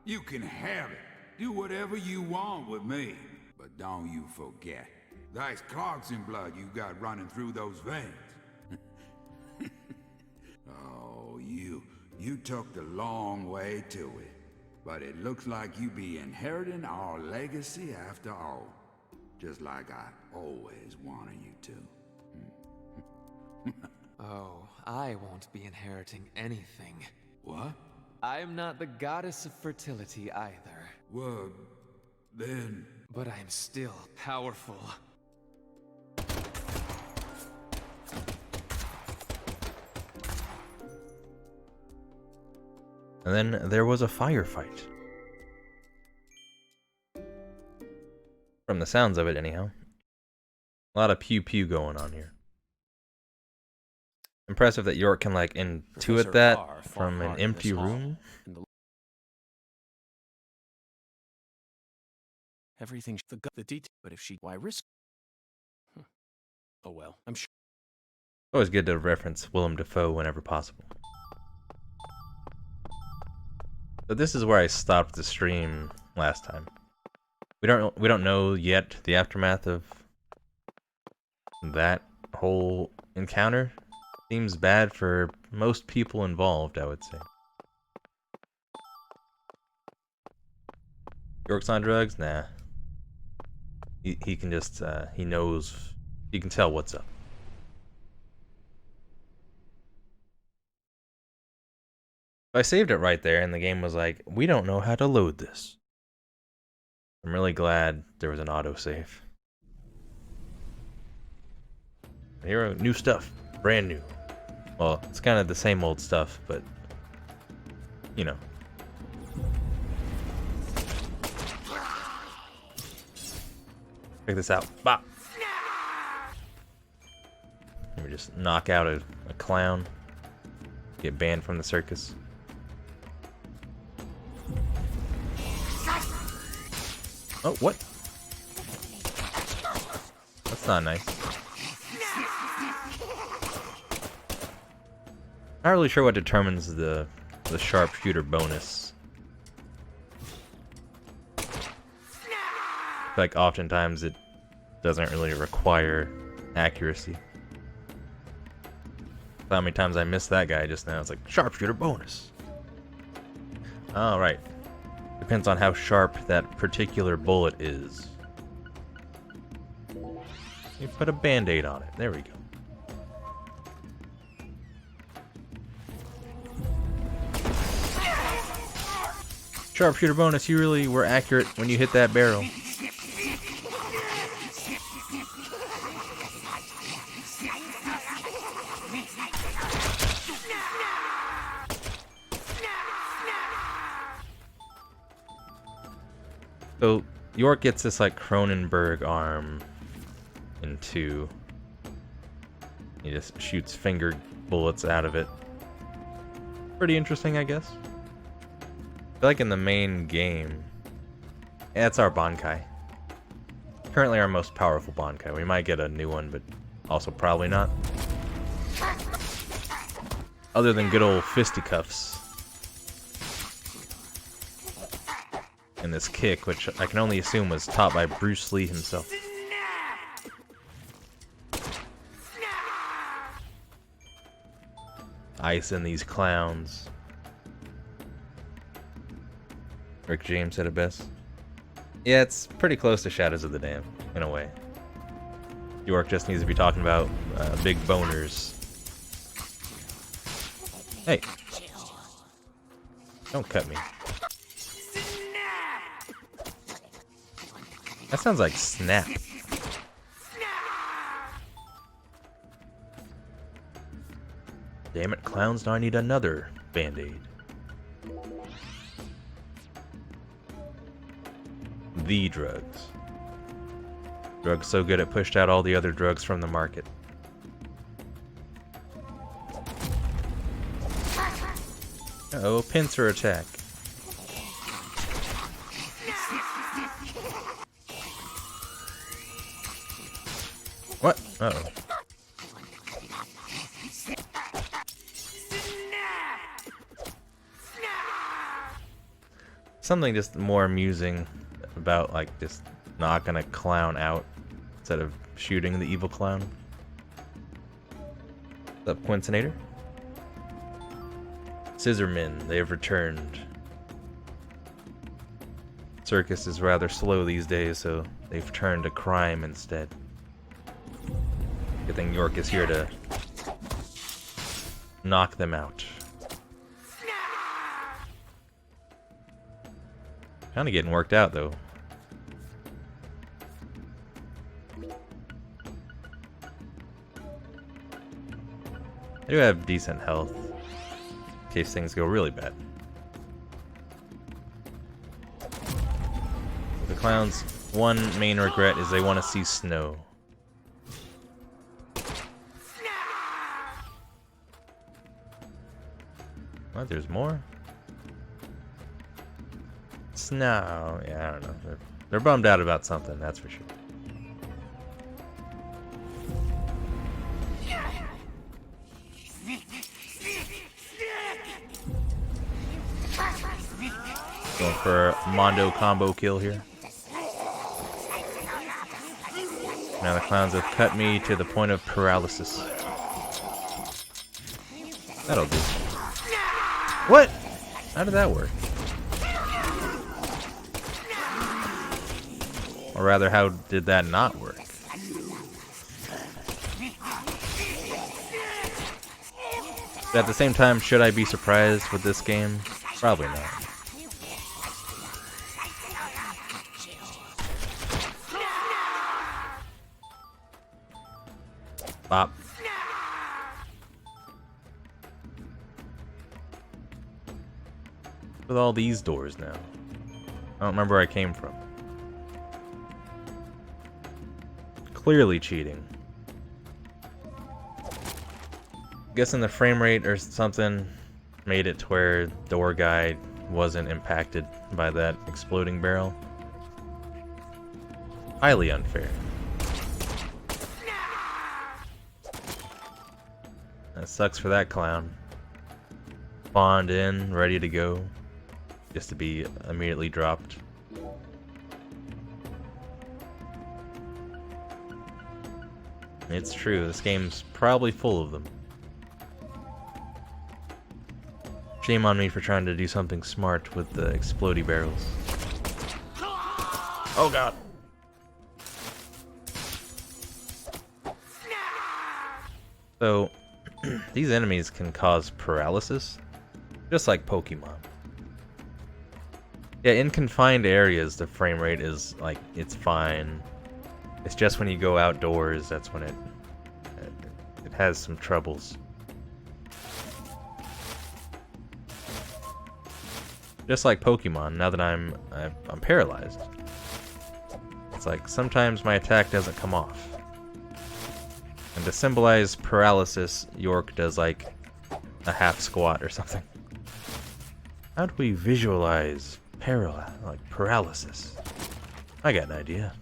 You can have it. Do whatever you want with me. But don't you forget, that's Clarkson blood you got running through those veins. Oh, you took the long way to it. But it looks like you be inheriting our legacy after all. Just like I always wanted you to. Oh, I won't be inheriting anything. What? I'm not the goddess of fertility either. Well, then... But I'm still powerful. And then there was a firefight. From the sounds of it, anyhow. A lot of pew-pew going on here. Impressive that York can, like, intuit that from an empty room. Everything the detail, but if she why risk? Oh well, I'm sure. Always good to reference Willem Dafoe whenever possible. So this is where I stopped the stream last time. We don't know yet the aftermath of that whole encounter. Seems bad for most people involved, I would say. York's on drugs? Nah. He can just, he knows, he can tell what's up. I saved it right there, and the game was like, we don't know how to load this. I'm really glad there was an autosave. Here are new stuff. Brand new. Well, it's kind of the same old stuff, but, you know. Check this out. Bop! Let me just knock out a clown. Get banned from the circus. Oh, what? That's not nice. Not really sure what determines the sharpshooter bonus. Like, oftentimes it doesn't really require accuracy. How many times I missed that guy just now? It's like, sharpshooter bonus. Alright. Depends on how sharp that particular bullet is. You put a band-aid on it. There we go. Sharpshooter bonus, you really were accurate when you hit that barrel. So, York gets this, like, Cronenberg arm in 2. He just shoots fingered bullets out of it. Pretty interesting, I guess. I feel like in the main game... Yeah, it's our Bankai. Currently our most powerful Bankai. We might get a new one, but also probably not. Other than good old fisticuffs. And this kick, which I can only assume was taught by Bruce Lee himself. Ice in these clowns. Rick James said it best. Yeah, it's pretty close to Shadows of the Dam, in a way. York just needs to be talking about big boners. Hey! Don't cut me. That sounds like snap. Damn it, clowns, now I need another band-aid. The drugs. Drugs so good it pushed out all the other drugs from the market. Uh-oh, pincer attack. What? Uh-oh. something just more amusing about like just knocking a clown out instead of shooting the evil clown. What's up, Quincenator? Scissormen, they have returned. Circus is rather slow these days, so they've turned to crime instead. Good thing York is here to knock them out. Kinda getting worked out though. I do have decent health in case things go really bad. The clown's one main regret is they want to see snow. What? There's more? Snow. Yeah, I don't know. They're bummed out about something, that's for sure. Going for a Mondo combo kill here. Now the clowns have cut me to the point of paralysis. That'll do. What? How did that work? Or rather, how did that not work? But at the same time, should I be surprised with this game? Probably not. Bop. With all these doors now. I don't remember where I came from. Clearly cheating. Guessing the frame rate or something made it to where door guy wasn't impacted by that exploding barrel. Highly unfair. That sucks for that clown. Spawned in, ready to go, just to be immediately dropped. It's true, this game's probably full of them. Shame on me for trying to do something smart with the explodey barrels. Oh god! So, these enemies can cause paralysis, just like Pokemon. Yeah, in confined areas, the frame rate is, like, it's fine. It's just when you go outdoors, that's when it has some troubles. Just like Pokemon, now that I'm paralyzed. It's like, sometimes my attack doesn't come off. And to symbolize paralysis, York does like a half squat or something. How do we visualize paralysis? I got an idea.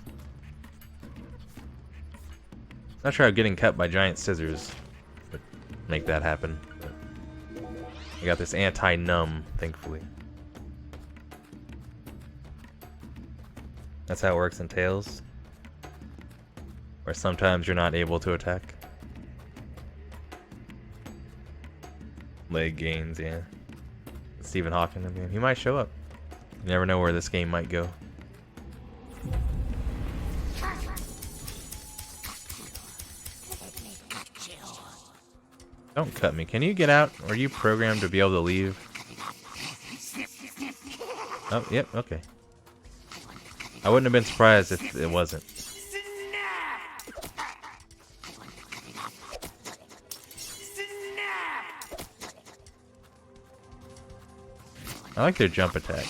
Not sure how getting cut by giant scissors would make that happen. But I got this anti-numb, thankfully. That's how it works in Tales. Where sometimes you're not able to attack. Leg gains, yeah. Stephen Hawking, I mean, he might show up. You never know where this game might go. Don't cut me. Can you get out? Are you programmed to be able to leave? Oh, yep, okay. I wouldn't have been surprised if it wasn't. I like their jump attack.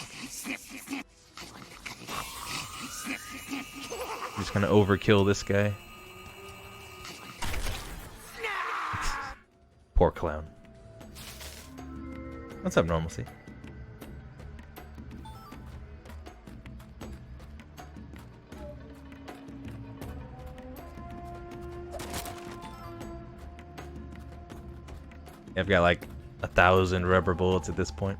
Just gonna overkill this guy. Poor clown. What's up, Normalcy? I've got like 1,000 rubber bullets at this point.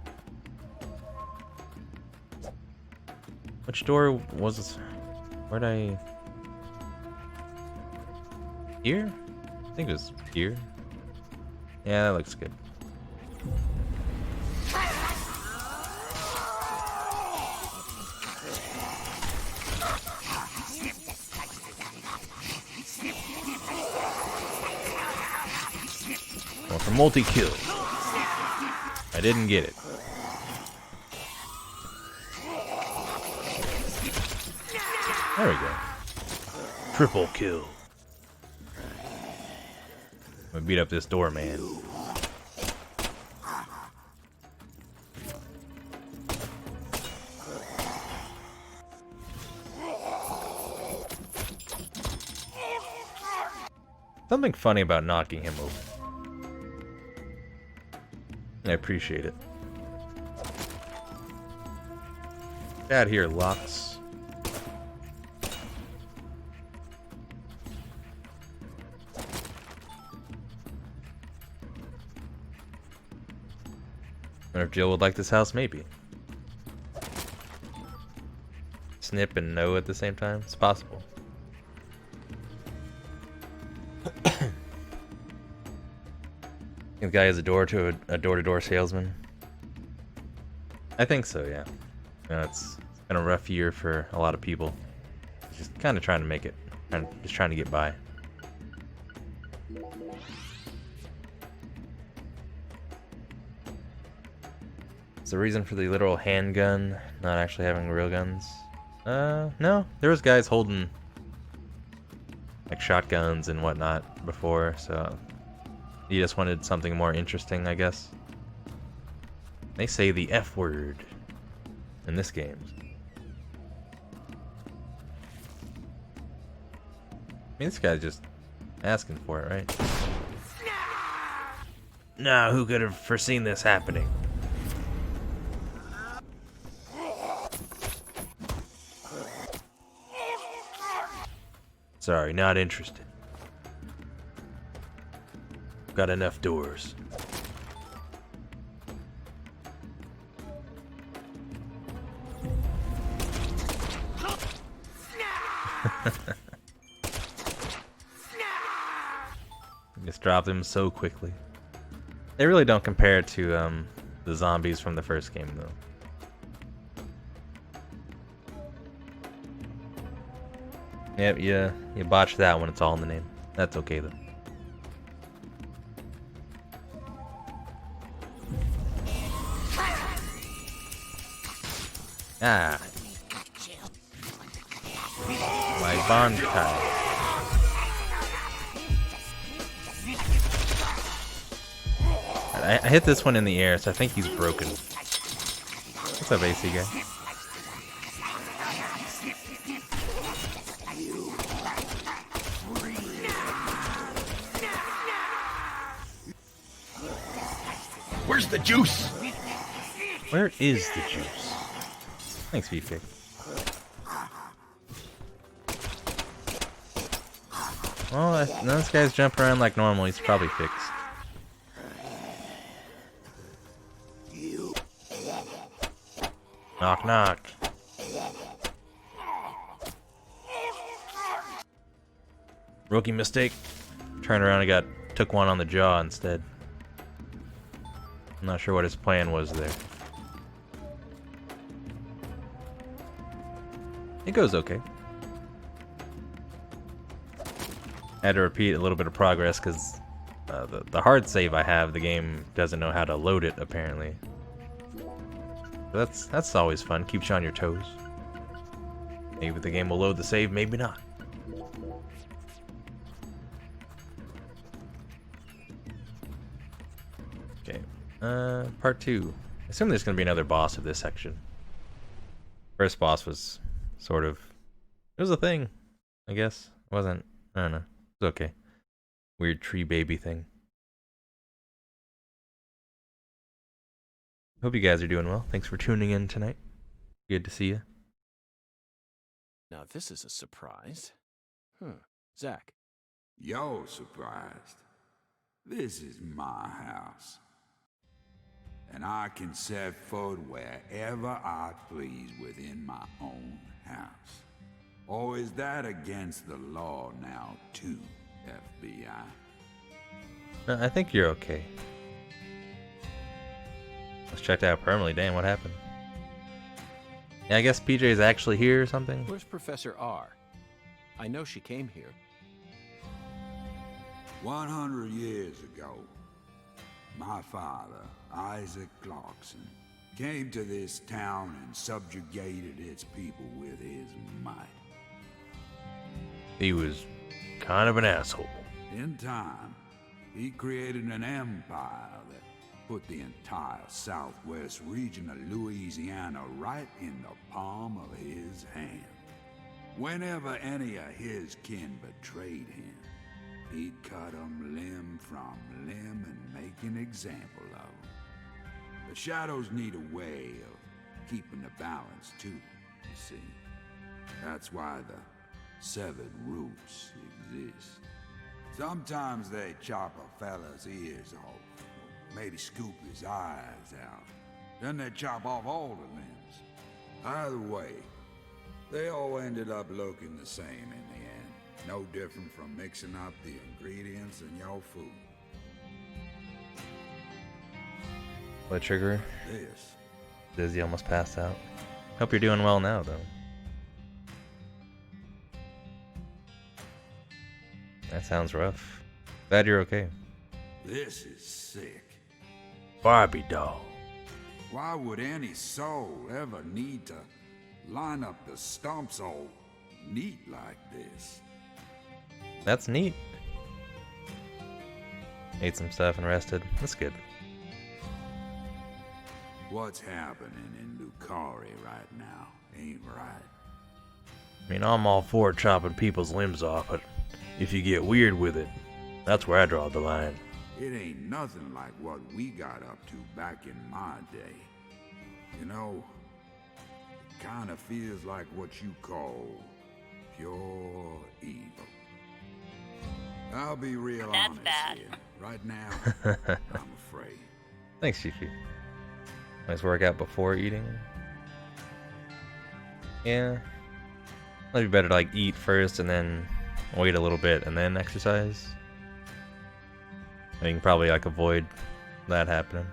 Which door was this? Where'd I... Here? I think it was here. Yeah, that looks good. Well, for multi-kill. I didn't get it. There we go. Triple kill. I'm gonna beat up this doorman. Something funny about knocking him over. I appreciate it. Get out of here, Lux. Wonder if Jill would like this house, maybe. Snip and no at the same time? It's possible. The guy is a door-to-door salesman. I think so, yeah. You know, it's been a rough year for a lot of people. Just kind of trying to make it, just trying to get by. Is the reason for the literal handgun not actually having real guns? No. There was guys holding like shotguns and whatnot before, so he just wanted something more interesting, I guess. They say the F word in this game. I mean, this guy's just asking for it, right? Nah, who could have foreseen this happening? Sorry, not interested. Got enough doors. Just dropped them so quickly. They really don't compare to the zombies from the first game, though. Yep, yeah, you botched that one. It's all in the name. That's okay though. Ah. My bonkai. I hit this one in the air, so I think he's broken. What's up, AC guy? Where's the juice? Where is the juice? Thanks, Beefcake. Well, now this guy's jumping around like normal. He's probably fixed. Knock, knock. Rookie mistake. Turned around and took one on the jaw instead. I'm not sure what his plan was there. It goes okay. I had to repeat a little bit of progress because the hard save I have, the game doesn't know how to load it apparently. But that's always fun. Keeps you on your toes. Maybe the game will load the save, maybe not. Okay. Part 2. I assume there's gonna be another boss of this section. First boss was sort of... It was a thing, I guess. It wasn't... I don't know. It was okay. Weird tree baby thing. Hope you guys are doing well. Thanks for tuning in tonight. Good to see you. Now this is a surprise. Zach. You're surprised. This is my house. and I can set foot wherever I please within my own house. Or is that against the law now, too, FBI? No, I think you're okay. Let's check that out permanently. Damn, what happened? Yeah, I guess PJ's actually here or something. Where's Professor R? I know she came here. 100 years ago, my father, Isaac Clarkson, came to this town and subjugated its people with his might. He was kind of an asshole. In time, he created an empire that put the entire southwest region of Louisiana right in the palm of his hand. Whenever any of his kin betrayed him, he'd cut them limb from limb and make an example of them. The shadows need a way of keeping the balance too, you see. That's why the severed roots exist. Sometimes they chop a fella's ears off, or maybe scoop his eyes out. Then they chop off all the limbs. Either way, they all ended up looking the same in the end. No different from mixing up the ingredients in your food. Blood sugar. This. Dizzy almost passed out. Hope you're doing well now, though. That sounds rough. Glad you're okay. This is sick. Barbie doll. Why would any soul ever need to line up the stumps all neat like this? That's neat. Ate some stuff and rested. That's good. What's happening in Lucari right now ain't right. I mean, I'm all for chopping people's limbs off, but if you get weird with it, that's where I draw the line. It ain't nothing like what we got up to back in my day. You know, it kinda feels like what you call pure evil. I'll be real That's honest bad. here. Right now, I'm afraid. Thanks, Chiefy. Nice workout before eating. Yeah. Might be better to like eat first and then wait a little bit and then exercise. And you can probably like avoid that happening.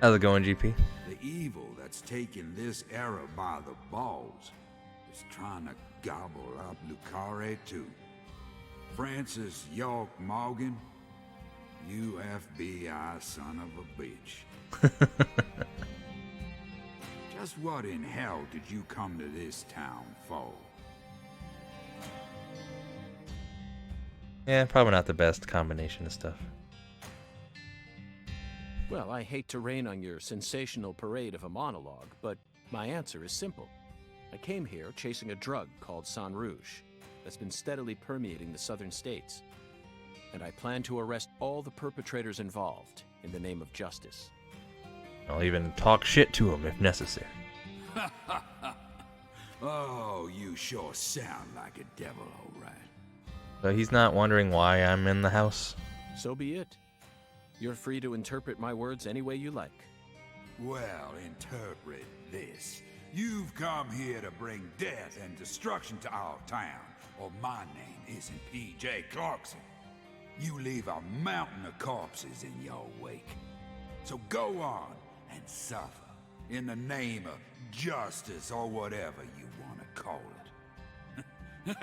How's it going, GP? The evil that's taken this era by the balls is trying to gobble up Lucare too. Francis York Morgan, you FBI son of a bitch. Just what in hell did you come to this town for? Yeah, probably not the best combination of stuff. Well, I hate to rain on your sensational parade of a monologue, but my answer is simple. I came here chasing a drug called Sang Rouge that's been steadily permeating the southern states. And I plan to arrest all the perpetrators involved in the name of justice. I'll even talk shit to him if necessary. Oh, you sure sound like a devil, all right. So he's not wondering why I'm in the house? So be it. You're free to interpret my words any way you like. Well, interpret this. You've come here to bring death and destruction to our town, or my name isn't P.J. Clarkson. You leave a mountain of corpses in your wake. So go on and suffer in the name of justice or whatever you want to call it.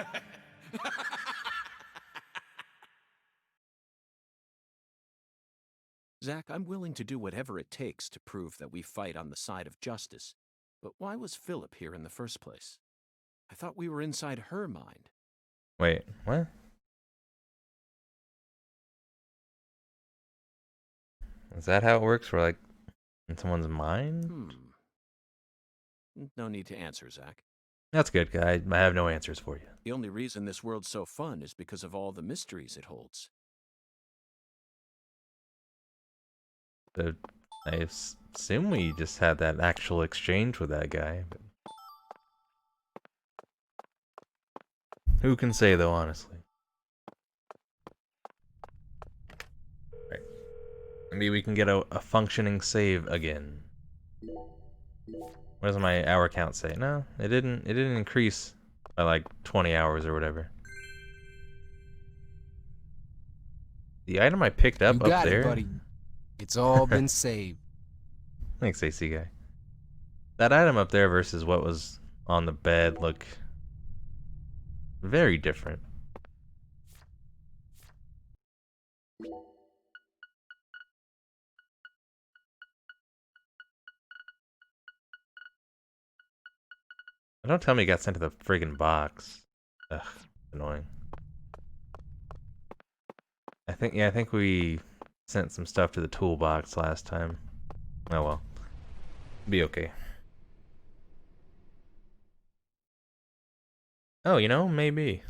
Zach, I'm willing to do whatever it takes to prove that we fight on the side of justice. But why was Philip here in the first place? I thought we were inside her mind. Wait, what? Is that how it works? We're like in someone's mind? No need to answer, Zach. That's good, guy. I have no answers for you. The only reason this world's so fun is because of all the mysteries it holds. But I assume we just had that actual exchange with that guy. But who can say, though, honestly? Right. Maybe we can get a functioning save again. What does my hour count say? No, it didn't increase by like 20 hours or whatever. The item I picked up You got there. it, buddy. It's all been saved. Thanks, AC guy. That item up there versus what was on the bed look very different. Don't tell me it got sent to the friggin' box. Ugh, annoying. I think we sent some stuff to the toolbox last time. Oh well. Be okay. Oh, you know, maybe.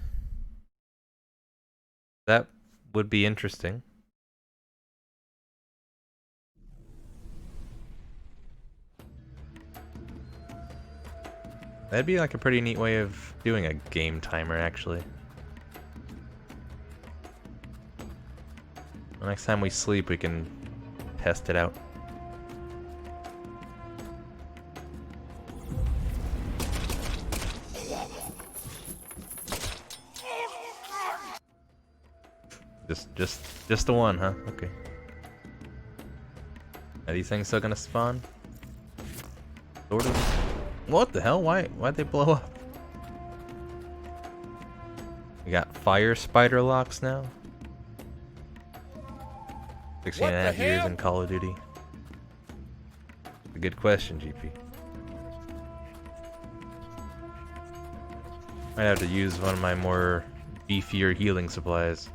That would be interesting. That'd be like a pretty neat way of doing a game timer, actually. The next time we sleep, we can test it out. Just the one, huh? Okay. Are these things still gonna spawn? Sort of. What the hell? Why'd they blow up? We got fire spider locks now. 16 and a half years in Call of Duty. A good question, GP. Might have to use one of my more beefier healing supplies.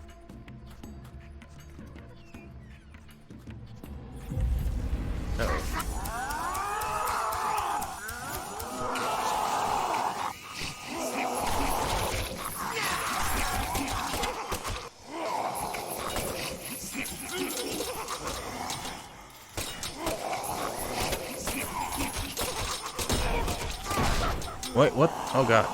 Uh-oh. Wait, what? Oh god.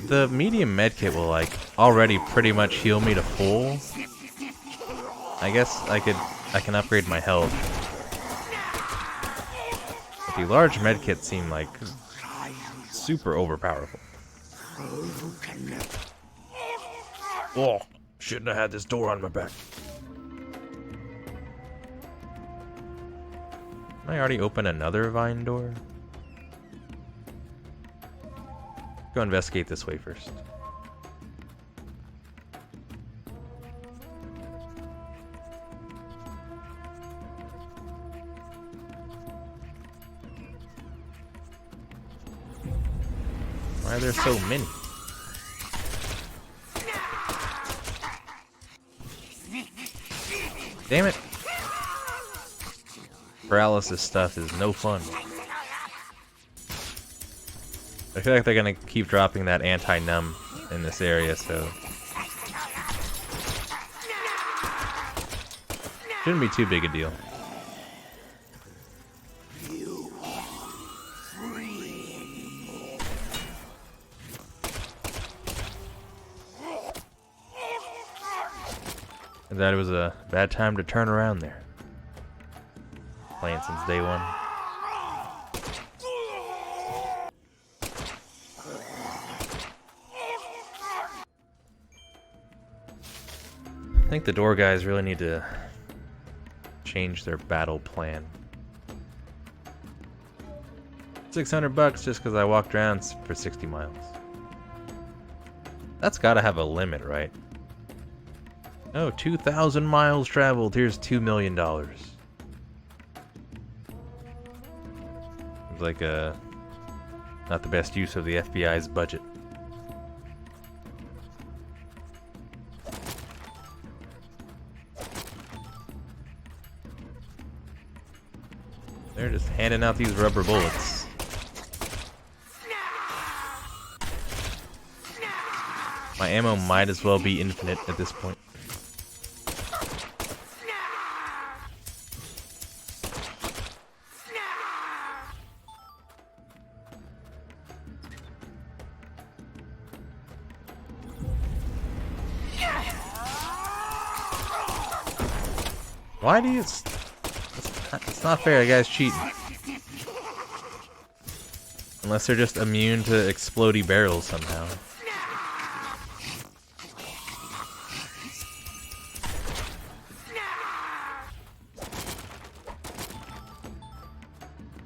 The medium medkit will like already pretty much heal me to full. I guess I can upgrade my health. But the large medkits seem like super overpowerful. Oh, shouldn't have had this door on my back. Can I already open another vine door? Go investigate this way first. Why are there so many? Damn it! Paralysis stuff is no fun. I feel like they're gonna keep dropping that anti-numb in this area, so shouldn't be too big a deal. And that it was a bad time to turn around there. Playing since day one. I think the door guys really need to change their battle plan. $600 just because I walked around for 60 miles. That's gotta have a limit, right? Oh, 2,000 miles traveled. Here's $2 million. Seems like not the best use of the FBI's budget. They're just handing out these rubber bullets. My ammo might as well be infinite at this point. Why do you... It's not fair, the guy's cheating. Unless they're just immune to explodey barrels somehow.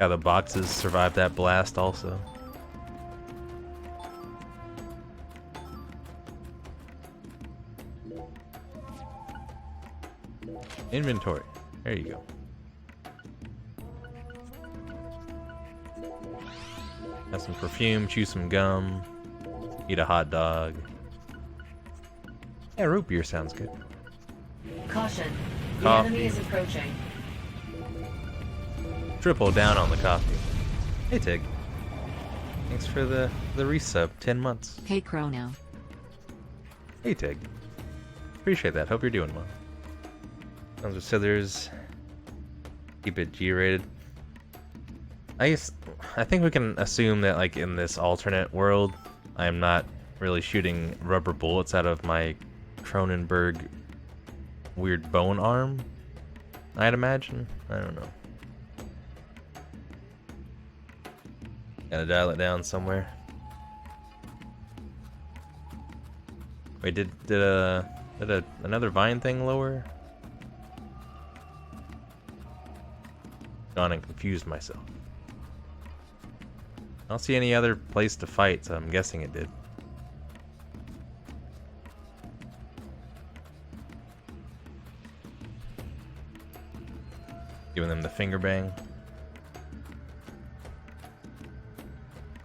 Yeah, the boxes survived that blast also. Inventory. There you go. Have some perfume, chew some gum, eat a hot dog. Yeah, root beer sounds good. Caution. The Coffee. enemy is approaching. Triple down on the coffee. Hey Tig. Thanks for the resub. 10 months. Hey Chrono. Hey Tig. Appreciate that. Hope you're doing well. Sounds of Sithers. Keep it G-rated. I think we can assume that, like, in this alternate world, I am not really shooting rubber bullets out of my Cronenberg weird bone arm. I'd imagine. I don't know. Gotta dial it down somewhere. Wait, did another vine thing lower? Gone and confused myself. I don't see any other place to fight, so I'm guessing it did. Giving them the finger bang.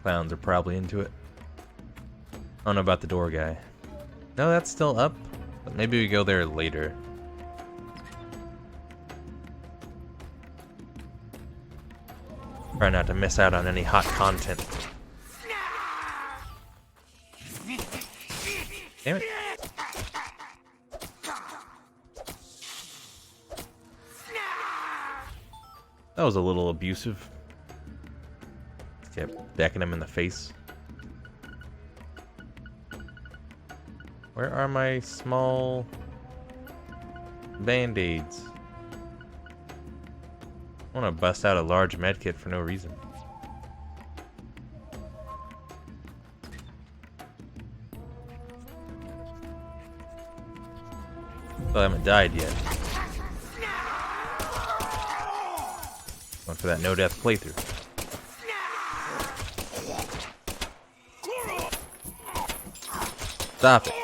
Clowns are probably into it. I don't know about the door guy. No, that's still up, but maybe we go there later. Try not to miss out on any hot content. Damn it. That was a little abusive. Kept decking him in the face. Where are my small band-aids? I want to bust out a large medkit for no reason. Still haven't died yet. Going for that no-death playthrough. Stop it.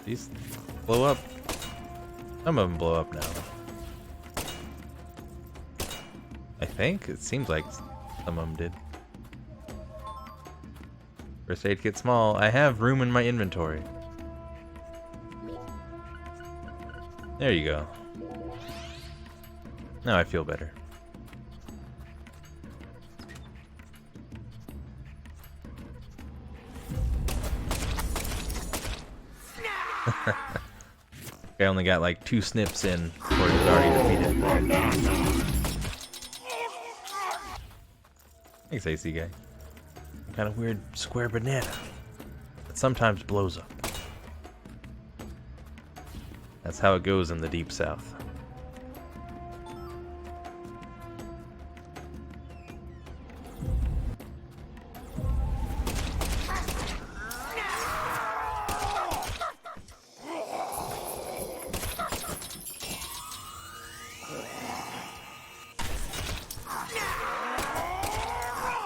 These blow up. Some of them blow up now. I think. It seems like some of them did. First aid kit small. I have room in my inventory. There you go. Now I feel better. I only got like 2 snips in before it was already defeated. Thanks, AC guy. Kind of weird square banana that sometimes blows up. That's how it goes in the Deep South.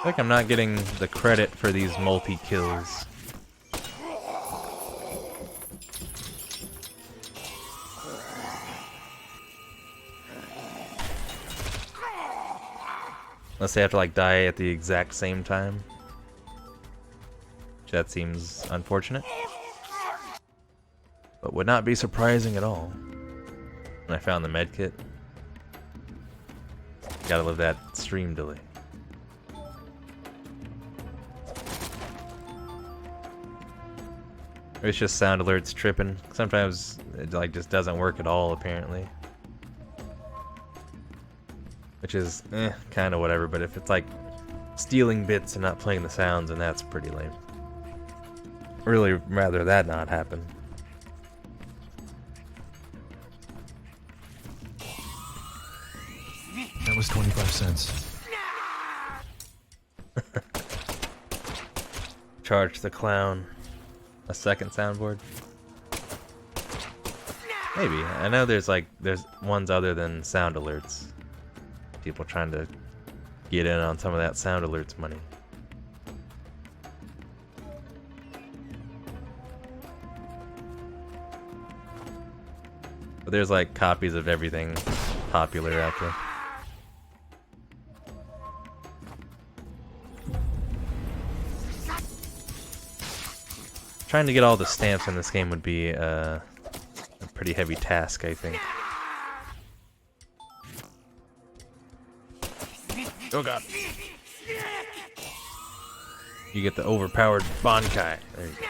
I think I'm not getting the credit for these multi-kills. Unless they have to like die at the exact same time. Which that seems unfortunate. But would not be surprising at all. When I found the medkit. Gotta love that stream delay. Maybe it's just sound alerts tripping. Sometimes it like just doesn't work at all apparently. Which is kind of whatever, but if it's like stealing bits and not playing the sounds, and that's pretty lame. Really rather that not happen. That was 25 cents. Charge the clown. A second soundboard? Maybe. I know there's ones other than sound alerts. People trying to get in on some of that sound alerts money. But there's like copies of everything popular out there. Trying to get all the stamps in this game would be a pretty heavy task, I think. Oh god. You get the overpowered Bankai. There you go.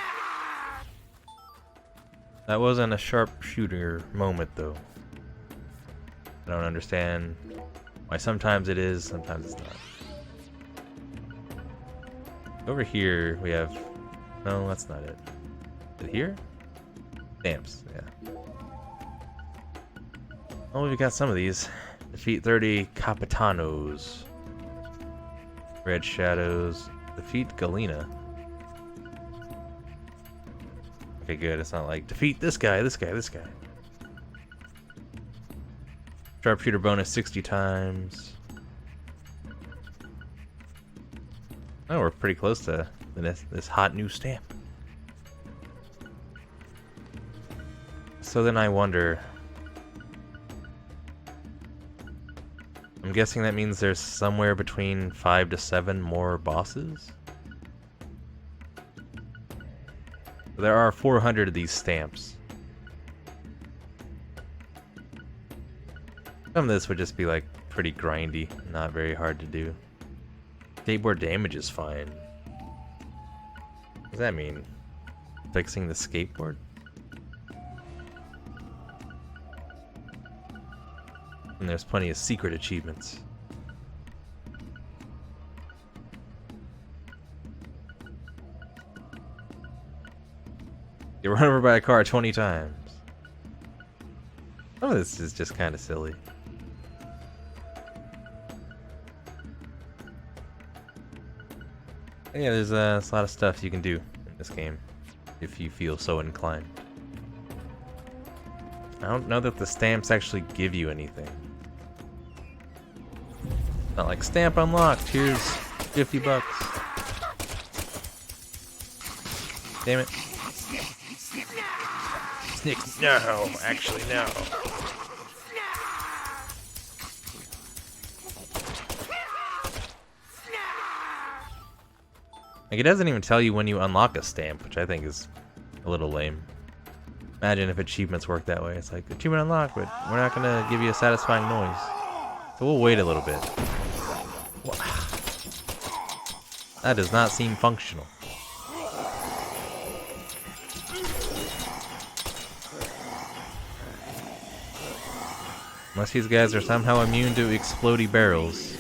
That wasn't a sharpshooter moment, though. I don't understand why sometimes it is, sometimes it's not. Over here, we have... No, that's not it. Is it here? Stamps, yeah. Oh, we got some of these. Defeat 30 Capitanos. Red Shadows. Defeat Galena. Okay, good. It's not like defeat this guy, this guy, this guy. Sharpshooter bonus 60 times. Oh, we're pretty close to this hot new stamp. So then I wonder... I'm guessing that means there's somewhere between 5 to 7 more bosses? There are 400 of these stamps. Some of this would just be like pretty grindy, not very hard to do. Skateboard damage is fine. What does that mean? Fixing the skateboard? And there's plenty of secret achievements. Get run over by a car 20 times. Oh, this is just kind of silly. Yeah, there's a lot of stuff you can do in this game if you feel so inclined. I don't know that the stamps actually give you anything. Not like stamp unlocked, here's 50 bucks. Damn it. Snick, no, actually no. Like, it doesn't even tell you when you unlock a stamp, which I think is a little lame. Imagine if achievements work that way. It's like, achievement unlocked, but we're not gonna give you a satisfying noise. So we'll wait a little bit. That does not seem functional. Unless these guys are somehow immune to explodey barrels.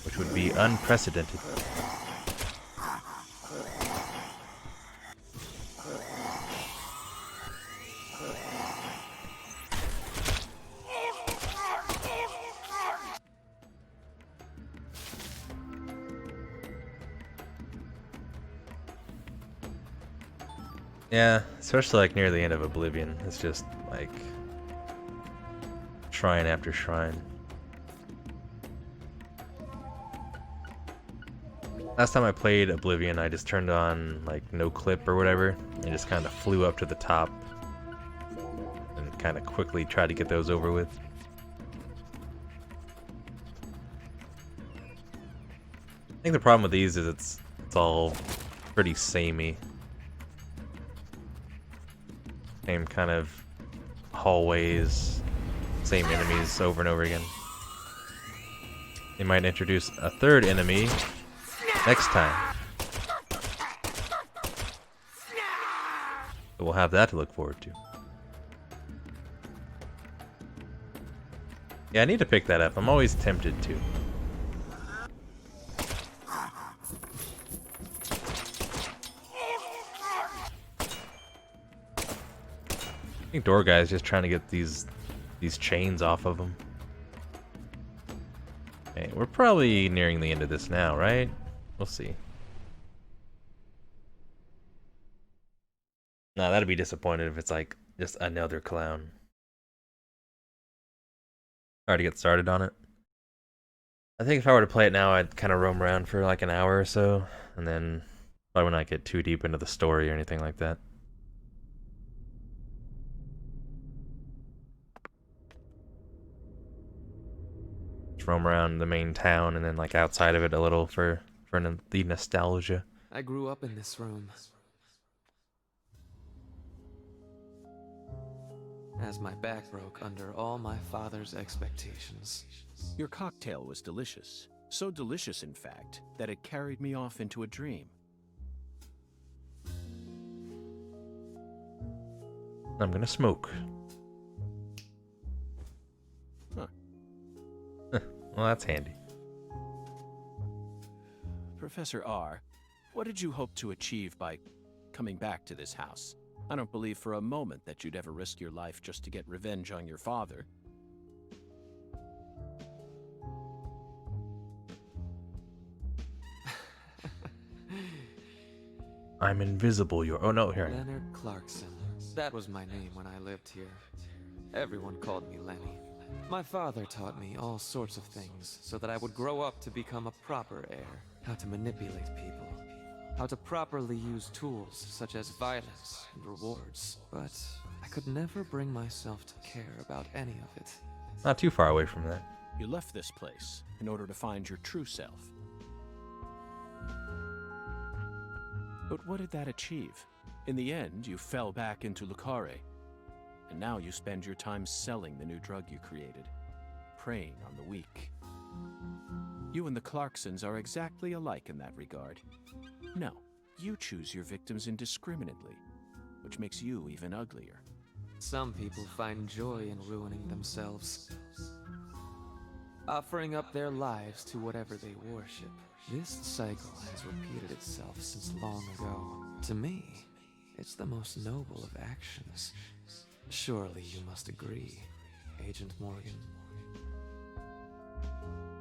Which would be unprecedented. Yeah, especially like near the end of Oblivion. It's just like shrine after shrine. Last time I played Oblivion, I just turned on like no clip or whatever and just kind of flew up to the top and kind of quickly tried to get those over with. I think the problem with these is it's all pretty samey. Same kind of hallways, same enemies over and over again. They might introduce a third enemy next time. So we'll have that to look forward to. Yeah, I need to pick that up. I'm always tempted to. I think door guy's just trying to get these chains off of him. Okay, we're probably nearing the end of this now, right? We'll see. Nah, that'd be disappointed if it's like just another clown. Hard to get started on it. I think if I were to play it now, I'd kind of roam around for like an hour or so, and then probably not get too deep into the story or anything like that. Just roam around the main town and then like outside of it a little for the nostalgia. I grew up in this room. As my back broke under all my father's expectations. Your cocktail was delicious. So delicious, in fact, that it carried me off into a dream. I'm gonna smoke. Huh. Well, that's handy. Professor R, what did you hope to achieve by coming back to this house? I don't believe for a moment that you'd ever risk your life just to get revenge on your father. I'm invisible. Oh no, here I am. Leonard Clarkson. That was my name when I lived here. Everyone called me Lenny. My father taught me all sorts of things so that I would grow up to become a proper heir. How to manipulate people. How to properly use tools such as violence and rewards. But I could never bring myself to care about any of it. Not too far away from that. You left this place in order to find your true self. But what did that achieve? In the end, you fell back into Lucaria. And now you spend your time selling the new drug you created, preying on the weak. You and the Clarksons are exactly alike in that regard. No, you choose your victims indiscriminately, which makes you even uglier. Some people find joy in ruining themselves, offering up their lives to whatever they worship. This cycle has repeated itself since long ago. To me, it's the most noble of actions. Surely you must agree, Agent Morgan.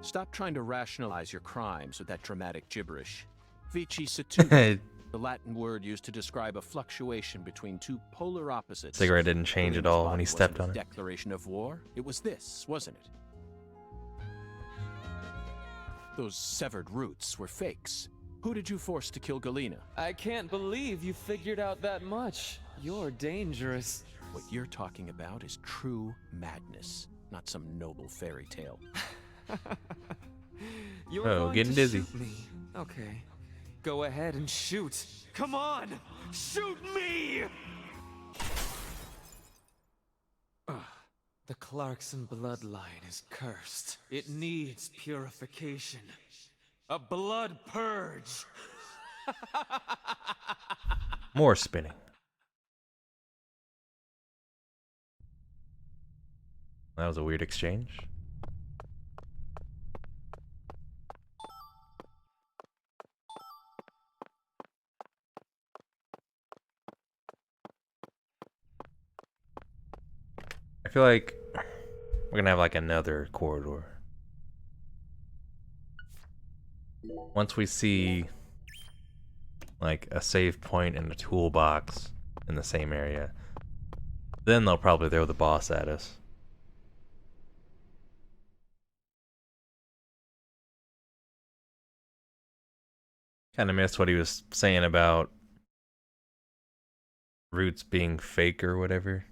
Stop trying to rationalize your crimes with that dramatic gibberish. Vici sativa, the Latin word used to describe a fluctuation between two polar opposites. Cigarette didn't change at all when he stepped on it. Declaration of war? It was this, wasn't it? Those severed roots were fakes. Who did you force to kill Galena? I can't believe you figured out that much. You're dangerous. What you're talking about is true madness, not some noble fairy tale. You're Oh, getting dizzy. Shoot me. Okay. Go ahead and shoot. Come on! Shoot me! The Clarkson bloodline is cursed. It needs purification. A blood purge. More spinning. That was a weird exchange. I feel like we're gonna have like another corridor. Once we see like a save point and a toolbox in the same area, then they'll probably throw the boss at us. Kind of missed what he was saying about roots being fake or whatever.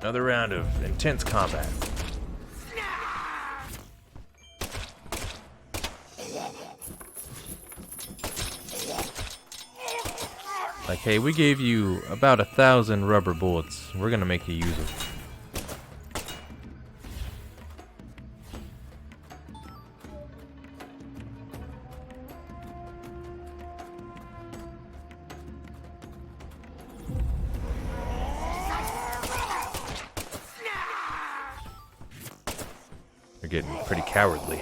Another round of intense combat. Like, hey, we gave you about 1,000 rubber bullets. We're gonna make you use them. They're getting pretty cowardly.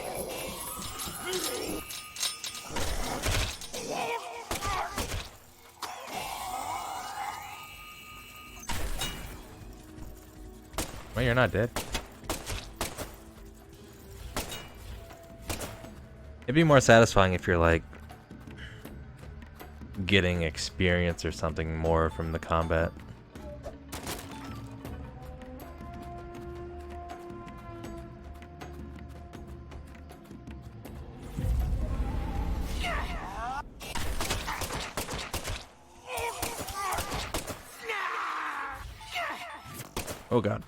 Well, you're not dead. It'd be more satisfying if you're like getting experience or something more from the combat. Oh god.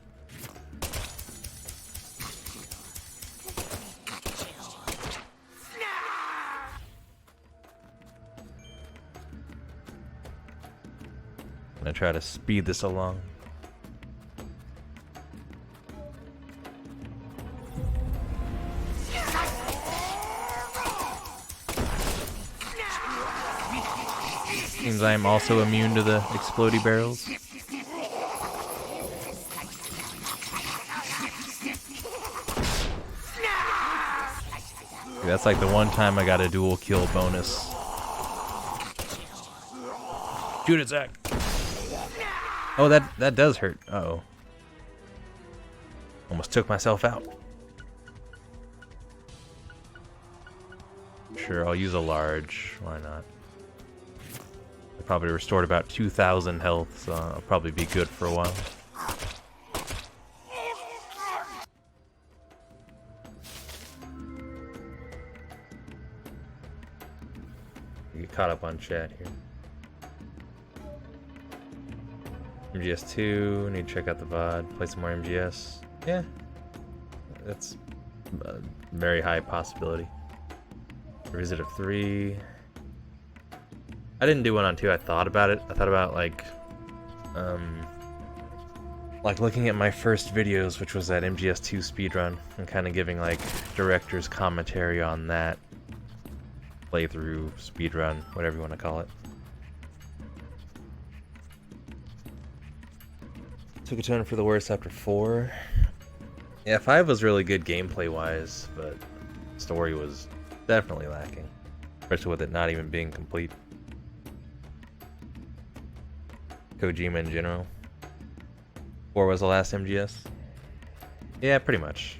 I'm gonna try to speed this along. Seems I am also immune to the explodey barrels. That's like the one time I got a dual kill bonus. Shoot it, Zach. Oh, that does hurt. Uh-oh. Almost took myself out. Sure, I'll use a large. Why not? I probably restored about 2,000 health, so I'll probably be good for a while. Get caught up on chat here. MGS2, need to check out the VOD, play some more MGS. Yeah, that's a very high possibility. Revisit of 3. I didn't do one on 2, I thought about it. I thought about like looking at my first videos, which was that MGS2 speedrun, and kind of giving like director's commentary on that. Playthrough, speedrun, whatever you want to call it. Took a turn for the worse after 4. Yeah, 5 was really good gameplay wise, but story was definitely lacking. Especially with it not even being complete. Kojima in general. 4 was the last MGS? Yeah, pretty much.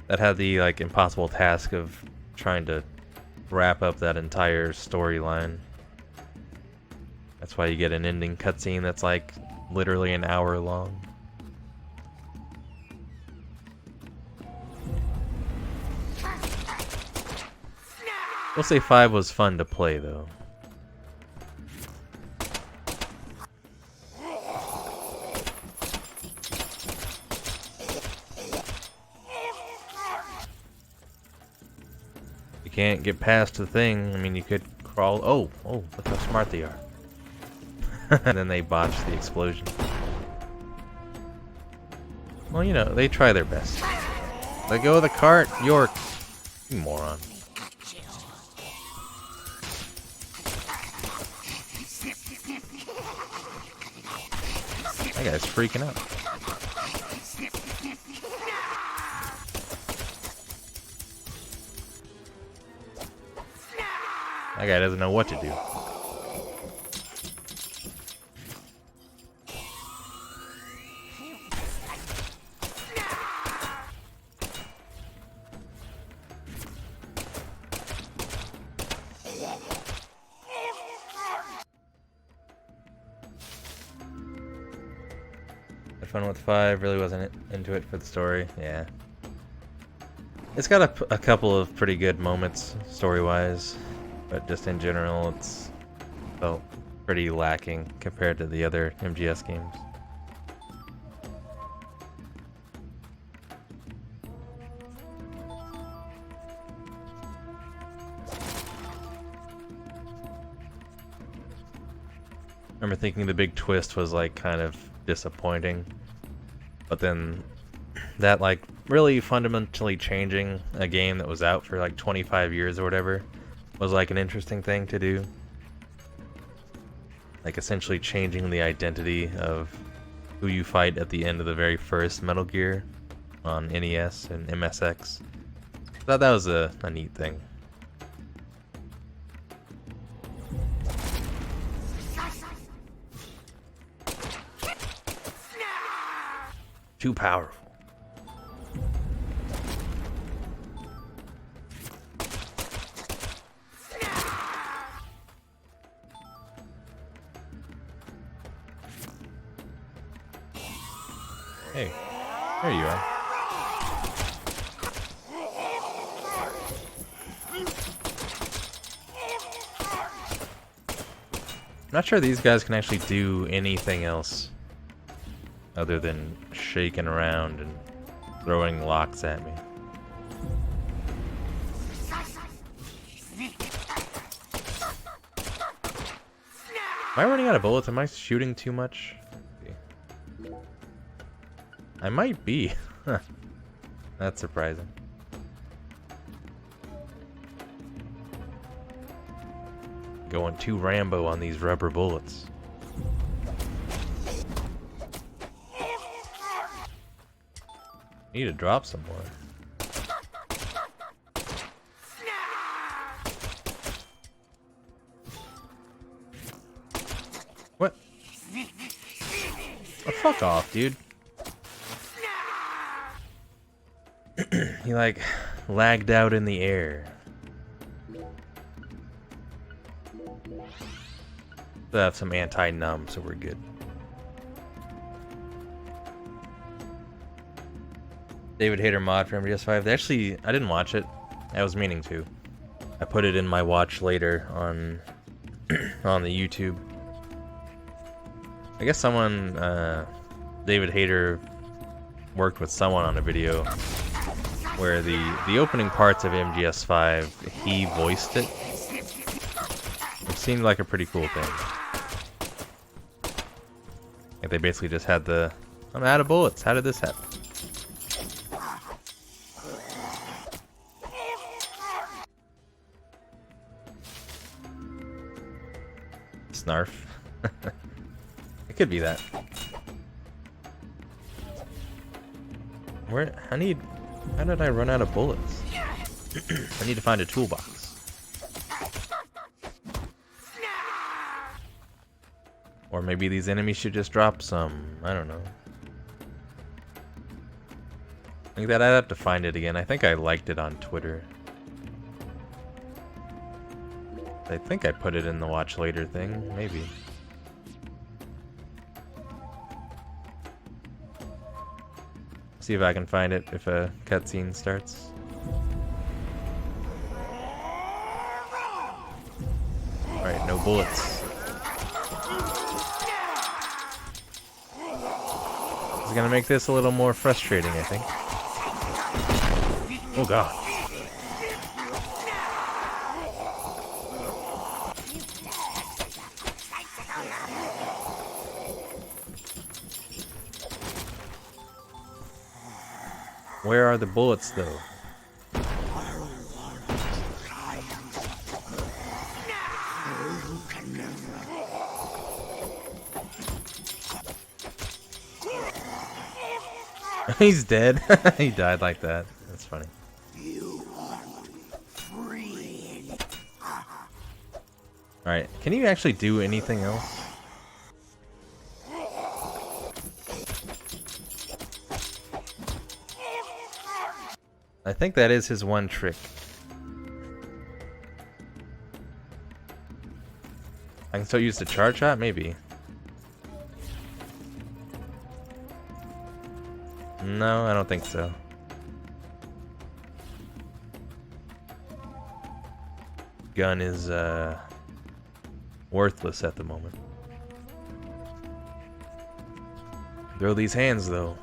That had the like impossible task of trying to wrap up that entire storyline. That's why you get an ending cutscene that's like literally an hour long. We'll say 5 was fun to play though. Can't get past the thing. I mean, you could crawl. Oh, look how smart they are. And then they botch the explosion. Well, you know, they try their best. Let go of the cart, York. You moron. That guy's freaking out. That guy doesn't know what to do. Had fun with 5, really wasn't into it for the story, yeah. It's got a couple of pretty good moments, story-wise. But just in general, it's felt pretty lacking compared to the other MGS games. I remember thinking the big twist was like kind of disappointing, but then that like really fundamentally changing a game that was out for like 25 years or whatever was like an interesting thing to do. Like essentially changing the identity of who you fight at the end of the very first Metal Gear on NES and MSX. I thought that was a neat thing. Too powerful. Hey, there you are. I'm not sure these guys can actually do anything else other than shaking around and throwing locks at me. Am I running out of bullets? Am I shooting too much? I might be. That's surprising. Going too Rambo on these rubber bullets. Need to drop some more. What? Oh, fuck off, dude. He like lagged out in the air. They have some anti-numb, so we're good. David Hayter mod for MGS5. They actually, I didn't watch it. I was meaning to. I put it in my watch later on on the YouTube. I guess someone, David Hayter, worked with someone on a video where the opening parts of MGS5, he voiced it. It seemed like a pretty cool thing. Like they basically just had the, I'm out of bullets. How did this happen? Snarf. It could be that. Where? How did I run out of bullets? I need to find a toolbox. Or maybe these enemies should just drop some. I don't know. I think that I'd have to find it again. I think I liked it on Twitter. I think I put it in the watch later thing. Maybe. See if I can find it if a cutscene starts. Alright, no bullets. This is gonna make this a little more frustrating, I think. Oh god. Where are the bullets, though? He's dead. He died like that. That's funny. Alright, can you actually do anything else? I think that is his one trick. I can still use the charge shot? Maybe. No, I don't think so. Gun is, worthless at the moment. Throw these hands, though.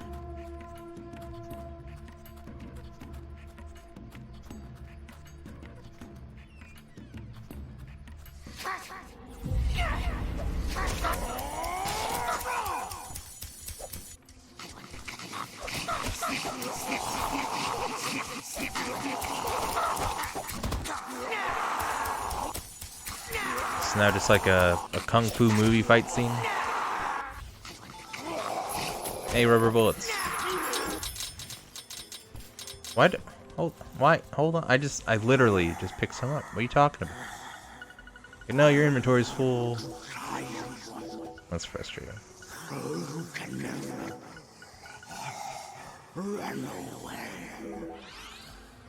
It's now just like a kung fu movie fight scene. Hey, rubber bullets. What? Why? Hold on. I literally just picked some up. What are you talking about? No, your inventory's full. That's frustrating.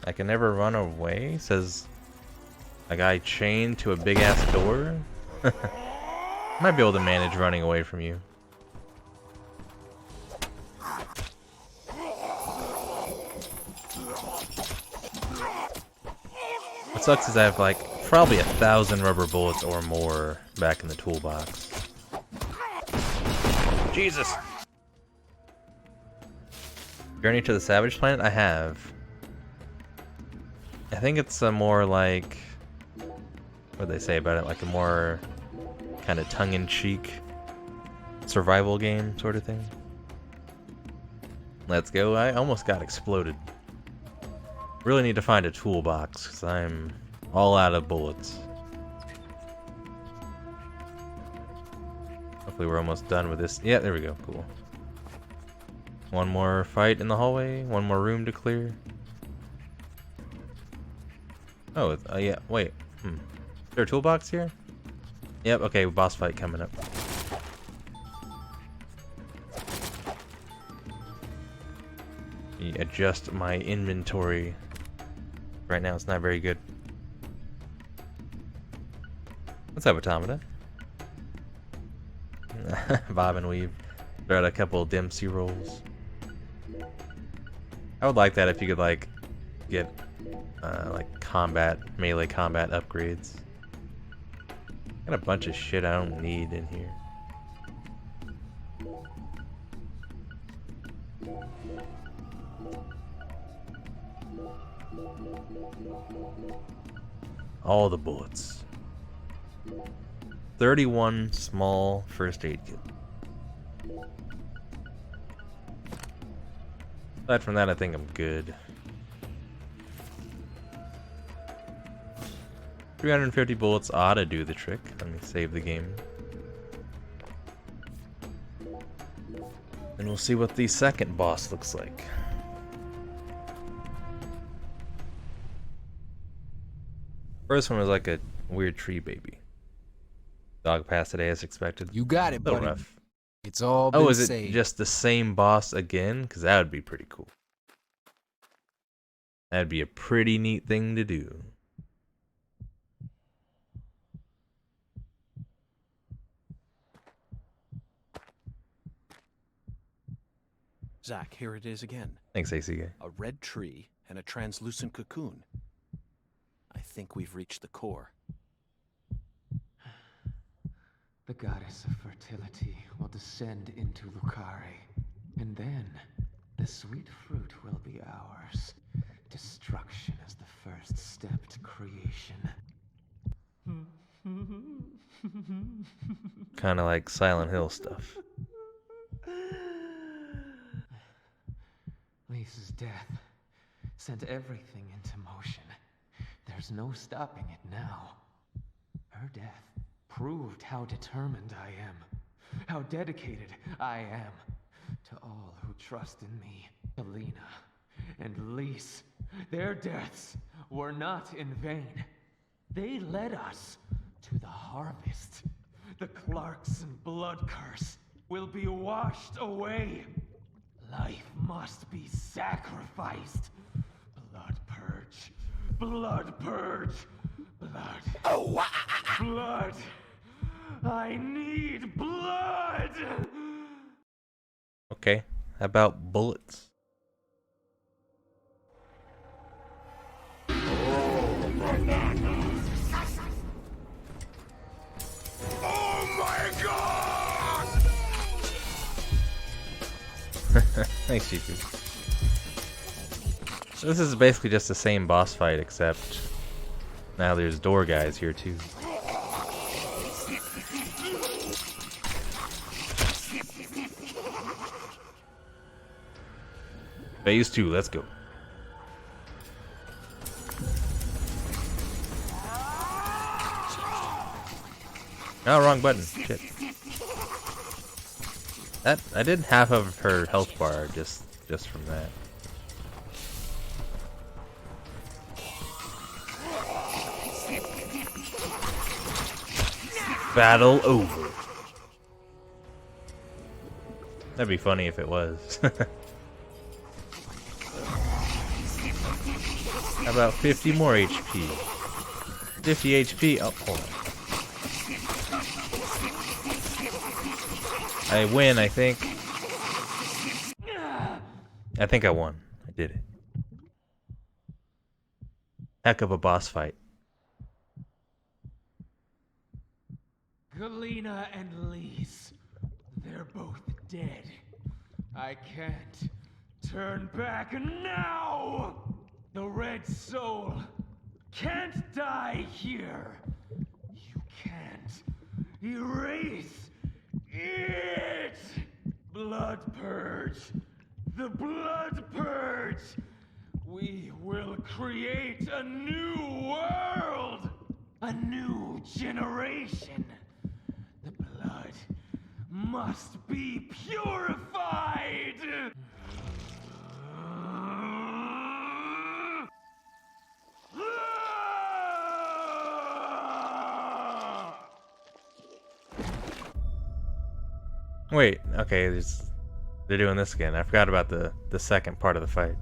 I can never run away, says a guy chained to a big ass door. Might be able to manage running away from you. What sucks is I have like probably 1,000 rubber bullets or more back in the toolbox. Jesus! Journey to the Savage Planet? I have. I think it's a more like... what do they say about it? Like a more kind of tongue-in-cheek survival game sort of thing. Let's go. I almost got exploded. Really need to find a toolbox because I'm all out of bullets. Hopefully we're almost done with this. Yeah, there we go. Cool. One more fight in the hallway. One more room to clear. Oh, yeah. Wait. Is there a toolbox here? Yep. Okay. Boss fight coming up. Adjust my inventory. Right now, it's not very good. Let's have automata. Bob and weave. Throw out a couple Dempsey rolls. I would like that if you could like get like melee combat upgrades. Got a bunch of shit I don't need in here. All the bullets. 31 small first aid kit. Aside from that, I think I'm good. 350 bullets ought to do the trick. Let me save the game. And we'll see what the second boss looks like. First one was like a weird tree baby. Dog passed today as expected. You got it, buddy. Rough. It's all been Oh, is it saved. just the same boss again? Because that would be pretty cool. That'd be a pretty neat thing to do. Zach, here it is again. Thanks, ACK. A red tree and a translucent cocoon. I think we've reached the core. The goddess of fertility will descend into Lucare, and then the sweet fruit will be ours. Destruction is the first step to creation. Kind of like Silent Hill stuff. Lisa's death sent everything into motion. There's no stopping it now. Her death proved how determined I am, how dedicated I am to all who trust in me. Alina and Lise, their deaths were not in vain. They led us to the harvest. The Clarkson blood curse will be washed away. Life must be sacrificed. Blood purge. Blood purge. Blood. Blood. I need blood. Okay, how about bullets? Oh my god! Thanks, Chifu. So this is basically just the same boss fight, except now there's door guys here too. Phase 2, let's go. Oh, wrong button. Shit. That I did half of her health bar just from that. Battle over. That'd be funny if it was. How about 50 more HP? 50 HP. Oh, hold on. I win, I think. I think I won. I did it. Heck of a boss fight. Galena and Lise, they're both dead. I can't turn back now! The Red Soul can't die here. You can't erase it! Blood Purge! The Blood Purge! We will create a new world! A new generation! The blood must be purified! Wait, okay, they're doing this again. I forgot about the second part of the fight.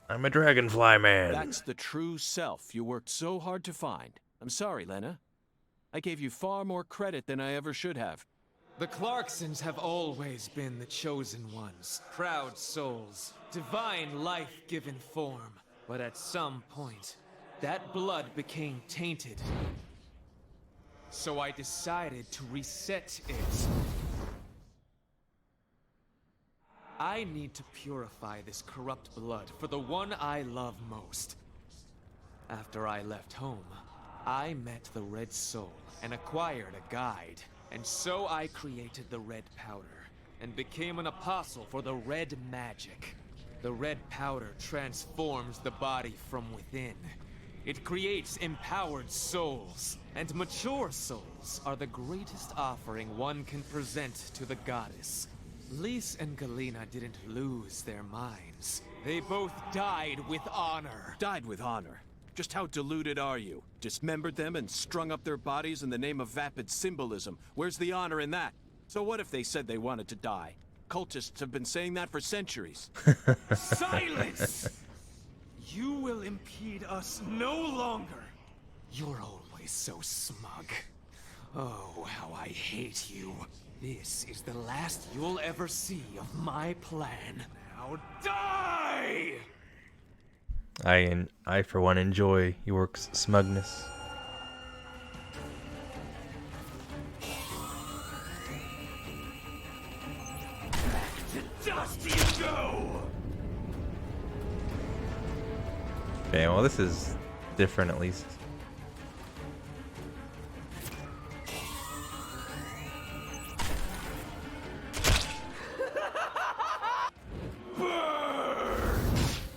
I'm a dragonfly man. That's the true self you worked so hard to find. I'm sorry, Lena. I gave you far more credit than I ever should have. The Clarksons have always been the chosen ones, proud souls, divine life-given form. But at some point, that blood became tainted. So I decided to reset it. I need to purify this corrupt blood for the one I love most. After I left home, I met the Red Soul and acquired a guide. And so I created the Red Powder and became an apostle for the Red Magic. The Red Powder transforms the body from within. It creates empowered souls, and mature souls are the greatest offering one can present to the goddess. Lise and Galena didn't lose their minds. They both died with honor. Died with honor. Just how deluded are you? Dismembered them and strung up their bodies in the name of vapid symbolism. Where's the honor in that? So what if they said they wanted to die? Cultists have been saying that for centuries. Silence! You will impede us no longer. You're always so smug. Oh, how I hate you. This is the last you'll ever see of my plan. Now die! I for one enjoy York's smugness. To dust you go! Okay, well this is different at least.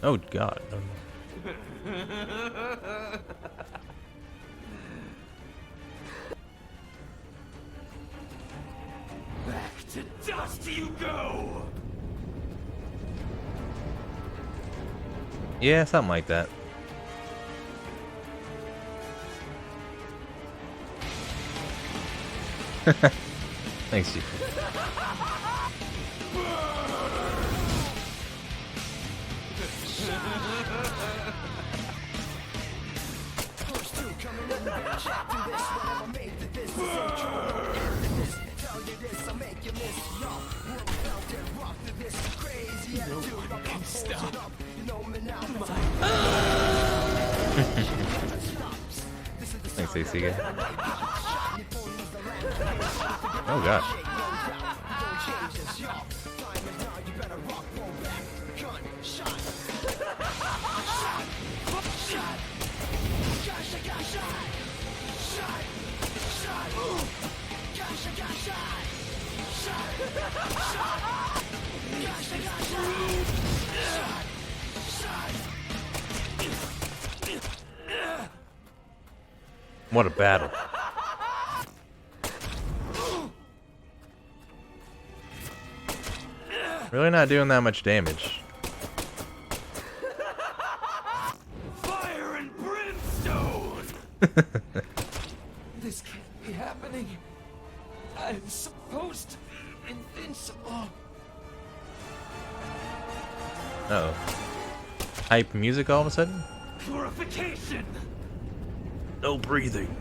Oh god. Back to dust you go! Yeah, something like that. Thanks, Chief. Thanks, AC guy. Oh god. What a battle. Really not doing that much damage. Fire and brimstone! This can't be happening. I'm supposed to be invincible. Uh-oh. Hype music all of a sudden? Purification! No breathing.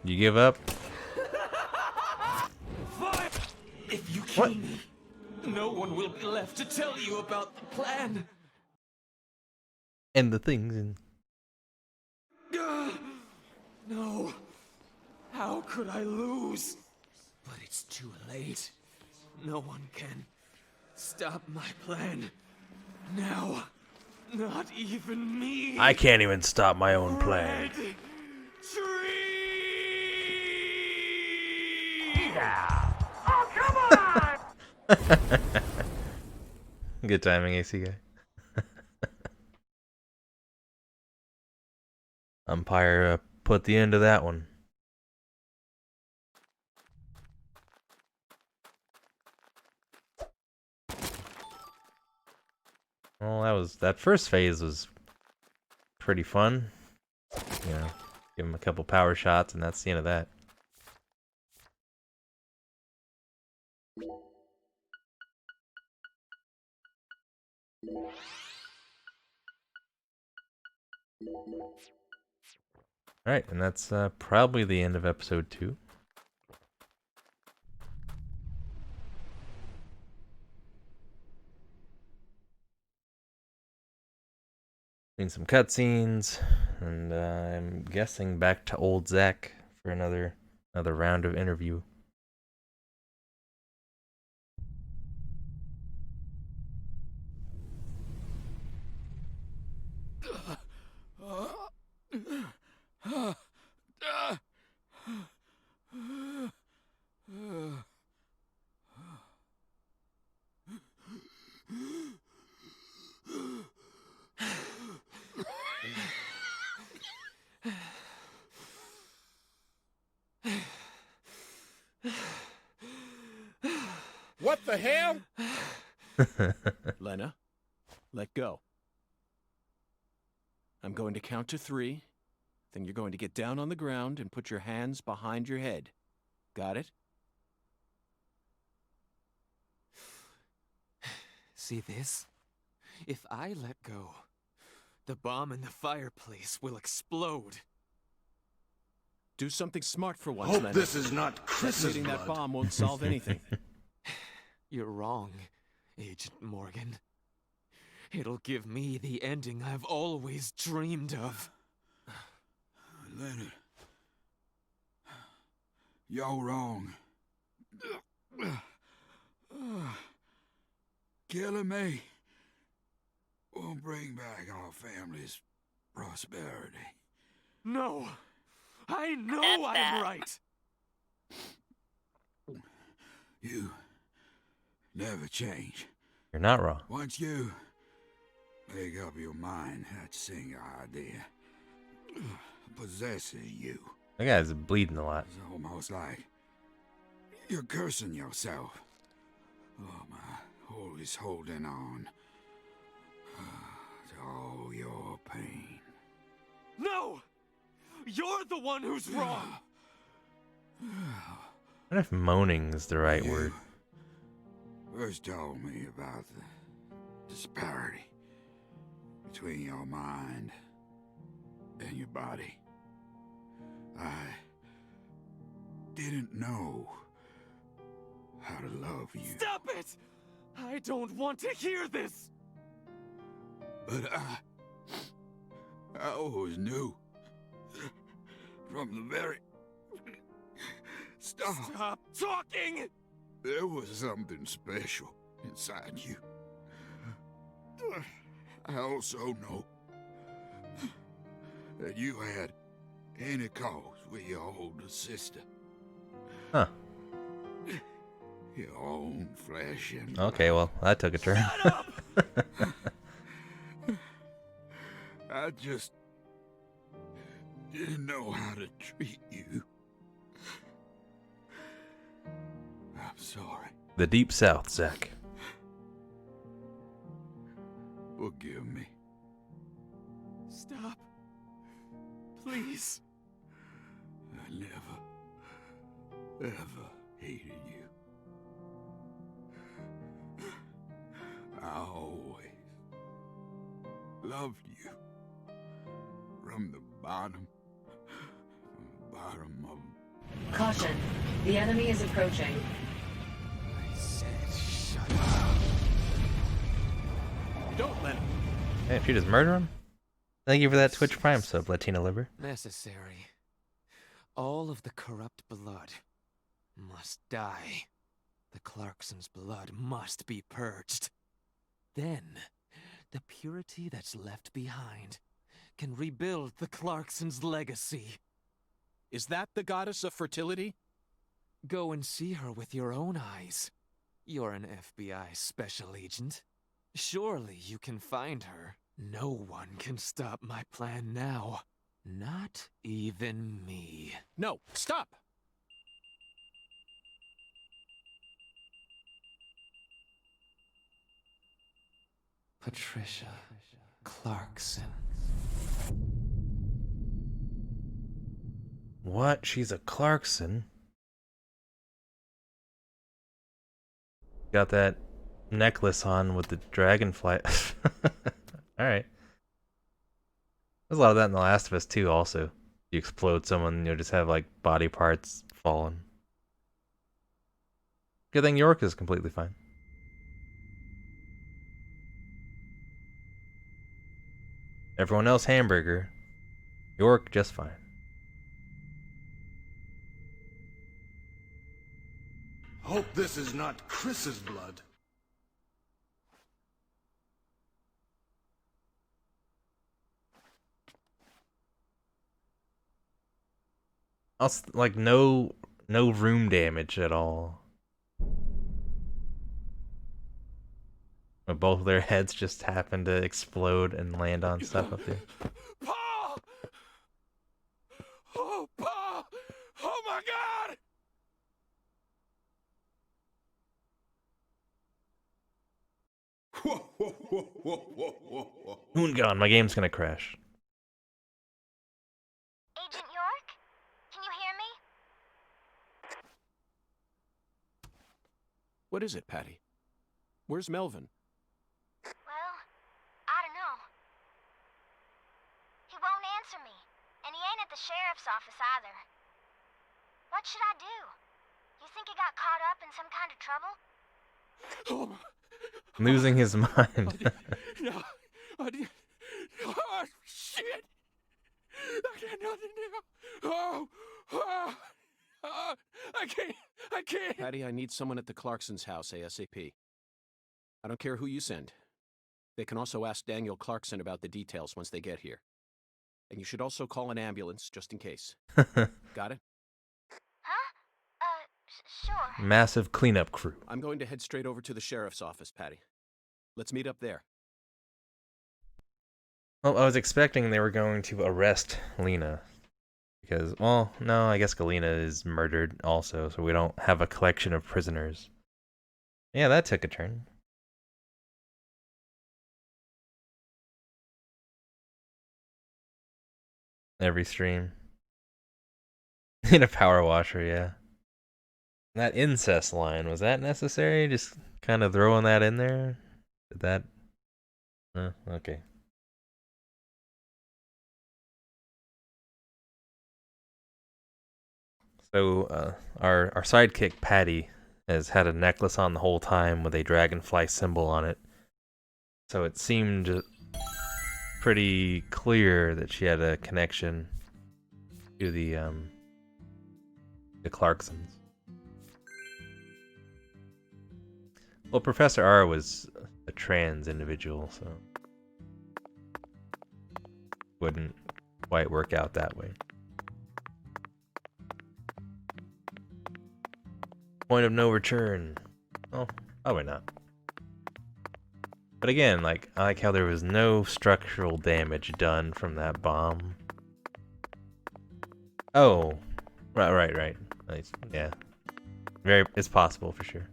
You give up? Fire! If you kill me, no one will be left to tell you about the plan. And the things and No. How could I lose? But it's too late. No one can stop my plan. Now. Not even me. I can't even stop my own plan. Red tree! Good timing, AC guy. Umpire put the end to that one. Well, that first phase was pretty fun. You know, give him a couple power shots, and that's the end of that. Alright, and that's probably the end of episode 2. Seen some cutscenes, and I'm guessing back to old Zack for another round of interview. What the hell? Lena, let go. I'm going to count to 3. Then you're going to get down on the ground and put your hands behind your head. Got it? See this? If I let go, the bomb in the fireplace will explode. Do something smart for once, Hope Lena. this is not Chris's Detonating that blood. bomb won't solve anything. You're wrong, Agent Morgan. It'll give me the ending I've always dreamed of. Leonard, you're wrong. Killing me won't bring back our family's prosperity. No! I know I'm right! You never change. You're not wrong. Once you make up your mind, that single idea possesses you. That guy's bleeding a lot. It's almost like you're cursing yourself. Oh, my, always holding on to all your pain. No! You're the one who's wrong! I wonder if moaning is the right You word. first told me about the disparity between your mind and your body. I didn't know how to love you. Stop it! I don't want to hear this! But I always knew from the very start Stop talking! there was something special inside you. I also know that you had any cause with your older sister. Huh. Your own flesh and Okay, well, that took a turn. Shut up! I just didn't know how to treat you. I'm sorry, The Deep South, Zack. Forgive me. Stop. Please. I never, ever hated you. I always loved you. From the bottom of... Caution. The enemy is approaching. I said shut up. Don't let him. Hey, if you just murder him? Thank you for that Twitch Prime sub, Latina Liver. Necessary. All of the corrupt blood must die. The Clarksons' blood must be purged. Then, the purity that's left behind can rebuild the Clarksons' legacy. Is that the goddess of fertility? Go and see her with your own eyes. You're an FBI special agent. Surely you can find her. No one can stop my plan now. Not even me. No, stop! Patricia Clarkson. What? She's a Clarkson? Got that necklace on with the dragonfly. Alright. There's a lot of that in The Last of Us too, also. You explode someone, you'll just have like body parts falling. Good thing York is completely fine. Everyone else hamburger. York just fine. Hope this is not Chris's blood. Also, like no room damage at all. But both of their heads just happen to explode and land on stuff up there. Paul! Oh, Paul! Oh my God! Moon gone, my game's gonna crash. Agent York? Can you hear me? What is it, Patty? Where's Melvin? Well, I don't know. He won't answer me, and he ain't at the sheriff's office either. What should I do? You think he got caught up in some kind of trouble? Oh, Losing his mind. no. Oh, shit! I got nothing now. I can't. Patty, I need someone at the Clarksons' house ASAP. I don't care who you send. They can also ask Daniel Clarkson about the details once they get here. And you should also call an ambulance, just in case. Got it? Huh? Sure. Massive cleanup crew. I'm going to head straight over to the sheriff's office, Patty. Let's meet up there. Well, I was expecting they were going to arrest Lena. Because, well, no, I guess Galena is murdered also, so we don't have a collection of prisoners. Yeah, that took a turn. Every stream. In a power washer, yeah. That incest line, was that necessary? Just kind of throwing that in there? Did that... okay. So, our sidekick, Patty, has had a necklace on the whole time with a dragonfly symbol on it. So it seemed pretty clear that she had a connection to the Clarksons. Well, Professor R was a trans individual, so wouldn't quite work out that way. Point of no return. Oh, probably not. But again, like, I like how there was no structural damage done from that bomb. Oh, right. Nice. Yeah, it's possible for sure.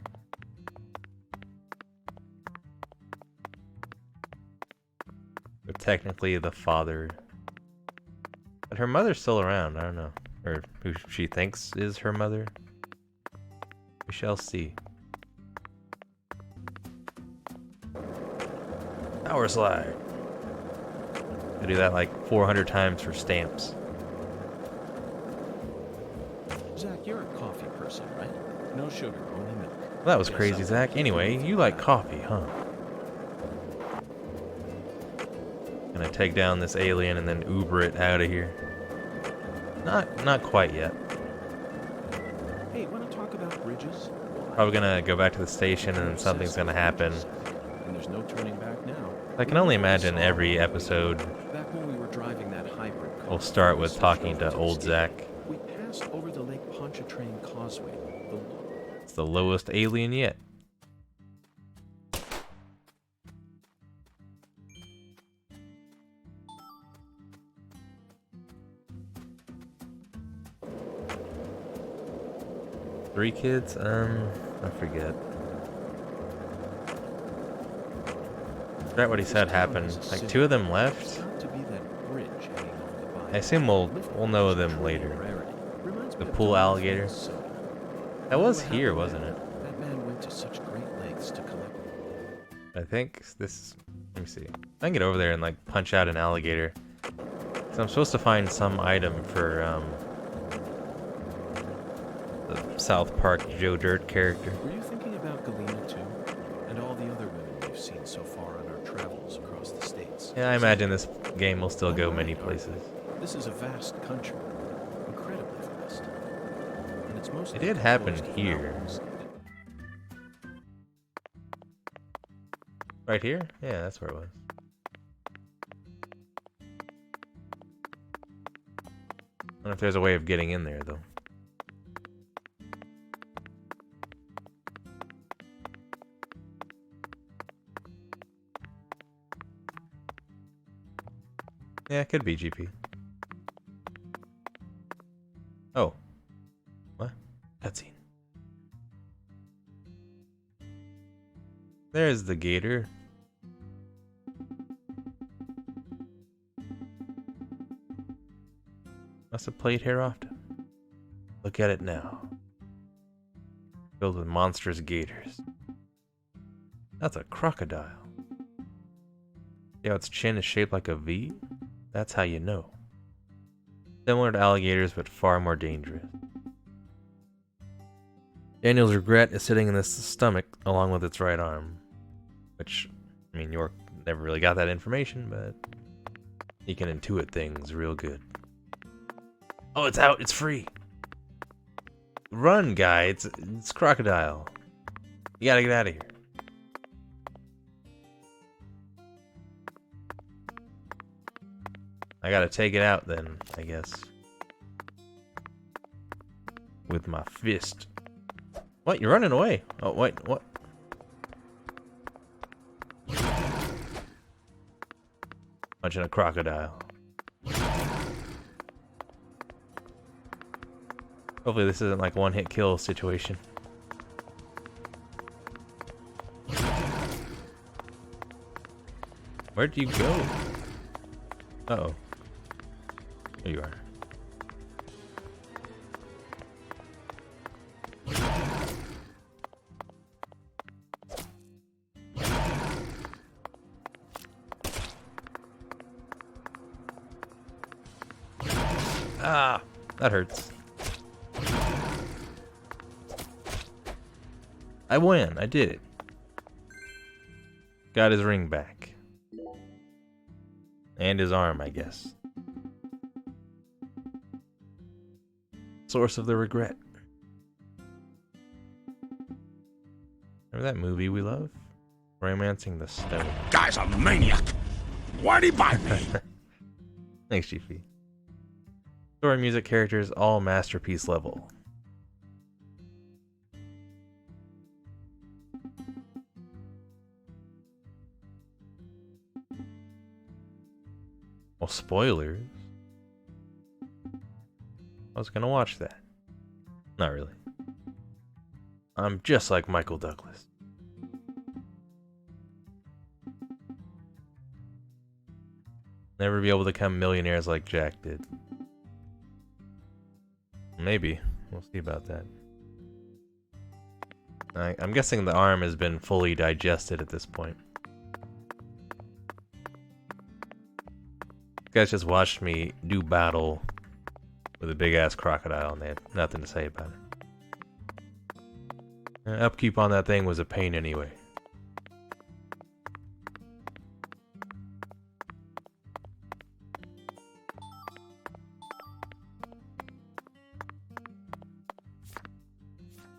technically the father. But her mother's still around, I don't know. Or who she thinks is her mother. We shall see. Power slide. I do that like 400 times for stamps. Zach, you're a coffee person, right? No sugar, only milk. Well, that was crazy, Zach. Anyway, you like coffee, huh? Gonna take down this alien and then Uber it out of here. Not quite yet. Hey, wanna talk about bridges? Probably gonna go back to the station and then something's gonna happen. And there's no turning back now. I can only imagine every episode Back when we were driving that hybrid car, will start with talking to old Zach. we passed over the Lake Pontchartrain Causeway. It's the lowest alien yet. Three kids? I forget. I forgot what he said happened. Like, two of them left? I assume we'll know them later. The pool alligator. That was here, wasn't it? That man went to such great lengths to collect. I think this... Let me see. I can get over there and, like, punch out an alligator. So I'm supposed to find some item for, the South Park Joe Dirt character. Were you thinking about Galena too? And all the other women we've seen so far on our travels across the states? Yeah, I imagine this game will still go many places. This is a vast country. Incredibly vast. And it's mostly It did happen composed of here. mountains. Right here? Yeah, that's where it was. I don't know if there's a way of getting in there, though. Yeah, it could be GP. Oh. What? Cutscene. There's the gator. Must have played here often. Look at it now. Filled with monstrous gators. That's a crocodile. See how its chin is shaped like a V? That's how you know. Similar to alligators, but far more dangerous. Daniel's regret is sitting in its stomach along with its right arm. Which, I mean, York never really got that information, but he can intuit things real good. Oh, it's out! It's free! Run, guy! It's crocodile. You gotta get out of here. I gotta take it out then, I guess. With my fist. What? You're running away? Oh, wait, what? Punching a crocodile. Hopefully this isn't like one-hit kill situation. Where'd you go? Uh-oh. There you are. Ah, that hurts. I win. I did it. Got his ring back. And his arm, I guess. Source of the regret. Remember that movie we love? Romancing the Stone. Guy's a maniac. Why'd he bite me? Thanks, GP. Story, music, characters, all masterpiece level. Well, spoilers. I was gonna watch that. Not really. I'm just like Michael Douglas. Never be able to become millionaires like Jack did. Maybe. We'll see about that. I'm guessing the arm has been fully digested at this point. You guys just watched me do battle with a big-ass crocodile, and they had nothing to say about it. Upkeep on that thing was a pain anyway.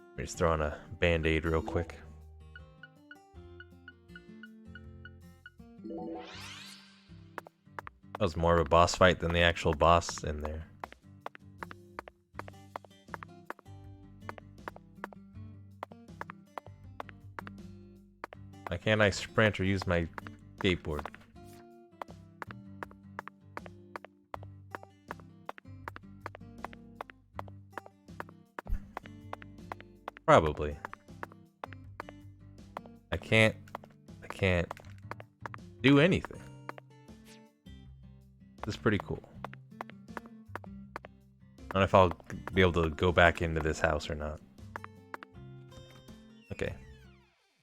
Let me just throw on a band-aid real quick. That was more of a boss fight than the actual boss in there. Why can't I sprint or use my skateboard? Probably. I can't do anything. This is pretty cool. I don't know if I'll be able to go back into this house or not. Okay.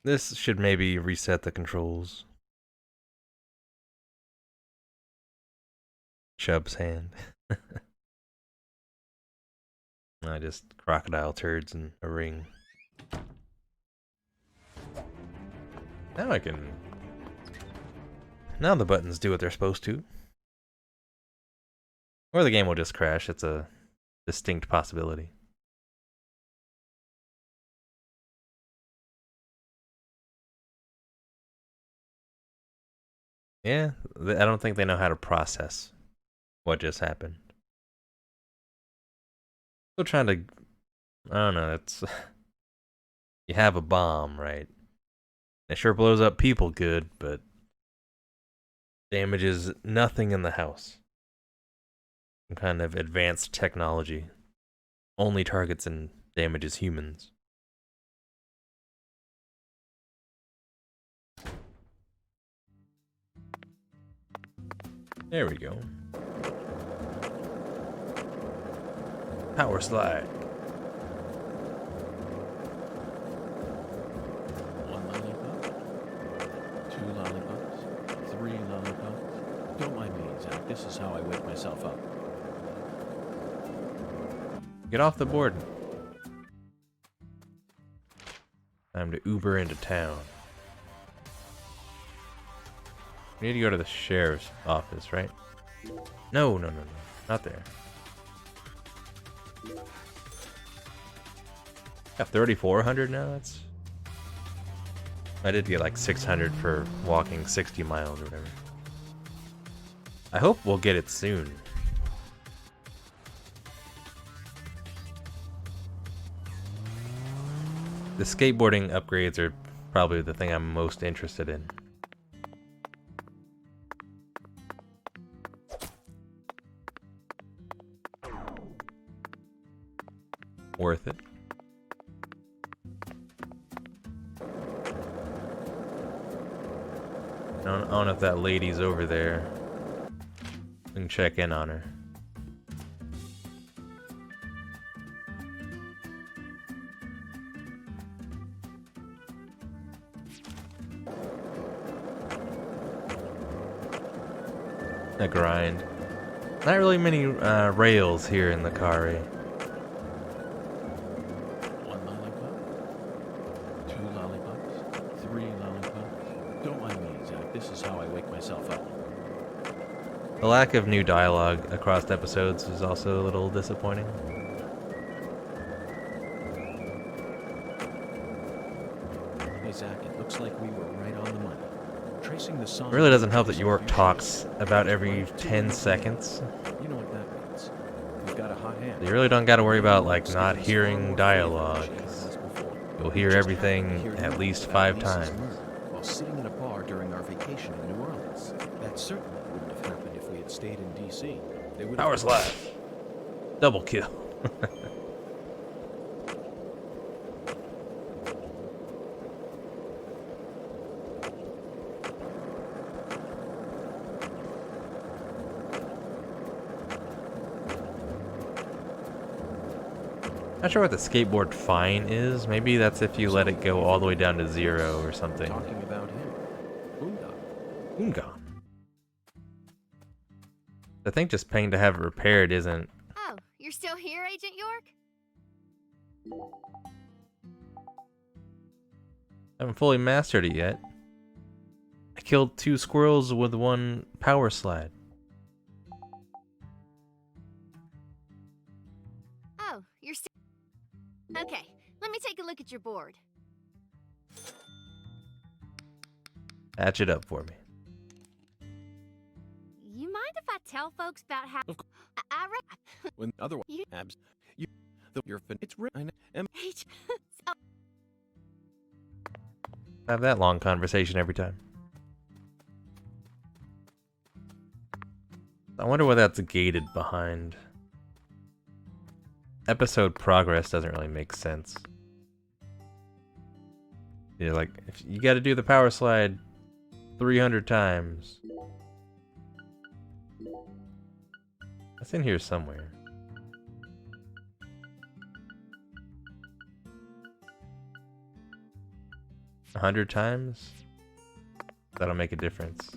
This should maybe reset the controls. Chubb's hand. I just crocodile turds in a ring. Now I can... Now the buttons do what they're supposed to. Or the game will just crash. It's a distinct possibility. Yeah, I don't think they know how to process what just happened. Still trying to... I don't know, it's... You have a bomb, right? It sure blows up people good, but... damages nothing in the house. Some kind of advanced technology. Only targets and damages humans. There we go. Power slide. One lollipop. 2 lollipops. 3 lollipops. Don't mind me, Zach. This is how I wake myself up. Get off the board. Time to Uber into town. We need to go to the sheriff's office, right? No. Not there. Got 3,400 now? That's... I did get like 600 for walking 60 miles or whatever. I hope we'll get it soon. The skateboarding upgrades are probably the thing I'm most interested in. Worth it. I don't know if that lady's over there. We can check in on her. A grind. Not really many rails here in the car. 1 lollipop. 2 lollipops. 3 lollipops. Don't mind me, Zach. This is how I wake myself up. The lack of new dialogue across episodes is also a little disappointing. Hey, Zach, it looks like we were right on the money. Tracing the song. It really doesn't help that York talks about every 10 seconds. You know what that means. We've got a hot hand. You really don't gotta worry about like not hearing dialogue. You'll hear everything at least 5 times. While sitting in a bar during our vacation in New Orleans. That certainly wouldn't have happened if we had stayed in D.C. They would have... Power slide. Double kill. Not sure what the skateboard fine is. Maybe that's if you let it go all the way down to 0 or something. Talking about him. Ungon. I think just paying to have it repaired isn't. Oh, you're still here, Agent York? I haven't fully mastered it yet. I killed 2 squirrels with 1 power slide. Oh, you're still... Okay, let me take a look at your board. Patch it up for me. You mind if I tell folks about how... I When otherwise, You- abs, you, you're fin. It's written. Oh, Have that long conversation every time. I wonder what that's gated behind. Episode progress doesn't really make sense. Yeah, like, if you gotta do the power slide 300 times. That's in here somewhere. A 100 times? That'll make a difference.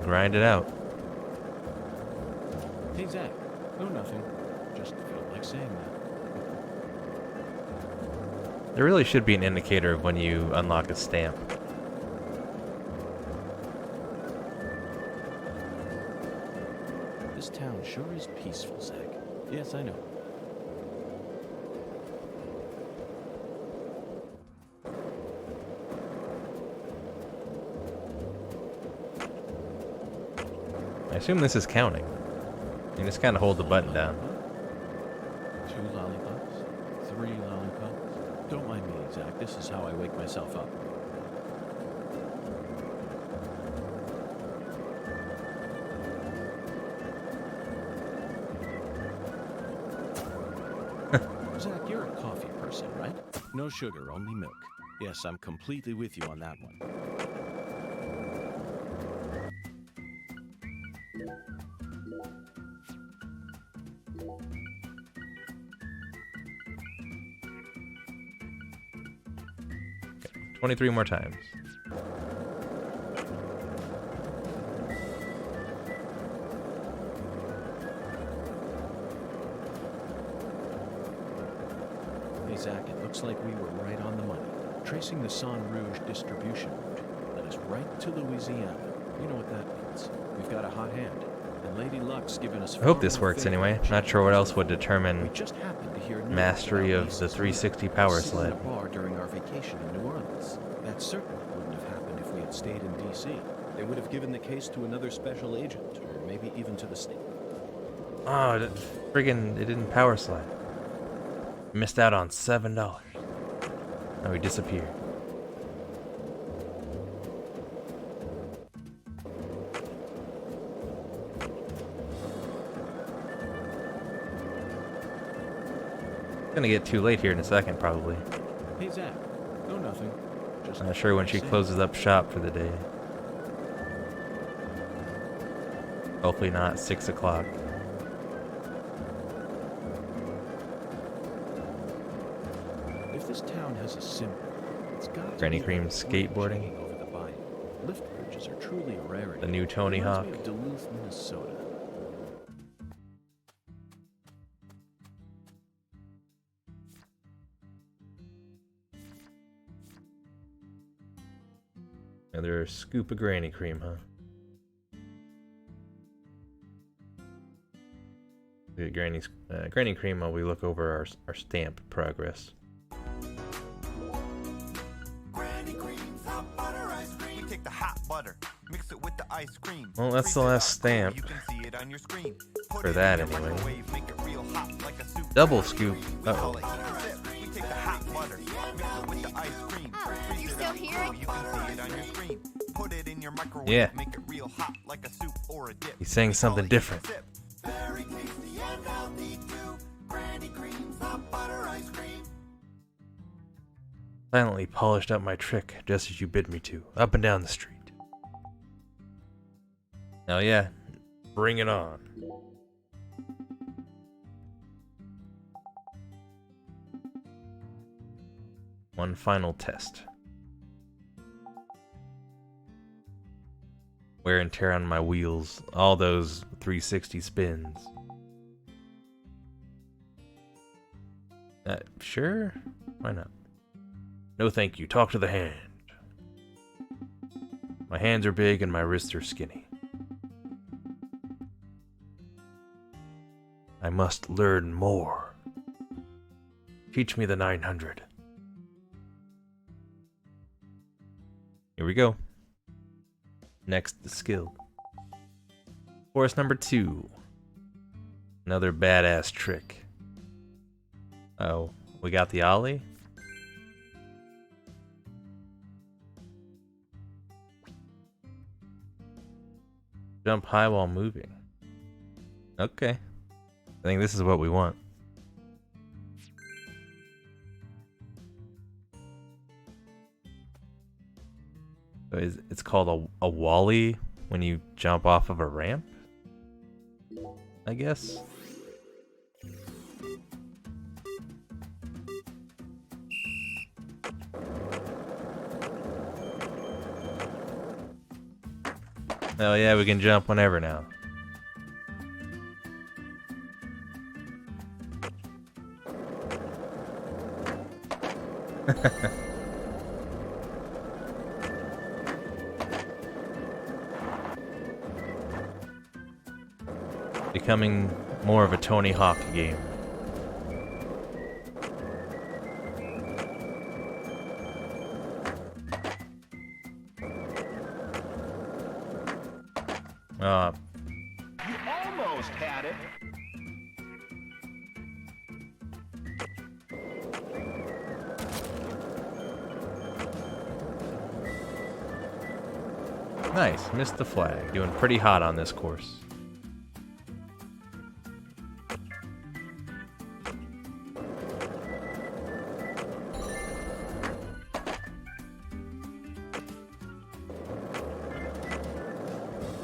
Grind it out. Hey, Zach. No, nothing. Just felt like saying that. There really should be an indicator of when you unlock a stamp. This town sure is peaceful, Zach. Yes, I know. I assume this is counting. You just kind of hold the button down. 2 lollipops, 3 lollipops. Don't mind me, Zach. This is how I wake myself up. Zach, you're a coffee person, right? No sugar, only milk. Yes, I'm completely with you on that one. Okay, 23 more times. Hey, Zach, it looks like we were right on the money. Tracing the San Rouge distribution route led us right to Louisiana. You know what that means. We've got a hot hand. And Lady Luck's given us... I hope this works anyway. Not sure what else would determine We just happened to hear news mastery about of the Lisa's 360 power sitting in sled. a bar during our vacation in New Orleans. That certainly wouldn't have happened if we had stayed in D.C. They would have given the case to another special agent, or maybe even to the state. Oh, friggin' it didn't power slide. Missed out on $7. Now we disappear. Gonna get too late here in a second, probably. Hey, Zach. No, nothing. Just Not sure when she closes up shop for the day. Hopefully not 6 o'clock. If this town has a symbol, it's got Granny to be Cream a bridge skateboarding. hanging over the bayou. Lift bridges are truly a rarity. The new Tony Reminds Hawk. me of Duluth, Minnesota. Another scoop of Granny Cream, huh? Look at Granny Cream while we look over our stamp progress. Granny Cream's hot butter ice cream. We take the hot butter, mix it with the ice cream. Well, that's the last stamp. You can see it on your screen. For that, anyway. Make it real hot like a soup. Double scoop. Uh-oh. We take the hot butter, mix it with the ice cream. Oh, you're still here? You can see it on your screen. Put it in your microwave. Yeah. Make it real hot like a soup or a dip. He's saying something different. Very tasty and healthy too. Granny Cream's hot butter ice cream. Silently polished up my trick just as you bid me to, up and down the street. Oh yeah, bring it on. One final test. Wear and tear on my wheels, all those 360 spins. Sure? Why not? No thank you, talk to the hand. My hands are big and my wrists are skinny. I must learn more. Teach me the 900. Here we go. Next skill. Force number 2. Another badass trick. Oh, we got the ollie? Jump high while moving. Okay. I think this is what we want. So it's called a wally when you jump off of a ramp? I guess. Oh yeah, we can jump whenever now. Becoming more of a Tony Hawk game. You almost had it. Nice, missed the flag. Doing pretty hot on this course.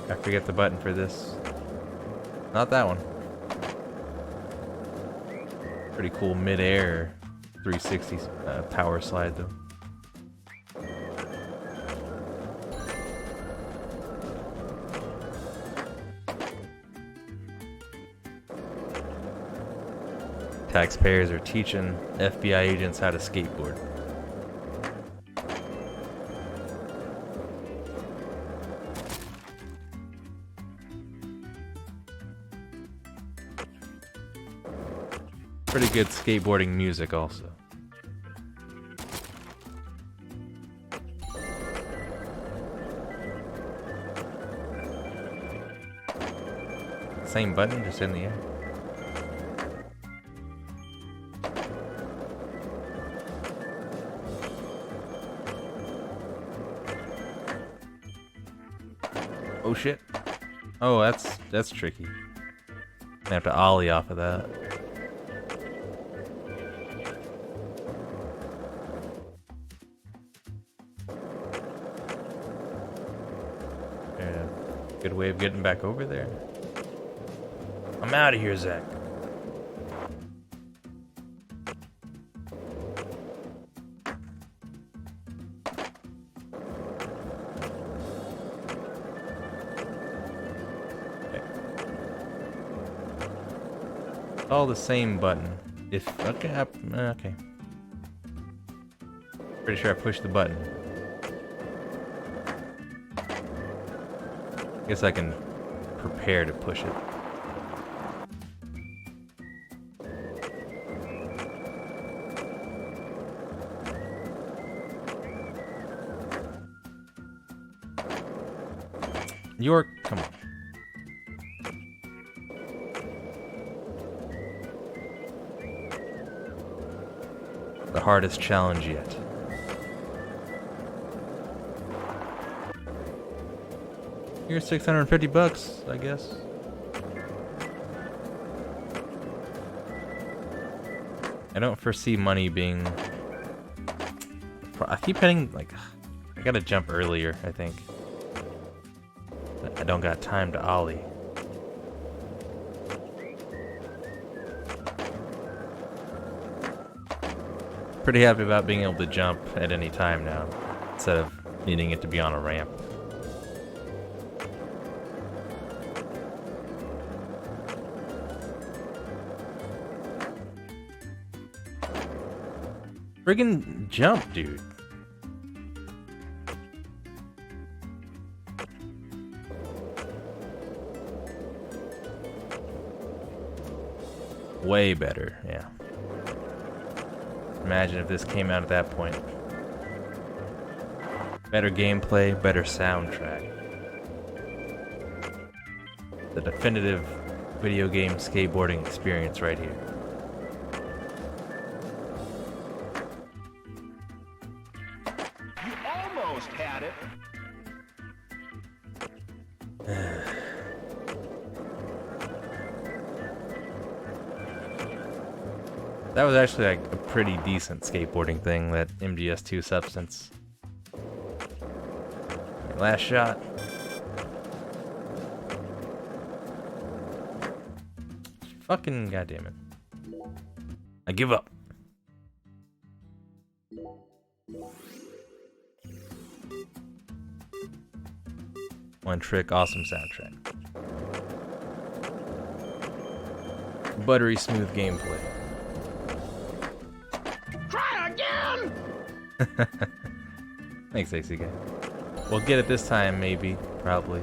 I forget the button for this. Not that one. Pretty cool mid-air 360 power slide though. Taxpayers are teaching FBI agents how to skateboard. Pretty good skateboarding music also. Same button, just in the air. Oh shit. Oh, that's tricky. I have to ollie off of that. Yeah. Good way of getting back over there. I'm out of here, Zach. All the same button. If okay, okay. Pretty sure I pushed the button. Guess I can prepare to push it. York, come on. The hardest challenge yet. Here's $650, I guess. I don't foresee money being... I keep hitting, like... I gotta jump earlier, I think. I don't got time to ollie. Pretty happy about being able to jump at any time now, instead of needing it to be on a ramp. Friggin' jump, dude. Way better, yeah. Imagine if this came out at that point. Better gameplay, better soundtrack. The definitive video game skateboarding experience right here. You almost had it. That was actually like a pretty decent skateboarding thing, that MGS2 substance. Last shot. Fucking goddamn it. I give up. One trick, awesome soundtrack. Buttery smooth gameplay. Try again! Thanks, AC guy. We'll get it this time, maybe. Probably.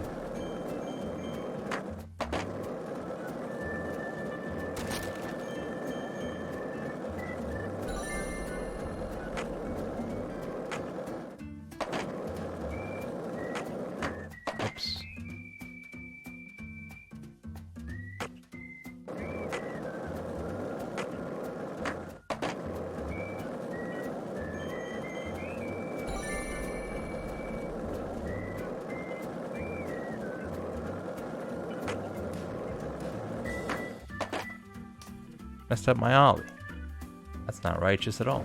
Oops. Messed up my ollie. That's not righteous at all.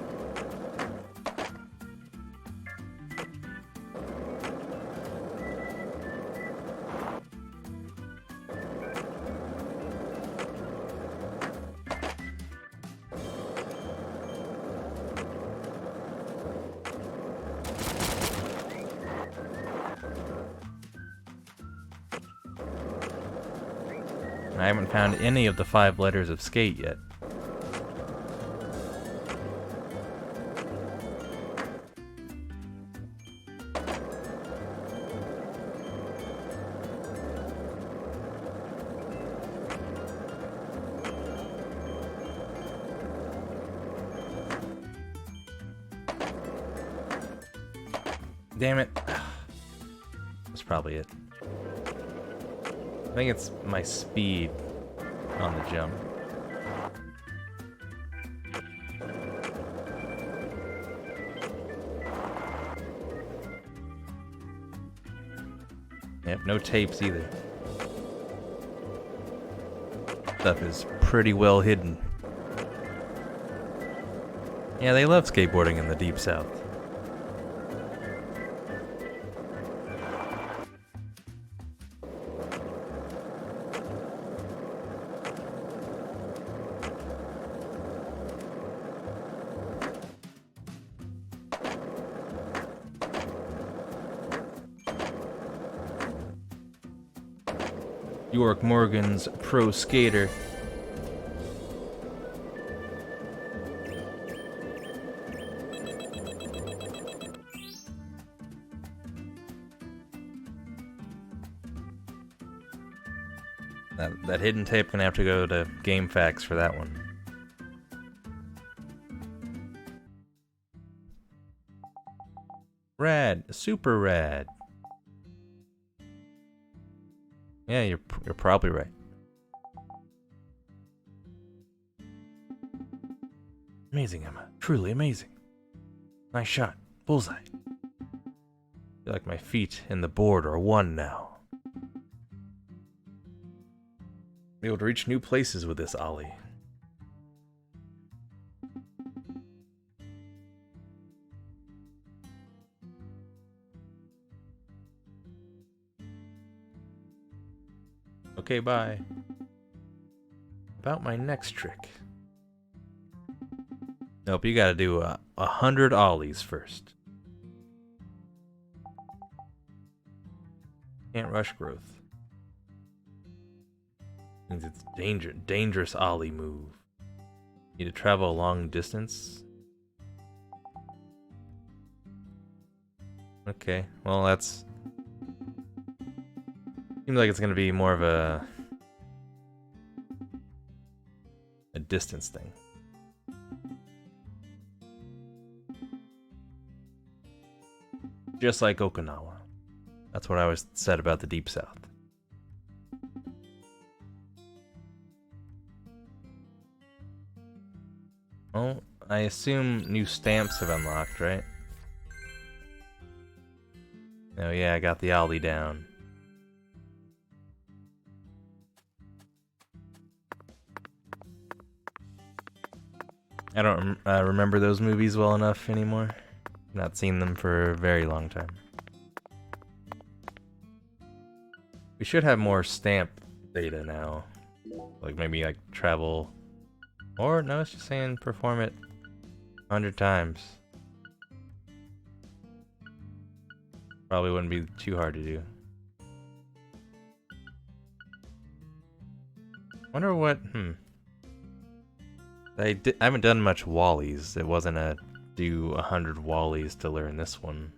I haven't found any of the 5 letters of skate yet. Damn it. That's probably it. I think it's my speed on the jump. Yep, no tapes either. Stuff is pretty well hidden. Yeah, they love skateboarding in the Deep South. York Morgan's pro skater. That hidden tape gonna have to go to GameFAQs for that one. Rad, super rad. Yeah, you're probably right. Amazing, Emma. Truly amazing. Nice shot. Bullseye. Feel like my feet and the board are one now. Be able to reach new places with this ollie. Okay, bye. About my next trick. Nope, you gotta do 100 ollies first. Can't rush growth. Means it's dangerous ollie move. Need to travel a long distance. Okay, well that's... Seems like it's gonna be more of a distance thing. Just like Okinawa. That's what I always said about the Deep South. Well, I assume new stamps have unlocked, right? Oh yeah, I got the ollie down. I don't remember those movies well enough anymore. Not seen them for a very long time. We should have more stamp data now. Like maybe like travel, or no, it's just saying perform it 100 times. Probably wouldn't be too hard to do. Wonder what, I haven't done much Wallies. It wasn't a do 100 Wallies to learn this one.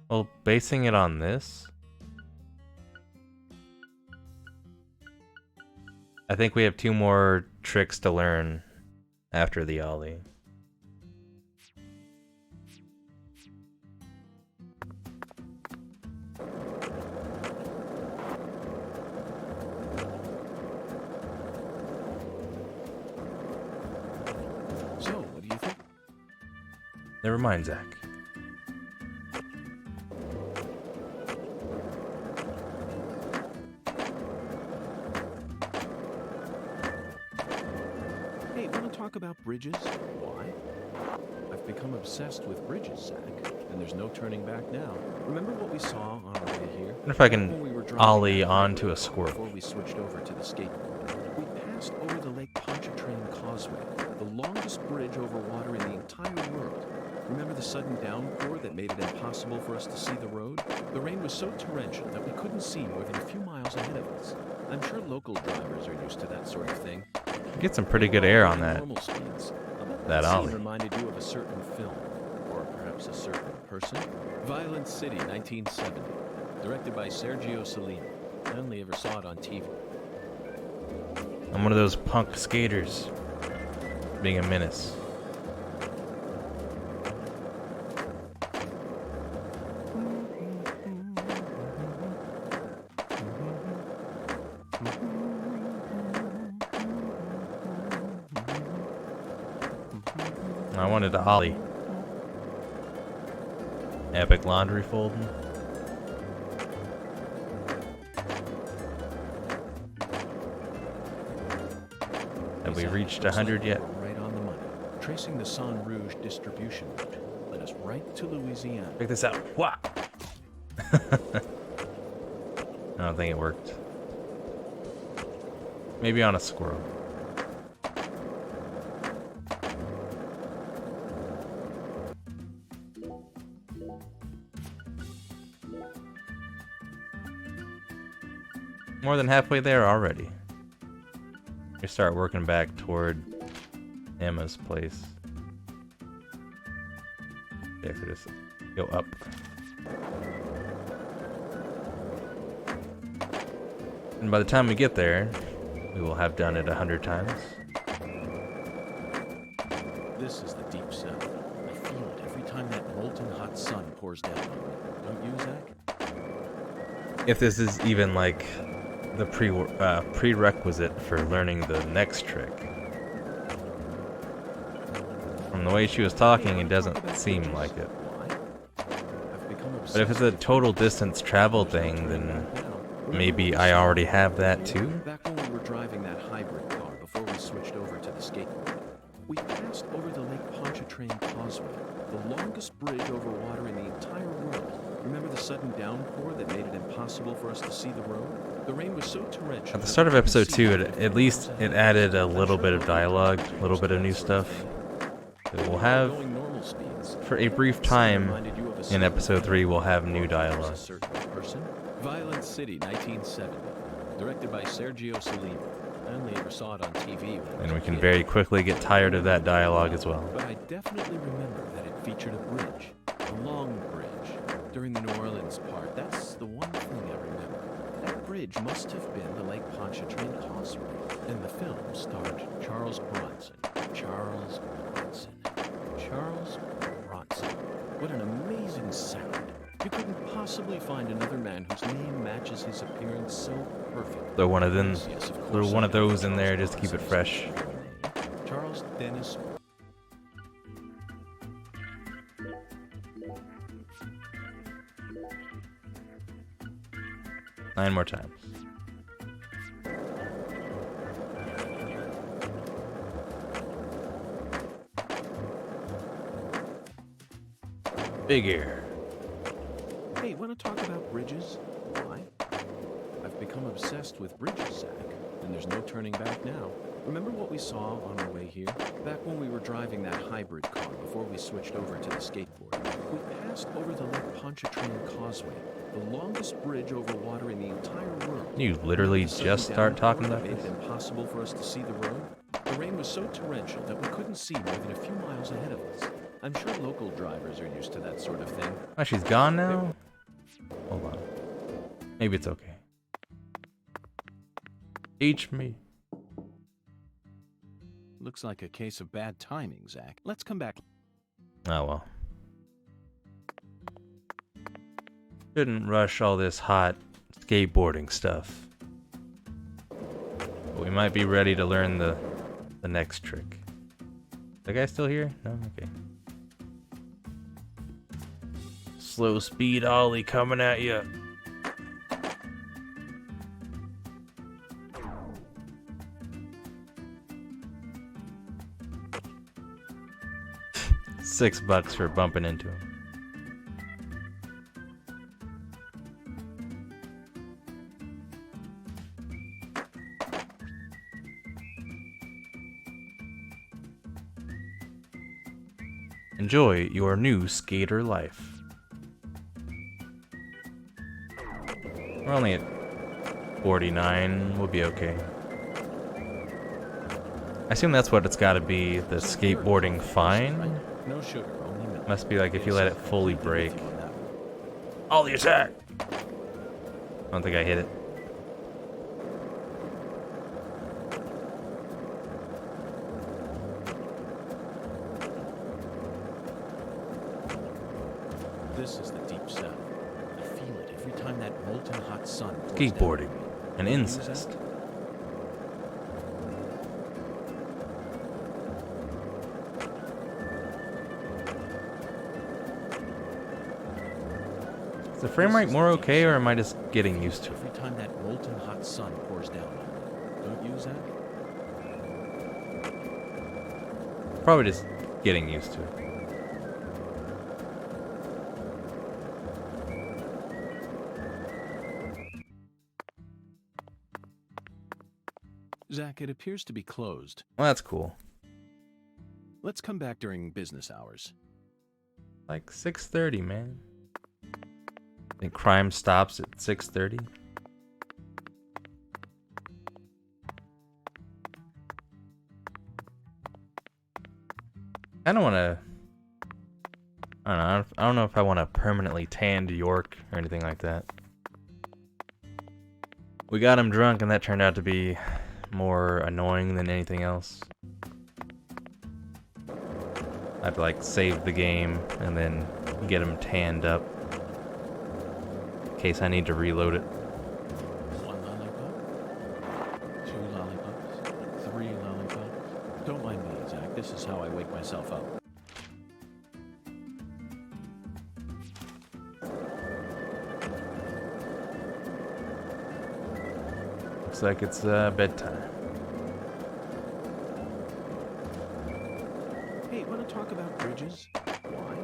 Well, basing it on this, I think we have 2 more tricks to learn after the ollie. So, what do you think? Never mind, Zach. Hey, want to talk about bridges? Why? I've become obsessed with bridges, Zach, and there's no turning back now. Remember what we saw on our way here? Wonder if I can ollie onto a squirrel. Before we switched over to the skateboard, we passed over the Lake Pontchartrain Causeway, the longest bridge over water in the entire world. Remember the sudden downpour that made it impossible for us to see the road? The rain was so torrential that we couldn't see more than a few miles ahead of us. I'm sure local drivers are used to that sort of thing. Get some pretty good air on that. That ollie. Scene reminded you of a certain film, or perhaps a certain person. Violent City, 1970, directed by Sergio Salini. I only ever saw it on TV. I'm one of those punk skaters, being a menace. I wanted to ollie. Epic laundry folding. Have we reached 100 yet? Right on the money. Tracing the San Rouge distribution route led us right to Louisiana. Check this out. Wow. I don't think it worked. Maybe on a squirrel. More than halfway there already. We start working back toward Emma's place. Yeah, so just go up. And by the time we get there, we will have done it 100 times. This is the Deep South. I feel it every time that molten hot sun pours down on me. Don't you, Zach? If this is even like the prerequisite for learning the next trick. From the way she was talking, it doesn't seem like it. But if it's a total distance travel thing, then maybe I already have that too? Back when we were driving that hybrid car before we switched over to the skateboard. We passed over the Lake Pontchartrain Causeway, the longest bridge over water in the entire world. Remember the sudden downpour that made it impossible for us to see the road? The rain was so torrential. At the start of episode 2, at least it added a little bit of dialogue, a little bit of new stuff. We'll have, for a brief time in episode 3, we'll have new dialogue. Violent City, 1970. Directed by Sergio Solima. I only ever saw it on TV. And we can very quickly get tired of that dialogue as well. But I definitely remember that it featured a bridge. A long bridge. During the New Orleans part, that's the one thing I remember. That bridge must have been the Lake Pontchartrain Causeway. And the film starred Charles Bronson. Charles Bronson. Charles Bronson. What an amazing sound. You couldn't possibly find another man whose name matches his appearance so perfectly. Throw one of them, Yes, of throw course one I of know those in there Charles just to keep it Bronson's fresh. name. Charles Dennis. Nine more times. Big ear. Hey, want to talk about bridges? Why? I've become obsessed with bridges, Zach, and there's no turning back now. Remember what we saw on our way here? Back when we were driving that hybrid car before we switched over to the skateboard. We passed over the Lake Pontchartrain Causeway, the longest bridge over water in the entire world. You literally just start talking about Made it this? impossible for us to see the road. The rain was so torrential that we couldn't see more than a few miles ahead of us. I'm sure local drivers are used to that sort of thing. Oh, she's gone now? Hold on. Maybe it's okay. Teach me. Looks like a case of bad timing, Zach. Let's come back. Oh well. Shouldn't rush all this hot skateboarding stuff. But we might be ready to learn the next trick. The guy still here? No? Okay. Slow speed ollie coming at you. $6 for bumping into him. Enjoy your new skater life. We're only at 49. We'll be okay. I assume that's what it's got to be. The skateboarding fine? No sugar, only milk. Must be like if you let it fully break. All the attack! I don't think I hit it. This is the deep south. I feel it every time that molten hot sun pours down. Skateboarding. An incest. Is the frame rate more okay, or am I just getting used to it? Every time that molten hot sun pours down on me. Don't you, Zach? Probably just getting used to it. Zach, it appears to be closed. Well, that's cool. Let's come back during business hours. Like 6:30, man. I think crime stops at 6:30. I don't want to. I don't know. I don't know if I want to permanently tan York or anything like that. We got him drunk, and that turned out to be more annoying than anything else. I'd like save the game and then get him tanned up in case I need to reload it. 1 lollipop, 2 lollipops, 3 lollipops. Don't mind me, Zach. This is how I wake myself up. Looks like it's bedtime. Want to talk about bridges? Why?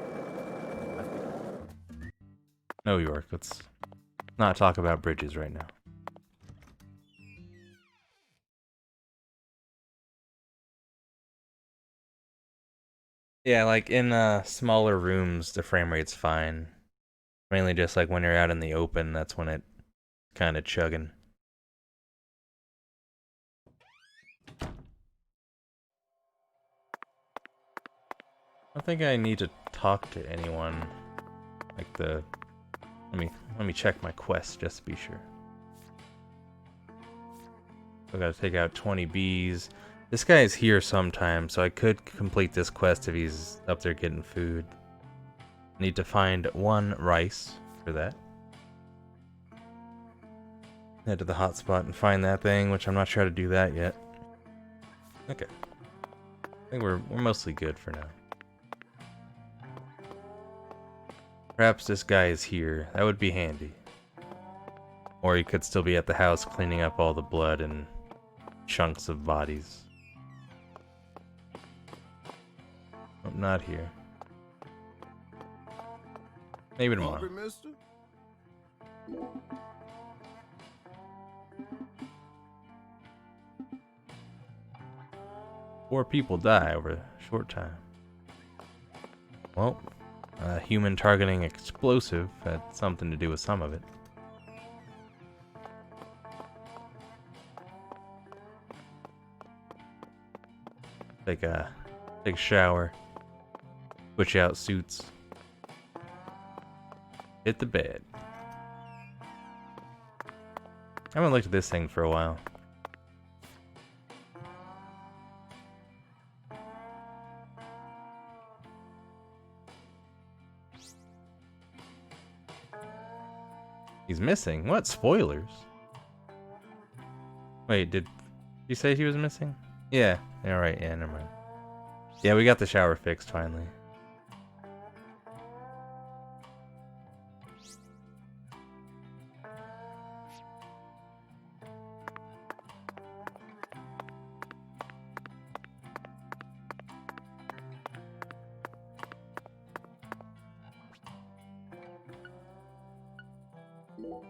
No, York, let's not talk about bridges right now. Yeah, like in smaller rooms, the frame rate's fine. Mainly just like when you're out in the open, that's when it kind of chugging. I don't think I need to talk to anyone. Like let me check my quest just to be sure. I gotta take out 20 bees. This guy is here sometime, so I could complete this quest if he's up there getting food. Need to find 1 rice for that. Head to the hotspot and find that thing, which I'm not sure how to do that yet. Okay. I think we're mostly good for now. Perhaps this guy is here. That would be handy. Or he could still be at the house cleaning up all the blood and chunks of bodies. Oh, not here. Maybe tomorrow. Hungry, mister? 4 people die over a short time. Well, human targeting explosive had something to do with some of it. Take a shower. Switch out suits. Hit the bed. I haven't looked at this thing for a while. He's missing? What? Spoilers? Wait, did you say he was missing? Yeah, alright, yeah, never mind. Yeah, we got the shower fixed finally.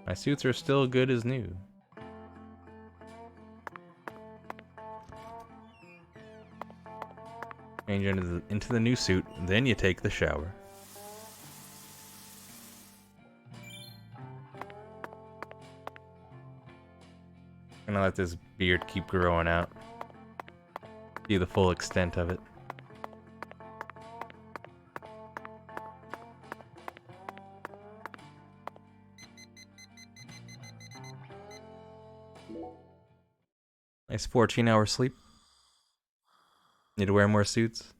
My suits are still good as new. Change into the new suit, then you take the shower. Gonna let this beard keep growing out. See the full extent of it. Nice 14-hour sleep. Need to wear more suits.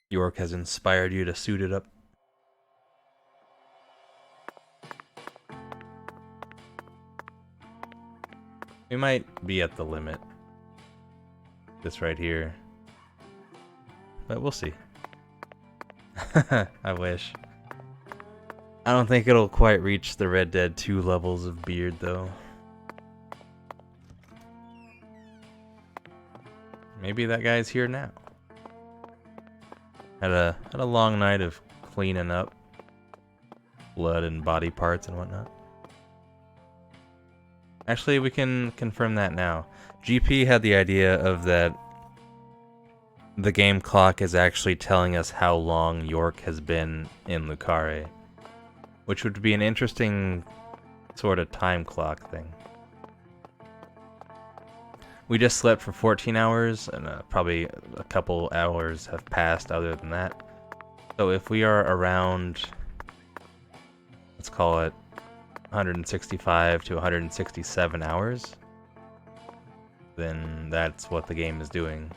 York has inspired you to suit it up. We might be at the limit. This right here. But we'll see. I wish. I don't think it'll quite reach the Red Dead 2 levels of beard though. Maybe that guy's here now. Had a long night of cleaning up blood and body parts and whatnot. Actually, we can confirm that now. GP had the idea of that the game clock is actually telling us how long York has been in Lucare, which would be an interesting sort of time clock thing. We just slept for 14 hours, and probably a couple hours have passed other than that. So if we are around, let's call it 165 to 167 hours, then that's what the game is doing.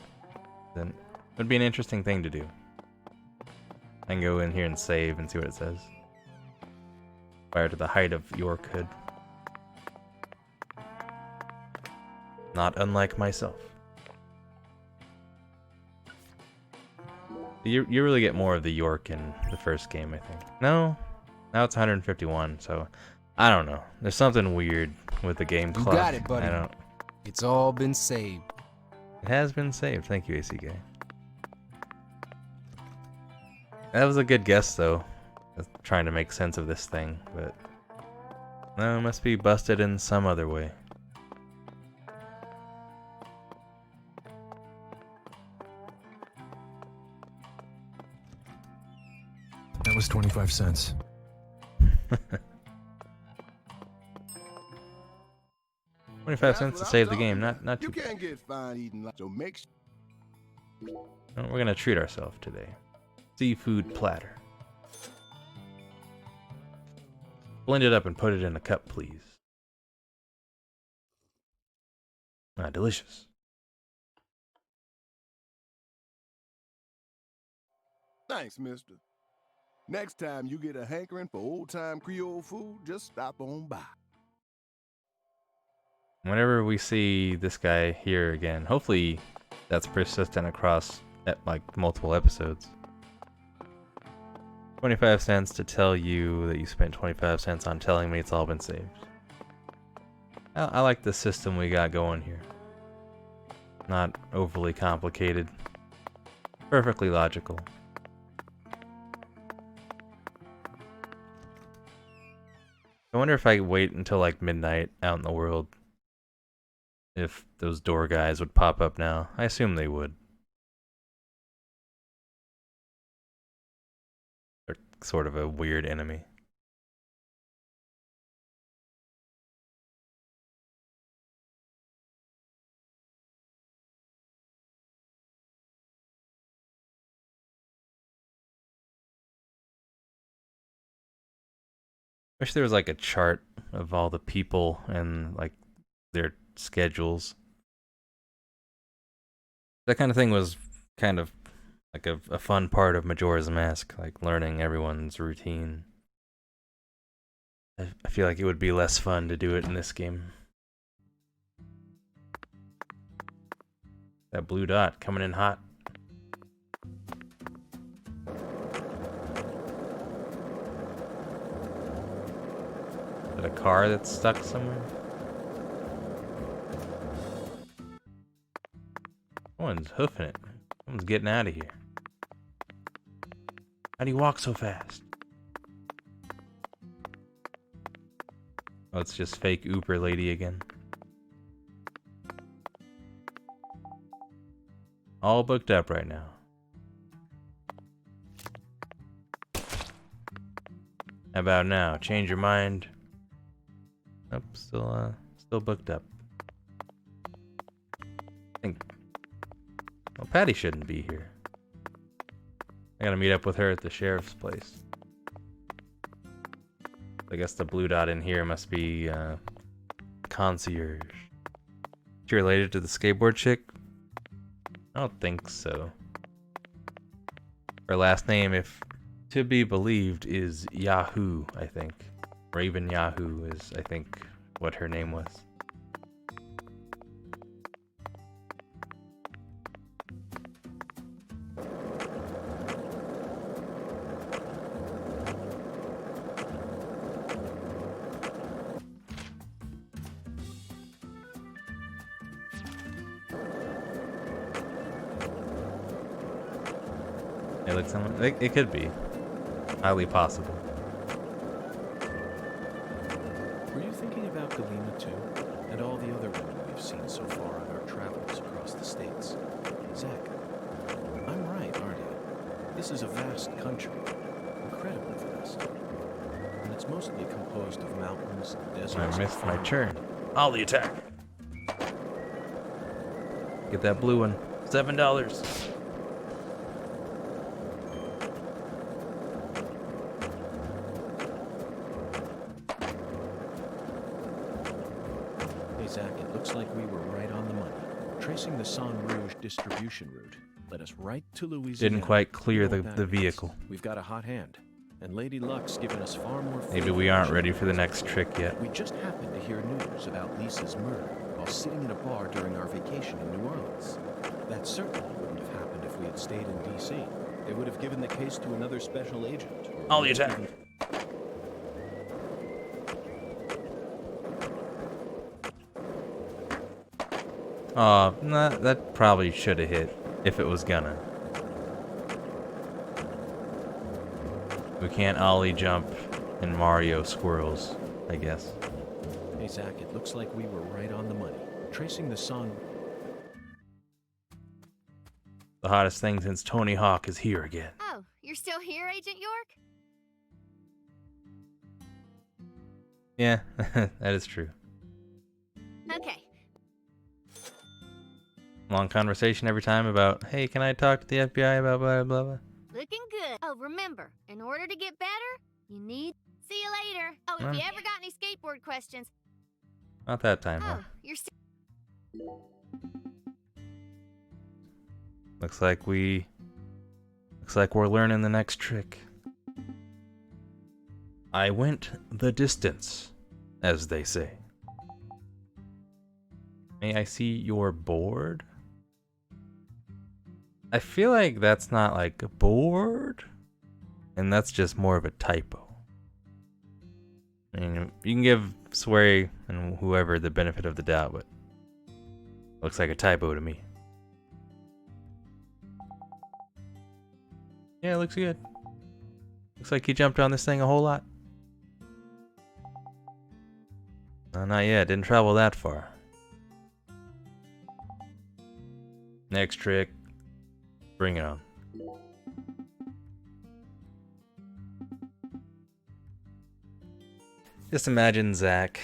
Then it would be an interesting thing to do. I can go in here and save and see what it says. Prior to the height of Yorkhood. Not unlike myself. You really get more of the York in the first game, I think. No? Now it's 151, so I don't know. There's something weird with the game clock. You got it, buddy. I don't... It's all been saved. It has been saved. Thank you, ACK. That was a good guess, though. Trying to make sense of this thing, but no, it must be busted in some other way. That was 25 cents. 25 cents to save the game, not too You bad. can't get fine eating like so make Well, we're gonna treat ourselves today. Seafood platter. Blend it up and put it in a cup, please. Ah, delicious. Thanks, mister. Next time you get a hankering for old-time Creole food, just stop on by. Whenever we see this guy here again, hopefully that's persistent across like multiple episodes. 25 cents to tell you that you spent 25 cents on telling me it's all been saved. I like the system we got going here. Not overly complicated. Perfectly logical. I wonder if I wait until like midnight out in the world, if those door guys would pop up now. I assume they would. They're sort of a weird enemy. Wish there was like a chart of all the people and like their schedules. That kind of thing was kind of like a fun part of Majora's Mask, like learning everyone's routine. I feel like it would be less fun to do it in this game. That blue dot coming in hot. Is it a car that's stuck somewhere? Someone's hoofing it. Someone's getting out of here. How do you walk so fast? Oh, it's just fake Uber lady again. All booked up right now. How about now? Change your mind. Nope, still booked up. I think. Well, Patty shouldn't be here. I gotta meet up with her at the sheriff's place. I guess the blue dot in here must be concierge. She related to the skateboard chick? I don't think so. Her last name, if to be believed, is Yahoo, I think. Raven Yahoo is, I think, what her name was. It looks like it could be. Highly possible. Were you thinking about Galena too? And all the other women we've seen so far on our travels across the states? Zach, I'm right, aren't I? This is a vast country. Incredibly vast. And it's mostly composed of mountains, deserts. I missed my turn. Ollie attack. Get that blue one. $7. Zach, it looks like we were right on the money. Tracing the San Rouge distribution route led us right to Louisiana. Didn't quite clear You know the what that vehicle. means. We've got a hot hand, and Lady Luck's given us far more. Maybe we aren't ready for the next trick yet. We just happened to hear news about Lisa's murder while sitting in a bar during our vacation in New Orleans. That certainly wouldn't have happened if we had stayed in D.C. They would have given the case to another special agent. Ollie attack. Oh, nah, that probably should have hit if it was gonna. We can't ollie jump in Mario squirrels, I guess. Hey, Zach, it looks like we were right on the money. Tracing the sun. The hottest thing since Tony Hawk is here again. Oh, you're still here, Agent York? Yeah, that is true. Okay. Long conversation every time about, hey, can I talk to the FBI about blah, blah, blah. Looking good. Oh, remember, in order to get better, you need... See you later. Oh, if you ever got any skateboard questions... Not that time, huh? Oh, you're still... Looks like we're learning the next trick. I went the distance, as they say. May I see your board? I feel like that's not like a board, and that's just more of a typo. I mean, you can give Swery and whoever the benefit of the doubt, but looks like a typo to me. Yeah, it looks good. Looks like he jumped on this thing a whole lot. No, not yet. Didn't travel that far. Next trick. Bring it on. Just imagine Zach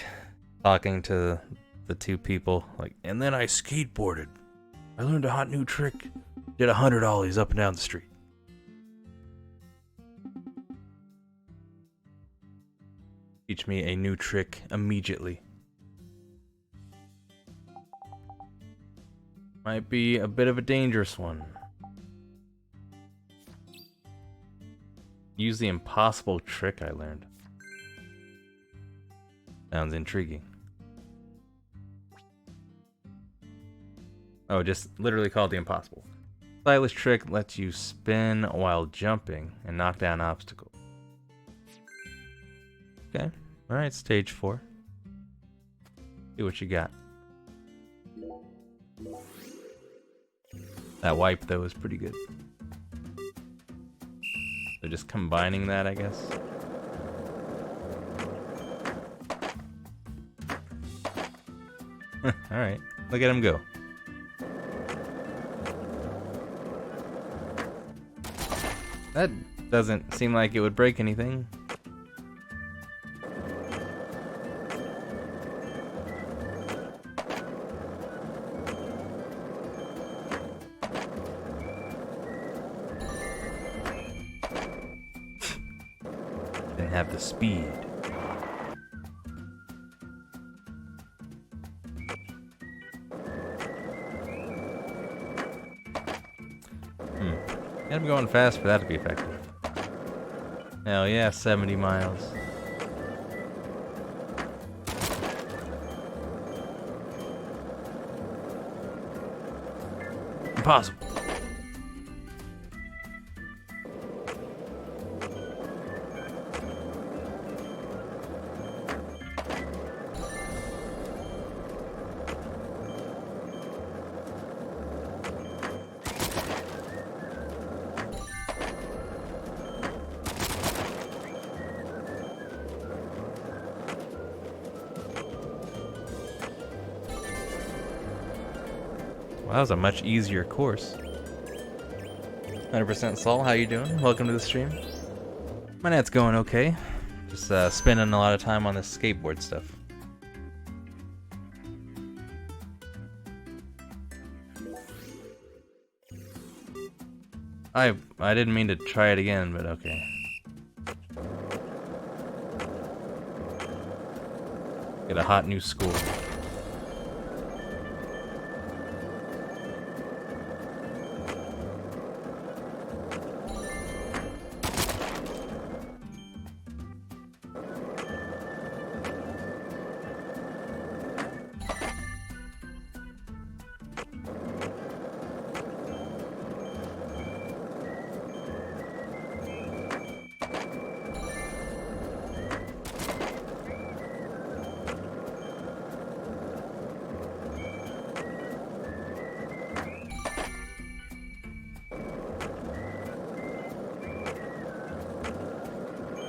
talking to the two people, like, and then I skateboarded. I learned a hot new trick. Did 100 ollies up and down the street. Teach me a new trick immediately. Might be a bit of a dangerous one. Use the impossible trick I learned. Sounds intriguing. Oh, just literally called the impossible. Stylish trick lets you spin while jumping and knock down obstacles. Okay. Alright, stage 4. See what you got. That wipe, though, is pretty good. So just combining that, I guess. Alright, look at him go. That doesn't seem like it would break anything. Didn't have the speed. Gotta be going fast for that to be effective. Hell yeah, 70 miles. Impossible. Well, that was a much easier course. 100% Sol, how you doing? Welcome to the stream. My net's going okay. Just spending a lot of time on this skateboard stuff. I didn't mean to try it again, but okay. Get a hot new score.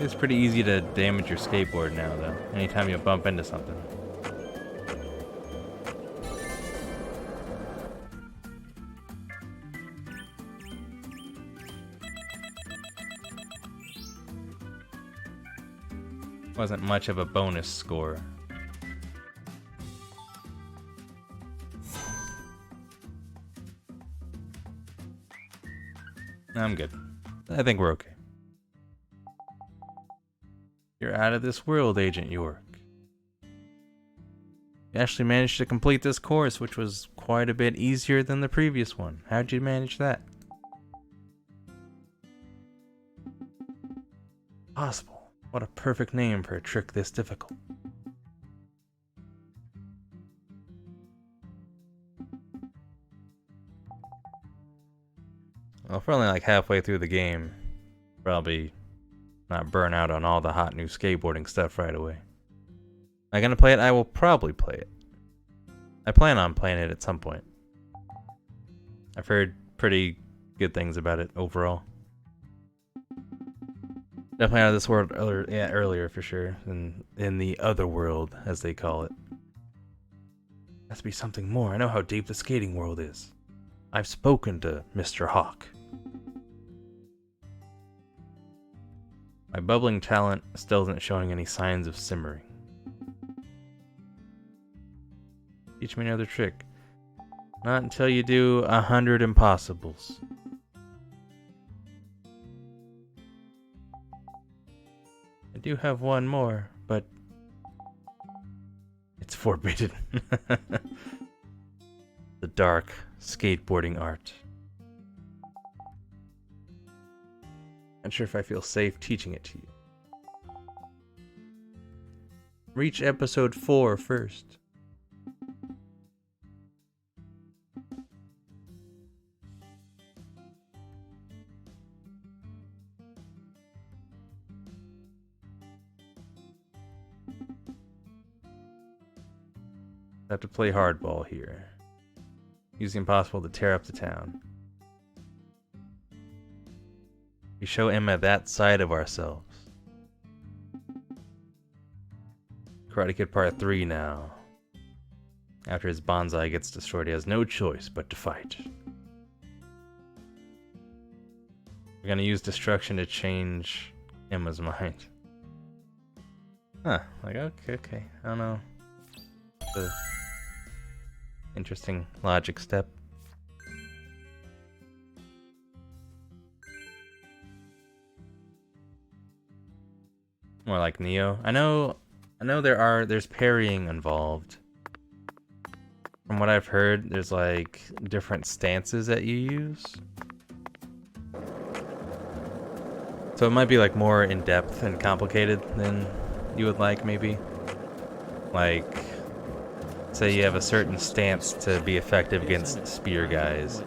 It's pretty easy to damage your skateboard now, though, anytime you bump into something. Wasn't much of a bonus score. I'm good. I think we're okay. You're out of this world, Agent York. You actually managed to complete this course, which was quite a bit easier than the previous one. How'd you manage that? Possible. What a perfect name for a trick this difficult. Well, if we're only like halfway through the game, probably not burn out on all the hot new skateboarding stuff right away. Am I gonna play it? I will probably play it. I plan on playing it at some point. I've heard pretty good things about it overall. Definitely out of this world earlier for sure, than in the other world, as they call it. Has to be something more. I know how deep the skating world is. I've spoken to Mr. Hawk. My bubbling talent still isn't showing any signs of simmering. Teach me another trick. Not until you do 100 impossibles. I do have one more, but it's forbidden. The dark skateboarding art. Not sure if I feel safe teaching it to you. Reach episode 4 first. Have to play hardball here. Use the impossible to tear up the town. We show Emma that side of ourselves. Karate Kid Part 3 now. After his bonsai gets destroyed, he has no choice but to fight. We're gonna use destruction to change Emma's mind. Huh, like, okay. I don't know. The interesting logic step. More like Neo. I know there's parrying involved. From what I've heard, there's like different stances that you use. So it might be like more in-depth and complicated than you would like, maybe. Like, say you have a certain stance to be effective against spear guys.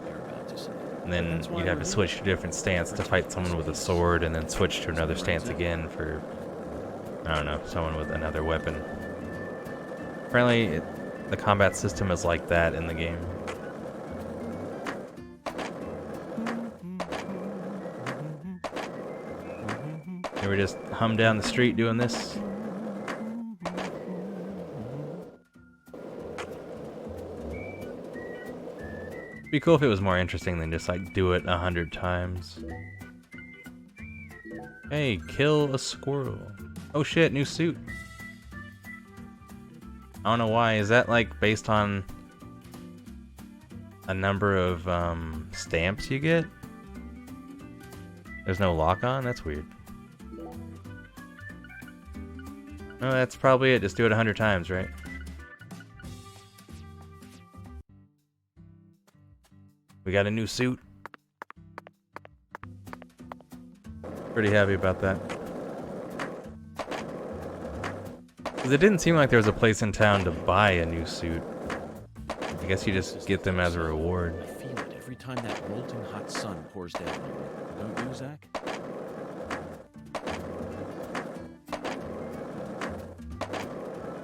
And then you'd have to switch to a different stance to fight someone with a sword, and then switch to another stance again for, I don't know, someone with another weapon. Apparently, the combat system is like that in the game. You ever just hum down the street doing this? It'd be cool if it was more interesting than just like do it 100 times. Hey, kill a squirrel. Oh shit, new suit. I don't know why. Is that like based on a number of stamps you get? There's no lock on? That's weird. No, that's probably it. Just do it 100 times, right? We got a new suit. Pretty happy about that. Because it didn't seem like there was a place in town to buy a new suit. I guess you just get them as a reward. I feel it every time that molten hot sun pours down on me. Don't you, Zach?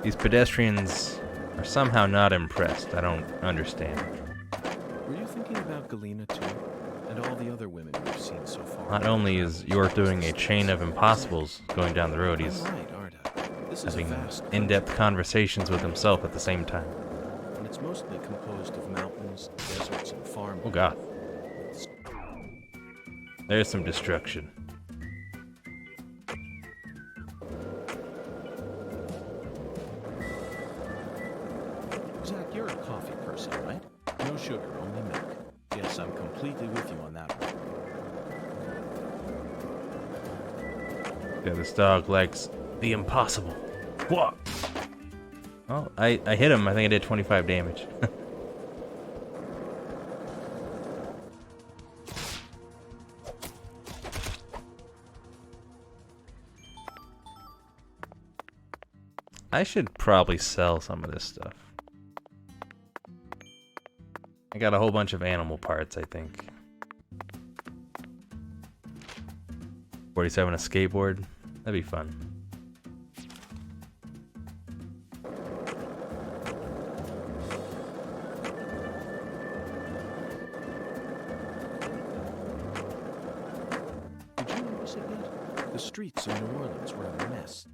These pedestrians are somehow not impressed. I don't understand. Were you thinking about Galena too? and all the other women we've seen so far. Not only is York doing a chain of impossibles going down the road, he's I'm right, aren't I? This is a having vast in-depth conversations with himself at the same time. country, and it's mostly composed of mountains, deserts, and farmland. Oh god. There's some destruction. Zach, you're a coffee person, right? No sugar, only milk. Yes, I'm completely with you on that one. Yeah, this dog likes the impossible. What? Oh, I hit him. I think I did 25 damage. I should probably sell some of this stuff. I got a whole bunch of animal parts, I think. 47 a skateboard. That'd be fun. Did you notice it yet? The streets in New Orleans were a mess.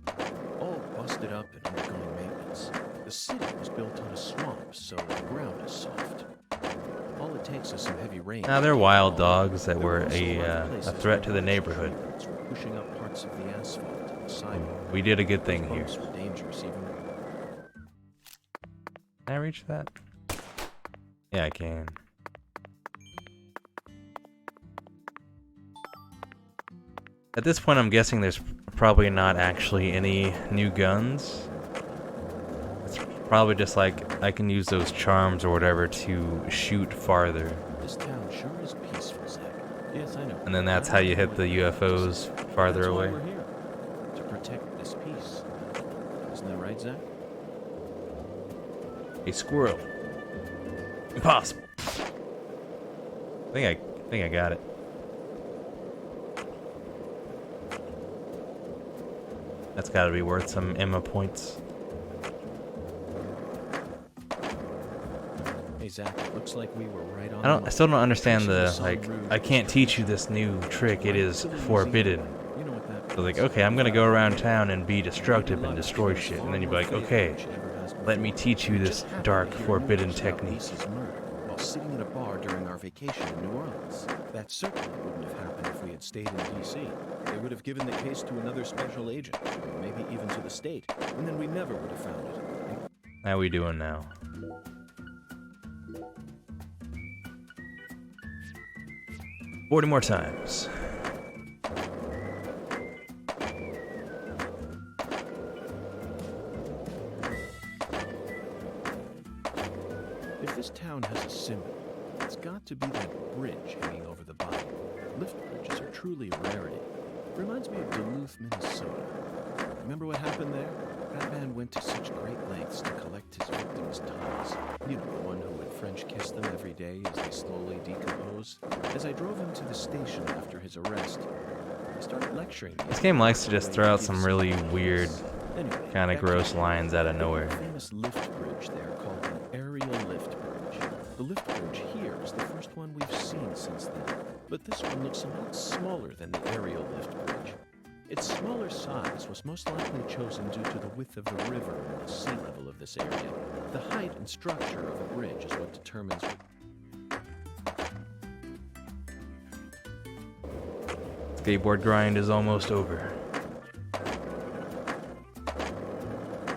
All busted up and undergoing maintenance. The city was built on a swamp, so the ground is soft. All it takes is some heavy rain. Now they're wild dogs that were a threat to the neighborhood. Were pushing up parts of the asphalt and the sidewalk. We did a good thing here. Bumps were dangerous even. Can I reach that? Yeah, I can. At this point, I'm guessing there's probably not actually any new guns. It's probably just like I can use those charms or whatever to shoot farther. This town sure is peaceful, Zach. Yes, I know. And then that's how you hit the UFOs farther That's why away. we're here, to protect this peace. Isn't that right, Zach? A squirrel. Impossible. I think I got it. That's got to be worth some Emma points. Hey, Zach, it looks like we were right on. I still don't understand the, like, I can't teach you this new trick, it is forbidden. You know what that So like, okay, I'm gonna go around town and be destructive and destroy shit, and then you'd be like, okay, let me teach you this dark, forbidden technique. While sitting in a bar during our vacation in New Orleans. That certainly wouldn't have happened if we had stayed in D.C. They would have given the case to another special agent, or maybe even to the state, and then we never would have found it. How we doing now? $40 more times. If this town has a symbol, it's got to be that bridge hanging over the body. Lift bridges are truly a rarity. Reminds me of Duluth, Minnesota. Remember what happened there? That man went to such great lengths to collect his victims' tongues. You know, the one who would French kiss them every day as they slowly decompose. As I drove him to the station after his arrest, I started lecturing me. This game likes to just throw out some really weird, kind of gross lines out of nowhere. A famous lift bridge there called an aerial lift bridge. The lift bridge here is the first one we've seen since then, but this one looks a lot smaller than the aerial lift bridge. Its smaller size was most likely chosen due to the width of the river and the sea level of this area. The height and structure of a bridge is what determines. Skateboard grind is almost over.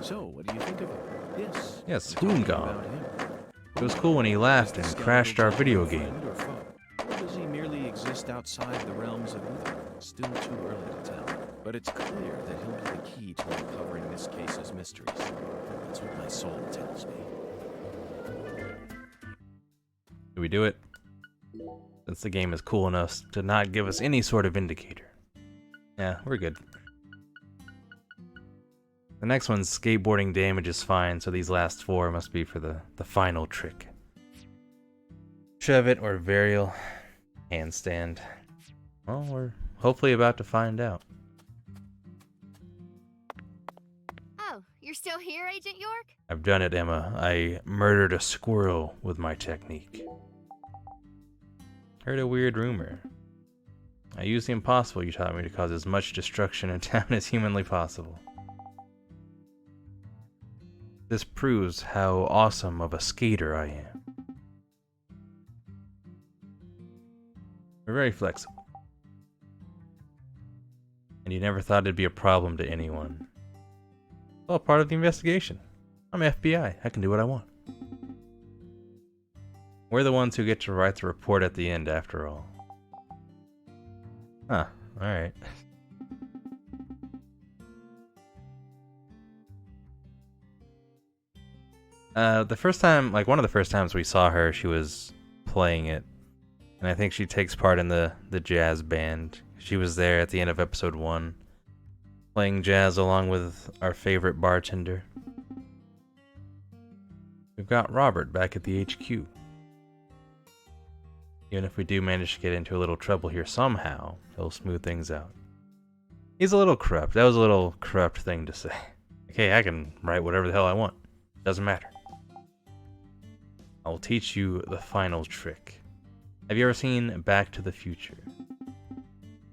So, what do you think of it? Yes. Yes, I'm talking Hoongan. about him. It was cool when he laughed and crashed our video game. Friend or foe? Or does he merely exist outside the realms of either? Still too early to tell. But it's clear that he'll be the key to uncovering this case's mysteries. That's what my soul tells me. Did we do it? Since the game is cool enough to not give us any sort of indicator. Yeah, we're good. The next one's skateboarding damage is fine, so these last four must be for the final trick. Shove it or varial handstand. Well, we're hopefully about to find out. Oh, you're still here, Agent York? I've done it, Emma. I murdered a squirrel with my technique. Heard a weird rumor. I use the impossible you taught me to cause as much destruction in town as humanly possible. This proves how awesome of a skater I am. We're very flexible. And you never thought it'd be a problem to anyone. It's all part of the investigation. I'm FBI. I can do what I want. We're the ones who get to write the report at the end, after all. Huh. Alright. The first time, like one of the first times we saw her, she was playing it. And I think she takes part in the jazz band. She was there at the end of episode 1, playing jazz along with our favorite bartender. We've got Robert back at the HQ. Even if we do manage to get into a little trouble here somehow, he'll smooth things out. He's a little corrupt. That was a little corrupt thing to say. Okay, I can write whatever the hell I want. Doesn't matter. I'll teach you the final trick. Have you ever seen Back to the Future?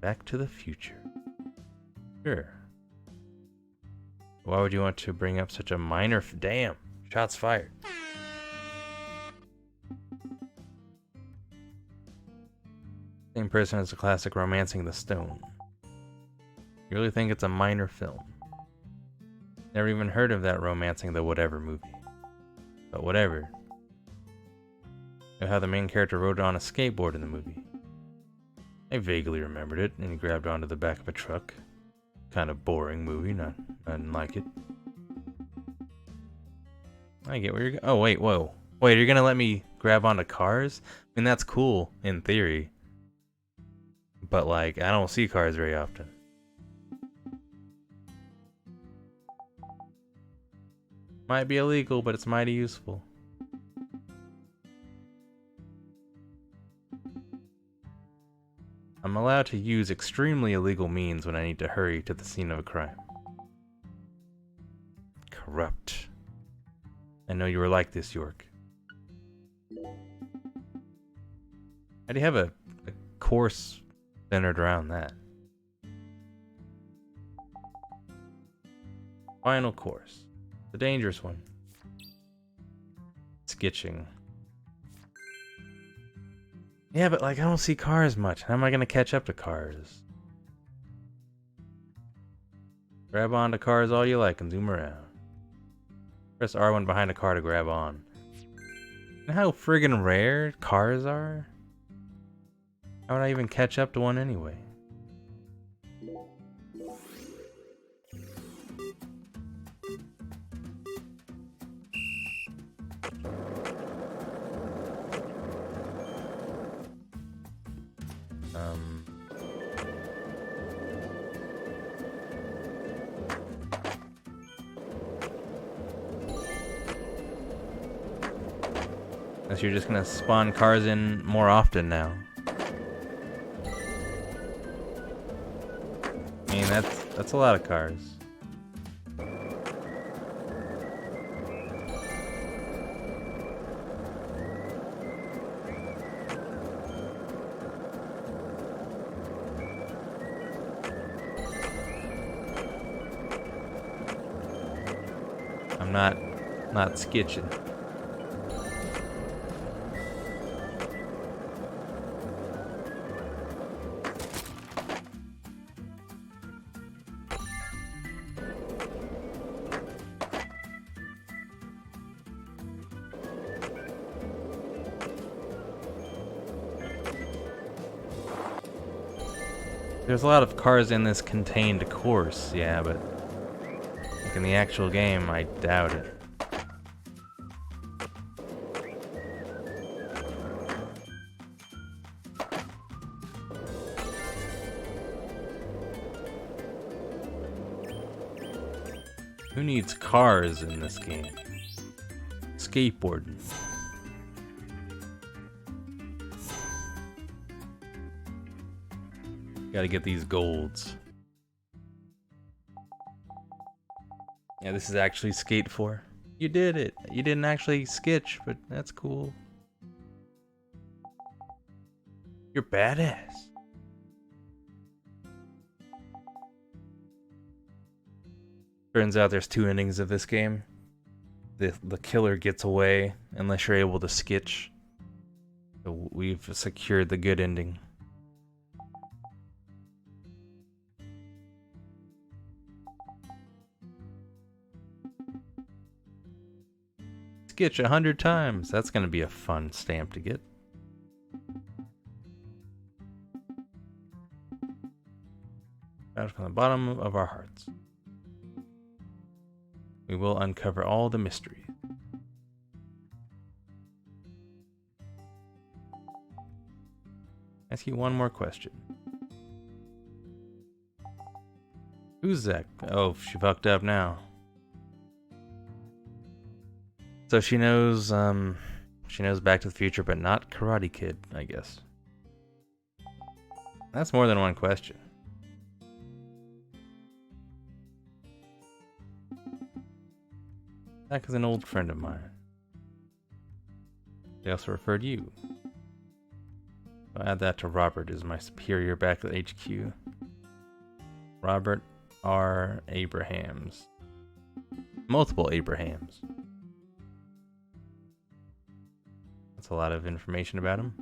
Back to the Future. Sure. Why would you want to bring up such a minor damn, shots fired. Same person as the classic Romancing the Stone. You really think it's a minor film? Never even heard of that Romancing the Whatever movie. But whatever. You know how the main character rode on a skateboard in the movie? I vaguely remembered it, and he grabbed onto the back of a truck. Kind of boring movie, I didn't like it. I get where you're going. Oh, wait, whoa. Wait, you're gonna let me grab onto cars? I mean, that's cool, in theory. But, like, I don't see cars very often. Might be illegal, but it's mighty useful. I'm allowed to use extremely illegal means when I need to hurry to the scene of a crime. Corrupt. I know you were like this, York. How do you have a course centered around that? Final course. The dangerous one. Skitching. Yeah, but like I don't see cars much. How am I gonna catch up to cars? Grab onto cars all you like and zoom around. Press R1 behind a car to grab on. You know how friggin' rare cars are? How would I even catch up to one anyway? Unless you're just gonna spawn cars in more often now. I mean, that's a lot of cars. I'm not skitching. There's a lot of cars in this contained course, yeah, but like in the actual game, I doubt it. Who needs cars in this game? Skateboarding. Gotta get these golds. Yeah, this is actually Skate 4. You did it. You didn't actually sketch, but that's cool. You're badass. Turns out there's 2 endings of this game. The killer gets away unless you're able to skitch. So we've secured the good ending. Skitch 100 times. That's gonna be a fun stamp to get. Out from the bottom of our hearts. We will uncover all the mysteries. Ask you one more question. Who's Zach? Oh, she fucked up now. So she knows Back to the Future, but not Karate Kid, I guess. That's more than one question. Zach is an old friend of mine. They also referred you. I'll add that to Robert as my superior back at HQ. Robert R. Abrahams. Multiple Abrahams. That's a lot of information about him.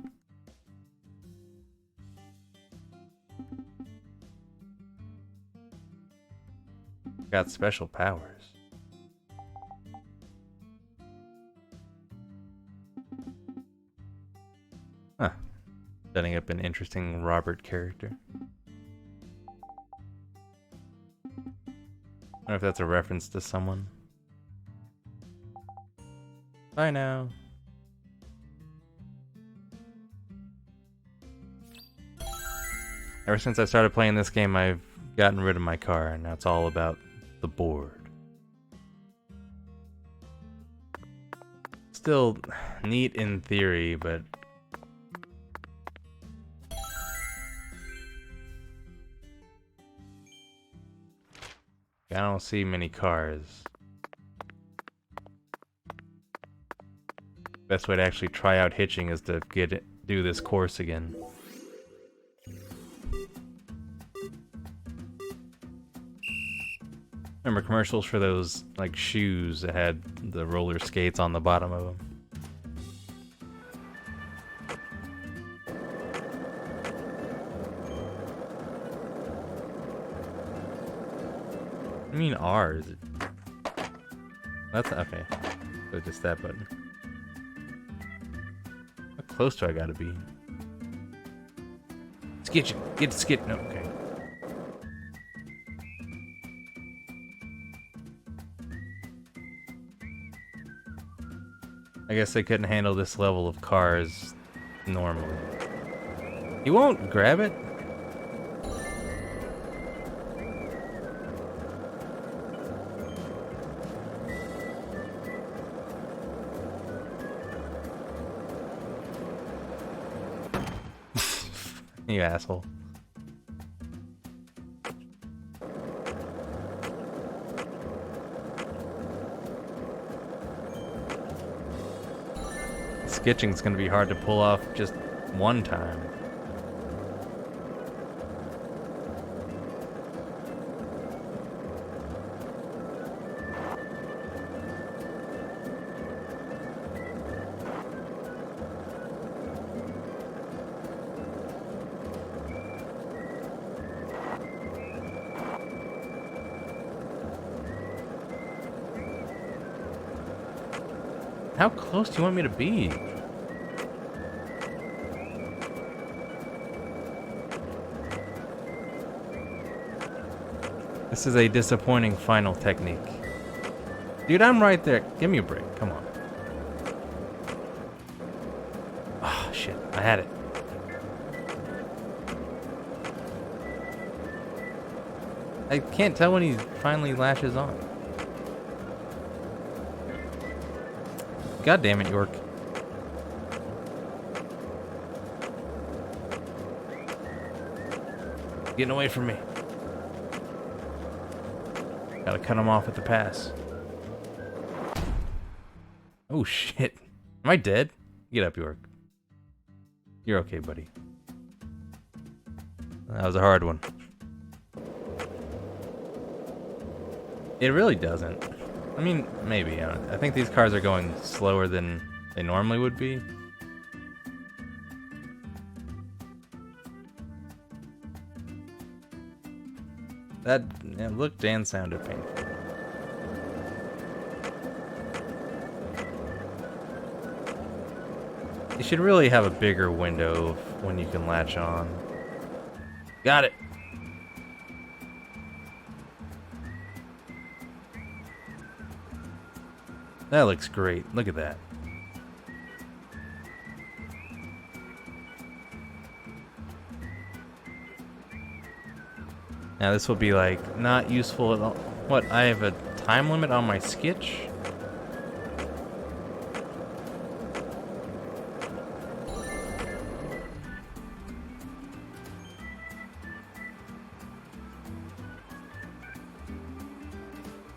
Got special powers. Huh. Setting up an interesting Robert character. I wonder if that's a reference to someone. Bye now. Ever since I started playing this game, I've gotten rid of my car, and now it's all about the board. Still neat in theory, but I don't see many cars. Best way to actually try out hitching is to do this course again. Remember commercials for those like shoes that had the roller skates on the bottom of them? I mean R, is it? That's okay. So just that button. How close do I gotta be? Skitch it! Get skit! No, okay. I guess they couldn't handle this level of cars normally. He won't grab it? You asshole. Skitching's gonna be hard to pull off just one time. How close do you want me to be? This is a disappointing final technique. Dude, I'm right there. Give me a break. Come on. Oh, shit. I had it. I can't tell when he finally lashes on. God damn it, York. Getting away from me. Gotta cut him off at the pass. Oh shit. Am I dead? Get up, York. You're okay, buddy. That was a hard one. It really doesn't. I mean, maybe. I think these cars are going slower than they normally would be. That looked and sounded painful. You should really have a bigger window of when you can latch on. Got it! That looks great. Look at that. Now this will be like not useful at all. What, I have a time limit on my sketch?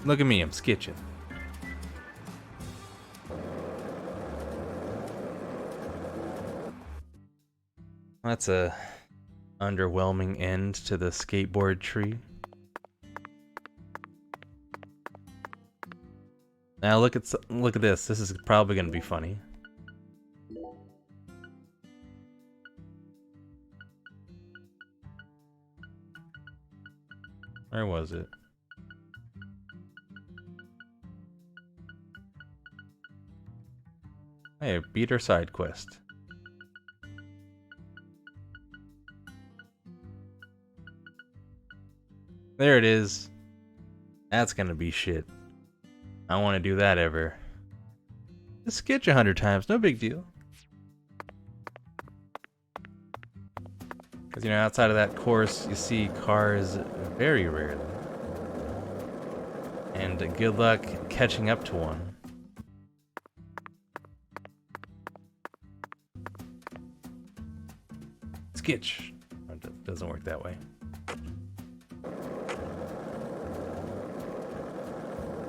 Look at me, I'm sketching. That's a underwhelming end to the skateboard tree. Now look at this. This is probably going to be funny. Where was it? Hey, beat our side quest. There it is. That's gonna be shit. I don't want to do that ever. Just sketch 100 times, no big deal. Because, you know, outside of that course, you see cars very rarely. And good luck catching up to one. Sketch. It doesn't work that way.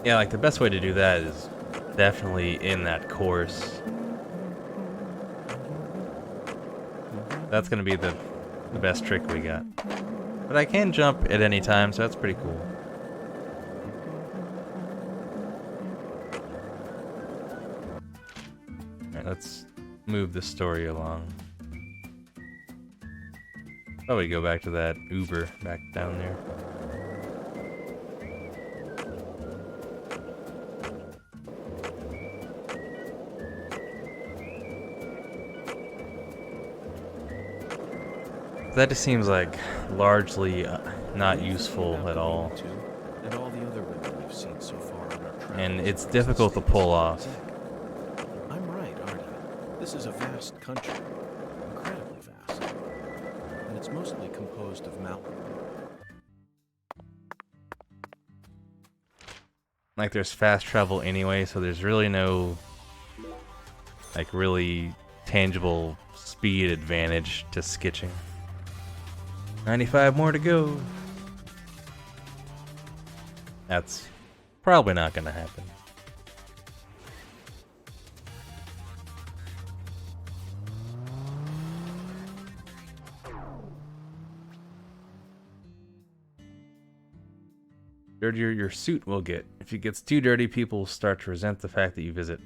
Yeah, like the best way to do that is definitely in that course. That's gonna be the best trick we got. But I can jump at any time, so that's pretty cool. Alright, let's move the story along. Probably go back to that Uber back down there. That just seems like largely not useful at all. And all the other women we've seen so far on our travels. And it's difficult to pull off. I'm right, aren't I? This is a vast country. Incredibly vast. And it's mostly composed of mountains. Like there's fast travel anyway, so there's really no like really tangible speed advantage to sketching. 95 more to go. That's probably not gonna happen. Dirtier your suit will get. If it gets too dirty, people will start to resent the fact that you visit.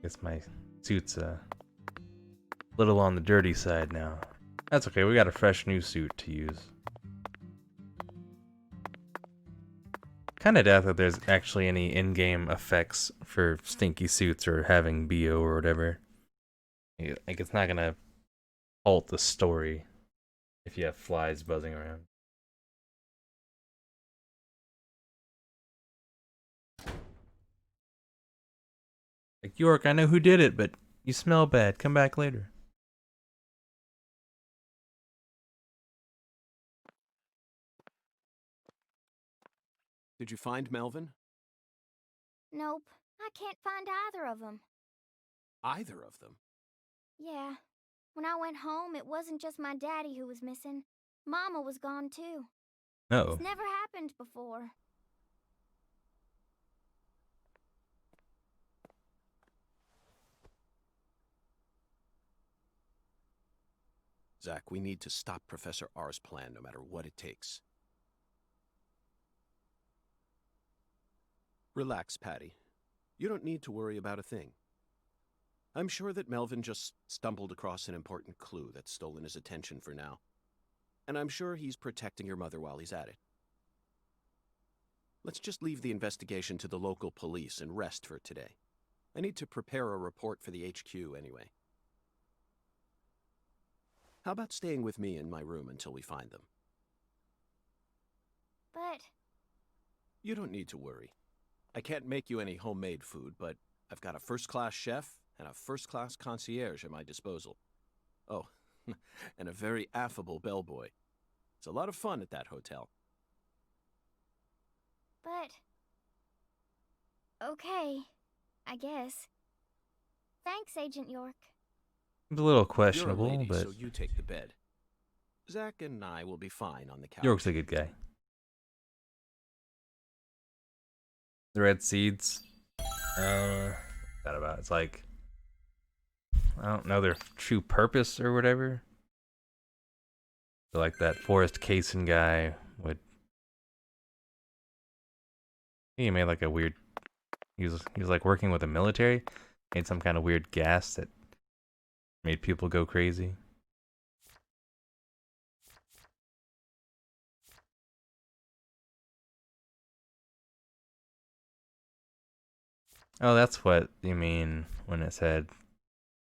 Guess my suit's a little on the dirty side now. That's okay, we got a fresh new suit to use. Kinda doubt that there's actually any in-game effects for stinky suits or having BO or whatever. Like it's not gonna halt the story if you have flies buzzing around. Like, York, I know who did it, but you smell bad. Come back later. Did you find Melvin? Nope, I can't find either of them. Either of them? Yeah, when I went home, it wasn't just my daddy who was missing. Mama was gone too. Uh-oh. It's never happened before. Zach, we need to stop Professor R's plan no matter what it takes. Relax, Patty. You don't need to worry about a thing. I'm sure that Melvin just stumbled across an important clue that's stolen his attention for now. And I'm sure he's protecting your mother while he's at it. Let's just leave the investigation to the local police and rest for today. I need to prepare a report for the HQ anyway. How about staying with me in my room until we find them? But... You don't need to worry. I can't make you any homemade food, but I've got a first-class chef and a first-class concierge at my disposal. Oh, and a very affable bellboy. It's a lot of fun at that hotel. But... Okay, I guess. Thanks, Agent York. It's a little You're a questionable, lady, but so you take the bed. Zach and I will be fine on the couch. York's a good guy. The red seeds. What's that about? It's like, I don't know their true purpose or whatever. So like that Forrest Cason guy would. He made like a weird. He was like working with the military. Made some kind of weird gas that made people go crazy. Oh, that's what you mean when it said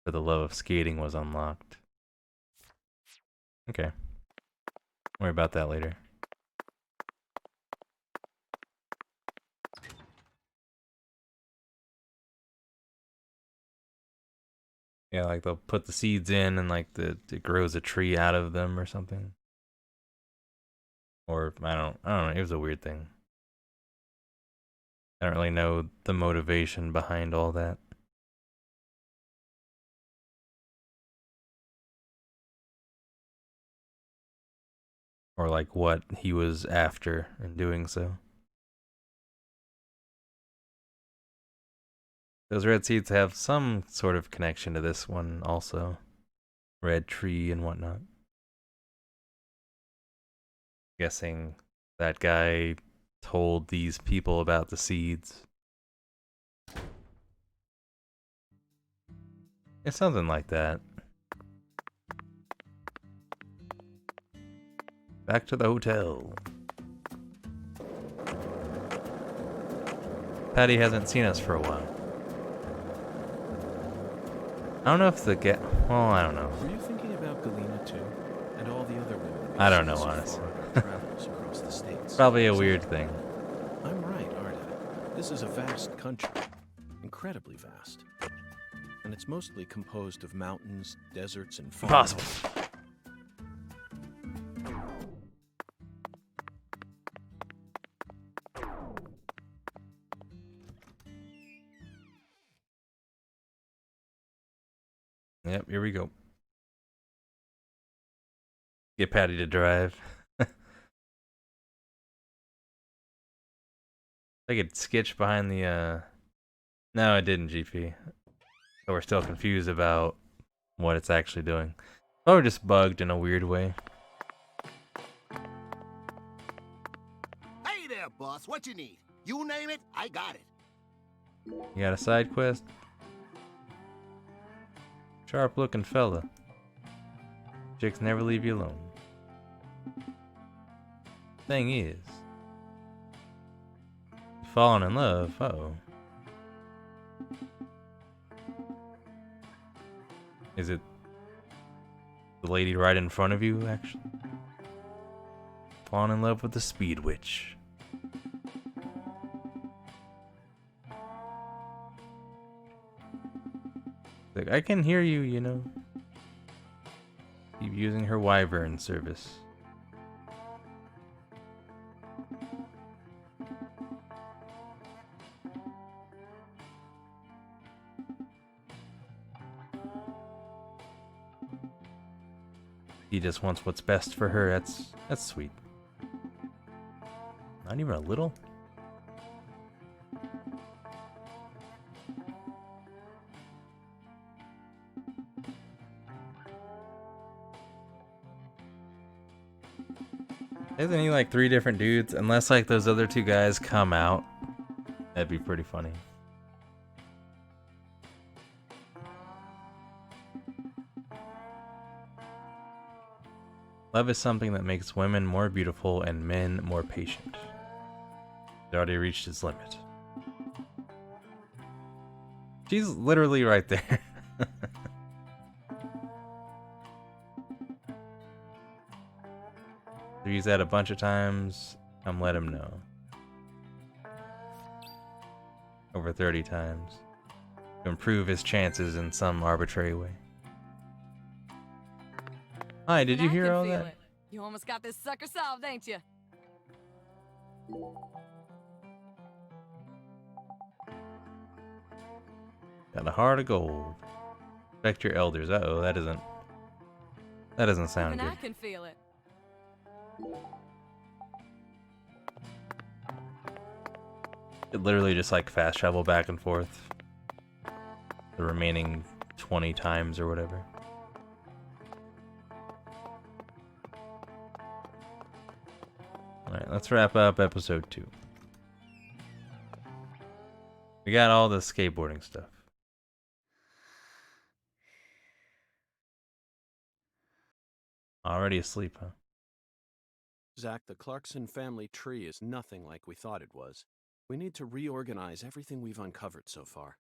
for the love of skating was unlocked. Okay. Worry about that later. Yeah, like they'll put the seeds in and like it grows a tree out of them or something. Or I don't know, it was a weird thing. I don't really know the motivation behind all that. Or like what he was after in doing so. Those red seeds have some sort of connection to this one also. Red tree and whatnot. Guessing that guy told these people about the seeds. It's something like that. Back to the hotel. Patty hasn't seen us for a while. I don't know if the well, I don't know. Were you thinking about Galena too? And all the other women we I don't know, so honestly. far, travelers across the states? Probably a weird thing. I'm right, aren't I? This is a vast country. Incredibly vast. And it's mostly composed of mountains, deserts, and farms. Impossible. Yep, here we go. Get Patty to drive. I could sketch behind the, No, I didn't, GP. So we're still confused about what it's actually doing. Oh, we're just bugged in a weird way. Hey there, boss. What you need? You name it, I got it. You got a side quest? Sharp looking fella. Chicks never leave you alone. Thing is, falling in love, uh-oh. Is it the lady right in front of you, actually? Falling in love with the speed witch. Like, I can hear you, you know. Keep using her wyvern service. He just wants what's best for her. That's sweet. Not even a little. Isn't he like 3 different dudes? Unless like those other 2 guys come out. That'd be pretty funny. Love is something that makes women more beautiful and men more patient. He's already reached his limit. She's literally right there. If he's that a bunch of times, come let him know. Over 30 times. To improve his chances in some arbitrary way. Hi, did you hear all that? It. You almost got this sucker solved, ain't you? Got a heart of gold. Respect your elders. Uh-oh, that doesn't sound Even good. I can feel it. It literally just like fast travel back and forth. The remaining 20 times or whatever. Alright, let's wrap up episode 2. We got all the skateboarding stuff. Already asleep, huh? Zach, the Clarkson family tree is nothing like we thought it was. We need to reorganize everything we've uncovered so far.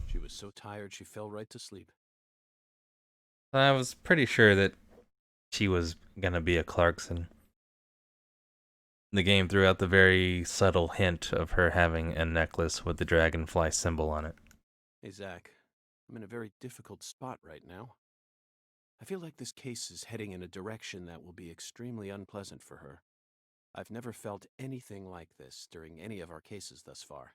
She was so tired she fell right to sleep. I was pretty sure that she was gonna be a Clarkson. The game threw out the very subtle hint of her having a necklace with the dragonfly symbol on it. Hey, Zach, I'm in a very difficult spot right now. I feel like this case is heading in a direction that will be extremely unpleasant for her. I've never felt anything like this during any of our cases thus far.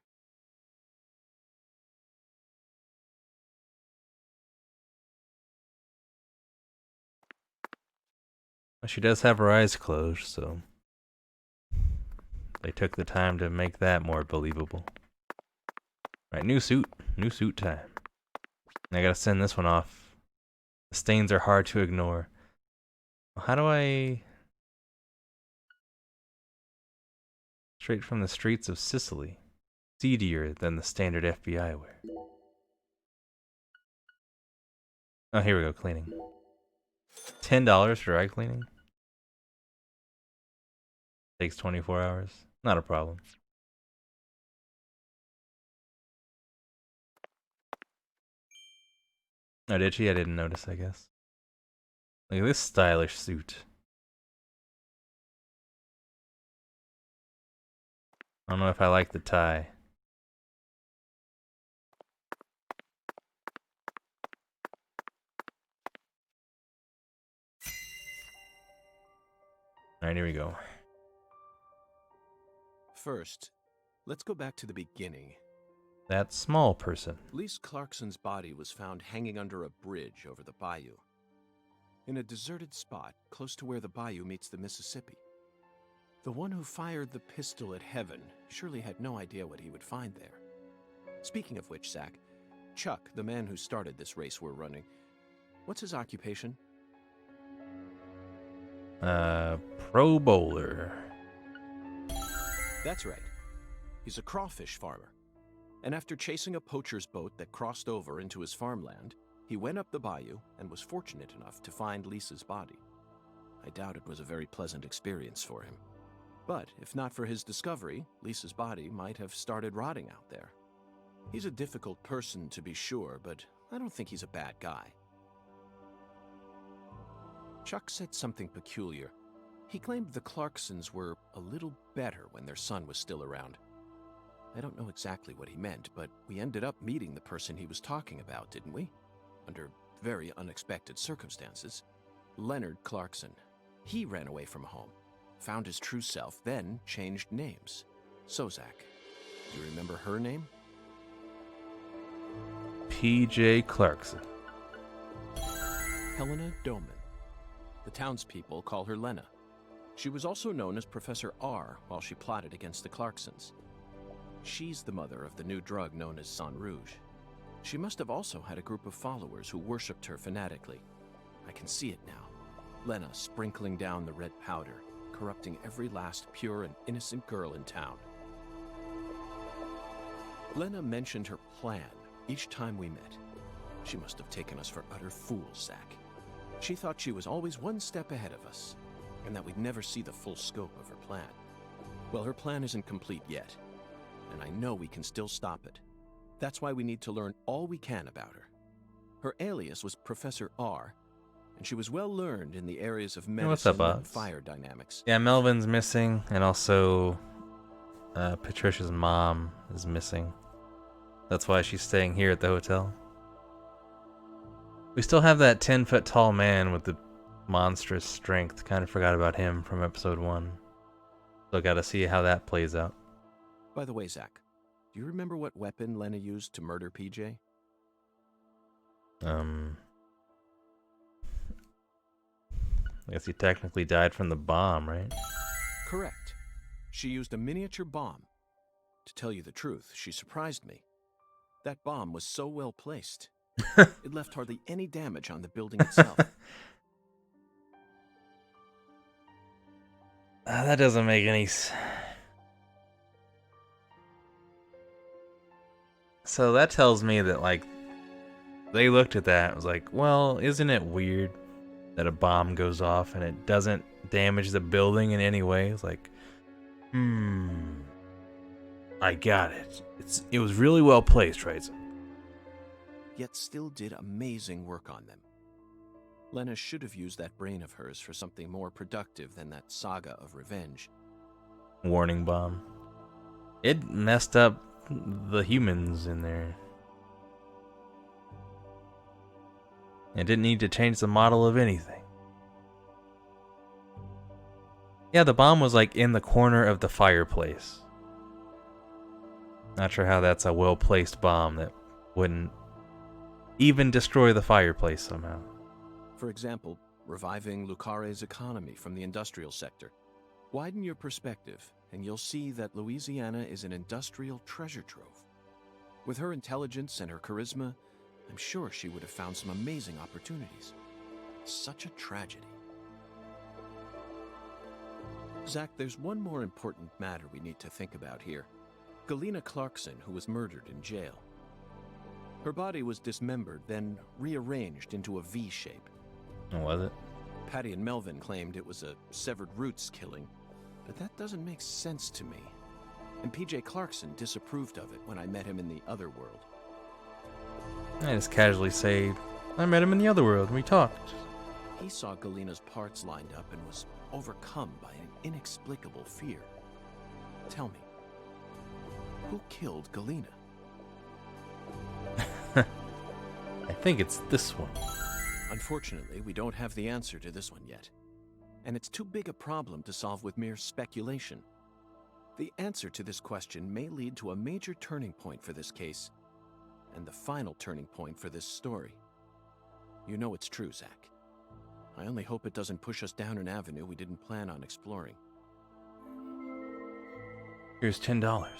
She does have her eyes closed, so they took the time to make that more believable. Right, new suit time. I gotta send this one off. The stains are hard to ignore. How do I... Straight from the streets of Sicily. Seedier than the standard FBI wear. Oh, here we go, cleaning. $10 for dry cleaning? Takes 24 hours. Not a problem. Oh, did she? I didn't notice, I guess. Look at this stylish suit. I don't know if I like the tie. Alright, here we go. First, let's go back to the beginning. That small person. Lise Clarkson's body was found hanging under a bridge over the bayou. In a deserted spot close to where the bayou meets the Mississippi. The one who fired the pistol at Heaven surely had no idea what he would find there. Speaking of which, Zach, Chuck, the man who started this race we're running, what's his occupation? Pro bowler. That's right. He's a crawfish farmer. And after chasing a poacher's boat that crossed over into his farmland, he went up the bayou and was fortunate enough to find Lisa's body. I doubt it was a very pleasant experience for him. But if not for his discovery, Lisa's body might have started rotting out there. He's a difficult person to be sure, but I don't think he's a bad guy. Chuck said something peculiar. He claimed the Clarksons were a little better when their son was still around. I don't know exactly what he meant, but we ended up meeting the person he was talking about, didn't we? Under very unexpected circumstances. Leonard Clarkson. He ran away from home, found his true self, then changed names. So, Zach, do you remember her name? P.J. Clarkson. Helena Doman. The townspeople call her Lena. She was also known as Professor R while she plotted against the Clarksons. She's the mother of the new drug known as Sang Rouge. She must have also had a group of followers who worshipped her fanatically. I can see it now. Lena sprinkling down the red powder, corrupting every last pure and innocent girl in town. Lena mentioned her plan each time we met. She must have taken us for utter fools, Zack. She thought she was always one step ahead of us, and that we'd never see the full scope of her plan. Well, her plan isn't complete yet, and I know we can still stop it. That's why we need to learn all we can about her. Her alias was Professor R, and she was well learned in the areas of medicine What's up, and Oz? fire dynamics. Yeah, Melvin's missing, and also Patricia's mom is missing. That's why she's staying here at the hotel. We still have that 10-foot tall man with the monstrous strength. Kind of forgot about him from episode 1. Still gotta see how that plays out. By the way, Zack, do you remember what weapon Lena used to murder PJ? I guess he technically died from the bomb, right? Correct. She used a miniature bomb. To tell you the truth, she surprised me. That bomb was so well placed. It left hardly any damage on the building itself. That doesn't make any sense. So that tells me that, like, they looked at that and was like, well, isn't it weird that a bomb goes off and it doesn't damage the building in any way? It's like, I got it. It was really well placed, right? Yet still did amazing work on them. Lena should have used that brain of hers for something more productive than that saga of revenge. Warning bomb. It messed up the humans in there. It didn't need to change the model of anything. Yeah, the bomb was like in the corner of the fireplace. Not sure how that's a well-placed bomb that wouldn't even destroy the fireplace somehow. For example, reviving Lucare's economy from the industrial sector. Widen your perspective, and you'll see that Louisiana is an industrial treasure trove. With her intelligence and her charisma, I'm sure she would have found some amazing opportunities. Such a tragedy. Zack, there's one more important matter we need to think about here. Galena Clarkson, who was murdered in jail. Her body was dismembered, then rearranged into a V shape. Was it? Patty and Melvin claimed it was a severed roots killing, but that doesn't make sense to me. And PJ Clarkson disapproved of it when I met him in the other world. I just casually say, I met him in the other world and we talked. He saw Galena's parts lined up and was overcome by an inexplicable fear. Tell me, who killed Galena? I think it's this one. Unfortunately, we don't have the answer to this one yet. And it's too big a problem to solve with mere speculation. The answer to this question may lead to a major turning point for this case, and the final turning point for this story. You know it's true, Zack. I only hope it doesn't push us down an avenue we didn't plan on exploring. Here's $10.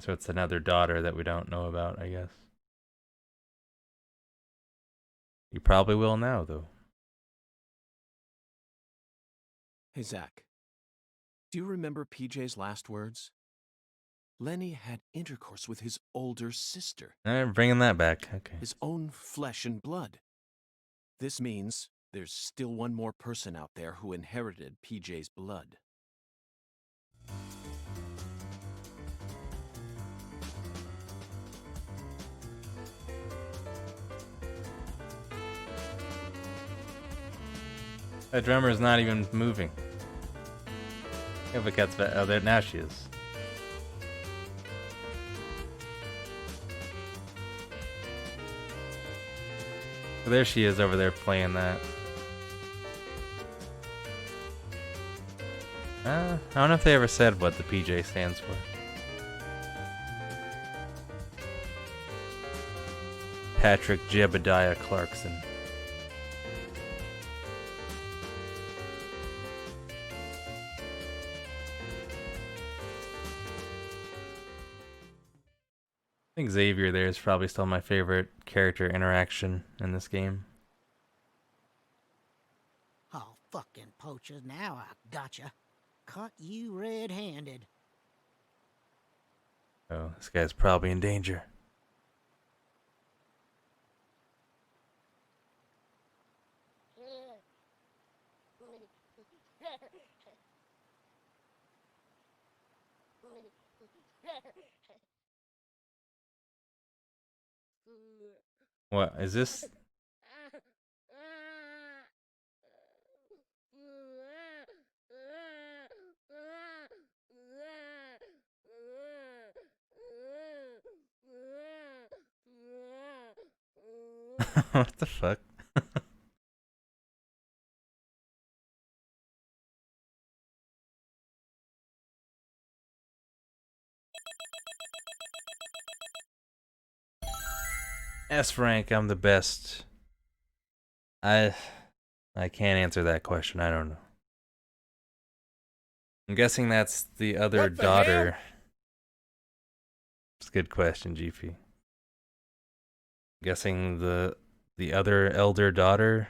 So it's another daughter that we don't know about, I guess. You probably will now, though. Hey, Zack. Do you remember PJ's last words? Lenny had intercourse with his older sister. I'm bringing that back. Okay. His own flesh and blood. This means there's still one more person out there who inherited PJ's blood. The drummer is not even moving. Yeah, but Cat's back. Oh, there, now she is. So there she is over there playing that. I don't know if they ever said what the PJ stands for. Patrick Jebediah Clarkson. I think Xavier there is probably still my favorite character interaction in this game. Oh, fucking poachers, now I gotcha. Caught you red-handed. Oh, this guy's probably in danger. What is this? What the fuck? S rank, I'm the best. I can't answer that question. I don't know. I'm guessing that's the other daughter. It's a good question, GP. Guessing the other elder daughter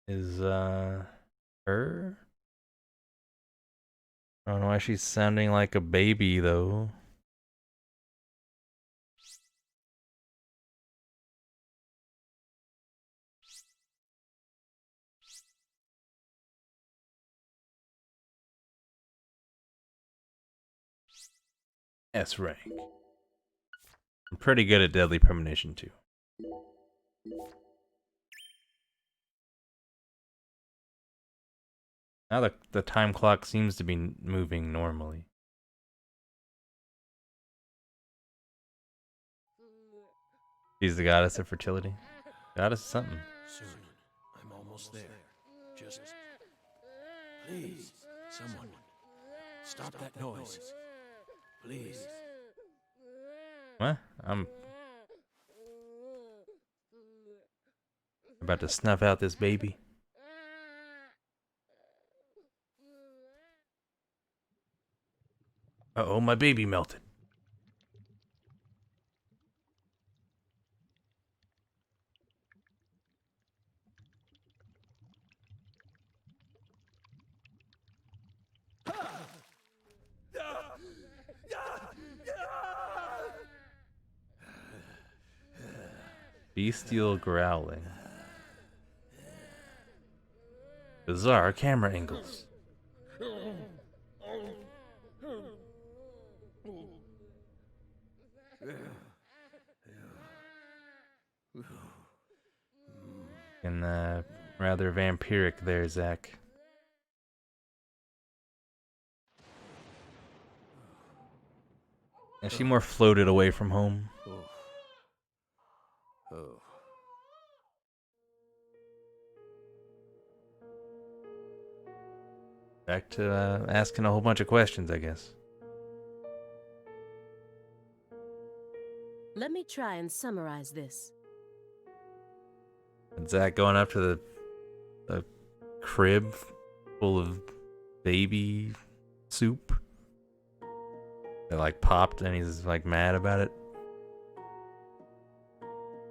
is her? I don't know why she's sounding like a baby though. S rank. I'm pretty good at Deadly Premonition too. Now the time clock seems to be moving normally. She's the goddess of fertility. Goddess of something. Soon. I'm almost there. Just... Please, someone. Stop that noise. Please. What? I'm about to snuff out this baby. Uh-oh, my baby melted. Bestial growling. Bizarre camera angles. And rather vampiric there, Zach. And she more floated away from home. Oh. Back to asking a whole bunch of questions, I guess. Let me try and summarize this. And Zach going up to the crib full of baby soup. It like popped and he's like mad about it.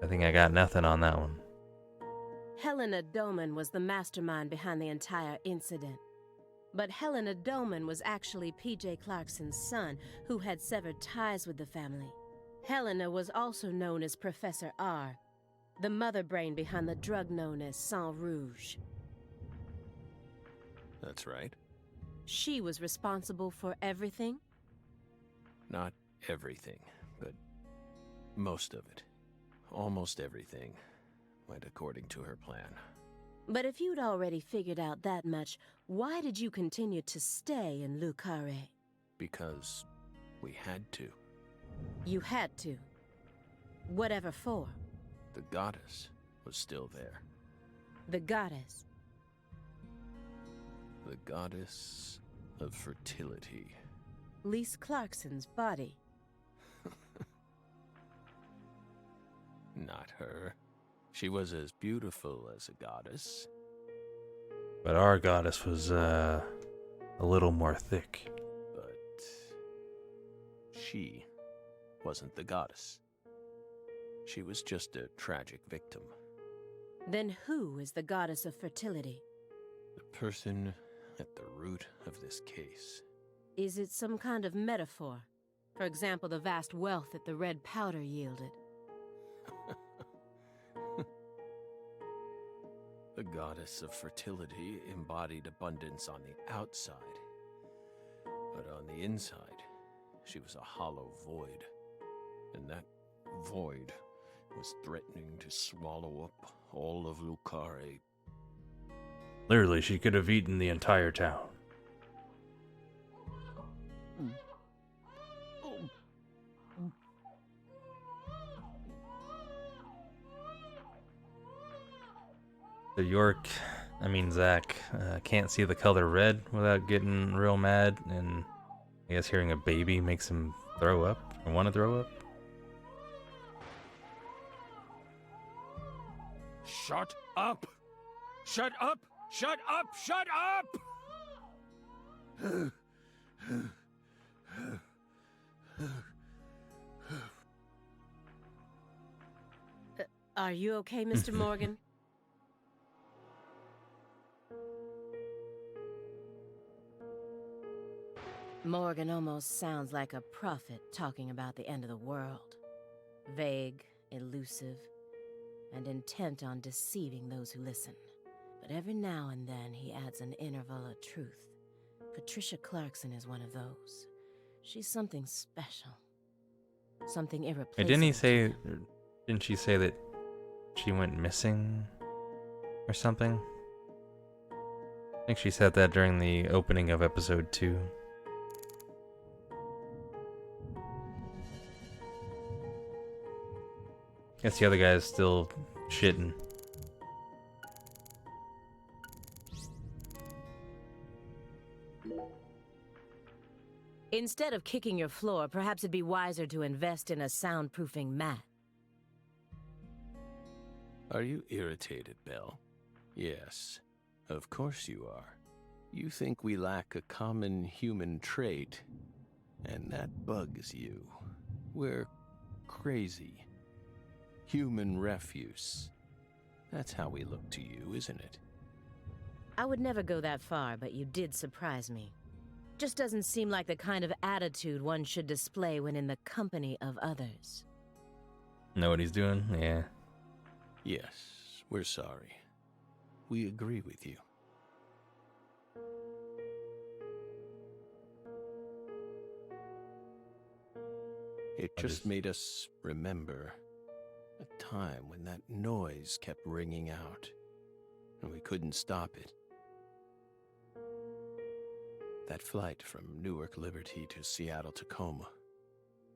I think I got nothing on that one. Helena Doman was the mastermind behind the entire incident. But Helena Doman was actually PJ Clarkson's son, who had severed ties with the family. Helena was also known as Professor R, the mother brain behind the drug known as Sang Rouge. That's right. She was responsible for everything? Not everything, but most of it. Almost everything went according to her plan. But if you'd already figured out that much, why did you continue to stay in Le Carré? Because we had to. You had to. Whatever for? The goddess was still there. The goddess. The goddess of fertility. Lise Clarkson's body. Not her. She was as beautiful as a goddess. But our goddess was, a little more thick. But she wasn't the goddess. She was just a tragic victim. Then who is the goddess of fertility? The person at the root of this case. Is it some kind of metaphor? For example, the vast wealth that the red powder yielded. The goddess of fertility embodied abundance on the outside. But on the inside, she was a hollow void. And that void was threatening to swallow up all of Lucare. Literally, she could have eaten the entire town. So Zach, can't see the color red without getting real mad, and I guess hearing a baby makes him throw up, or want to throw up. Shut up! Shut up! Shut up! Shut up! Are you okay, Mr. Morgan? Morgan almost sounds like a prophet talking about the end of the world. Vague, elusive, and intent on deceiving those who listen. But every now and then he adds an interval of truth. Patricia Clarkson is one of those. She's something special. Something irreplaceable. Hey, didn't she say that she went missing or something? I think she said that during the opening of episode 2. Guess the other guy's still shitting. Instead of kicking your floor, perhaps it'd be wiser to invest in a soundproofing mat. Are you irritated, Belle? Yes, of course you are. You think we lack a common human trait, and that bugs you. We're crazy. Human refuse. That's how we look to you, isn't it? I would never go that far, but you did surprise me. Just doesn't seem like the kind of attitude one should display when in the company of others. Know what he's doing? Yeah. Yes, we're sorry. We agree with you. It just made us remember a time when that noise kept ringing out, and we couldn't stop it. That flight from Newark Liberty to Seattle Tacoma.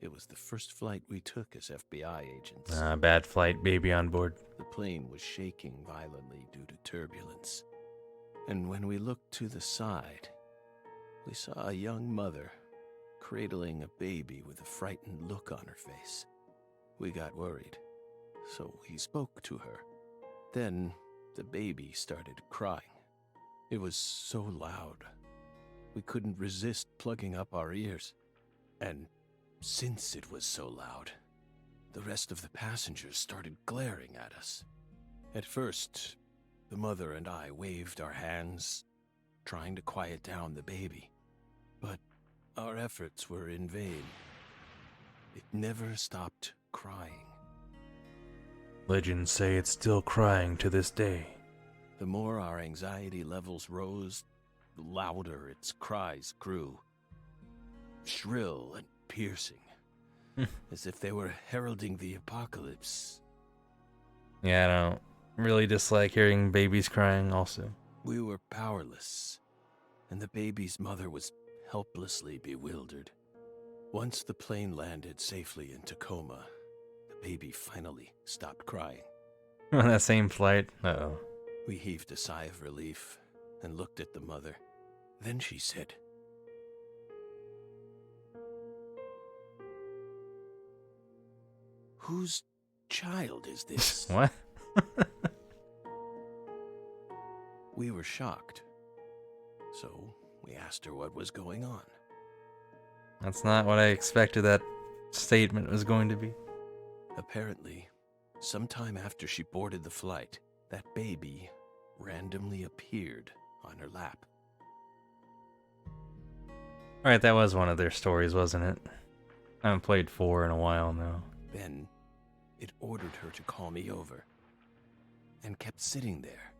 It was the first flight we took as FBI agents. Bad flight, baby on board. The plane was shaking violently due to turbulence. And when we looked to the side, we saw a young mother cradling a baby with a frightened look on her face. We got worried, so we spoke to her. Then the baby started crying. It was so loud, we couldn't resist plugging up our ears. And since it was so loud, the rest of the passengers started glaring at us. At first, the mother and I waved our hands, trying to quiet down the baby. But our efforts were in vain. It never stopped crying. Legends say it's still crying to this day. The more our anxiety levels rose, the louder its cries grew. Shrill and piercing, as if they were heralding the apocalypse. Yeah, I don't really dislike hearing babies crying also. We were powerless, and the baby's mother was helplessly bewildered. Once the plane landed safely in Tacoma, the baby finally stopped crying. On that same flight? Uh-oh. We heaved a sigh of relief and looked at the mother. Then she said, "Whose child is this?" What? We were shocked. So we asked her what was going on. That's not what I expected that statement was going to be. Apparently, sometime after she boarded the flight, that baby randomly appeared on her lap. Alright, that was one of their stories, wasn't it? I haven't played 4 in a while now. Then, it ordered her to call me over, and kept sitting there,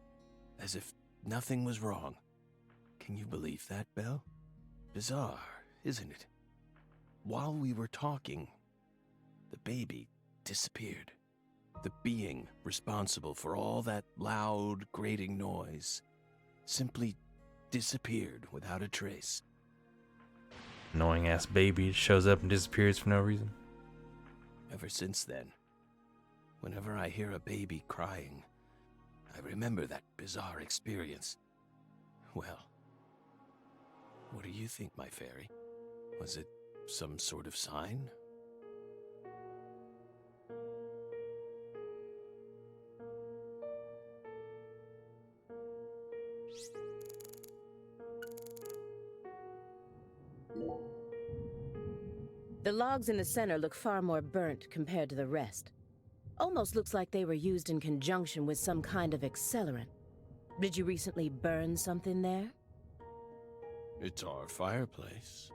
as if nothing was wrong. Can you believe that, Belle? Bizarre, isn't it? While we were talking, the baby disappeared. The being responsible for all that loud, grating noise simply disappeared without a trace. Annoying ass baby shows up and disappears for no reason. Ever since then, whenever I hear a baby crying, I remember that bizarre experience. Well, what do you think, my fairy? Was it some sort of sign? The logs in the center look far more burnt compared to the rest. Almost looks like they were used in conjunction with some kind of accelerant. Did you recently burn something there? It's our fireplace.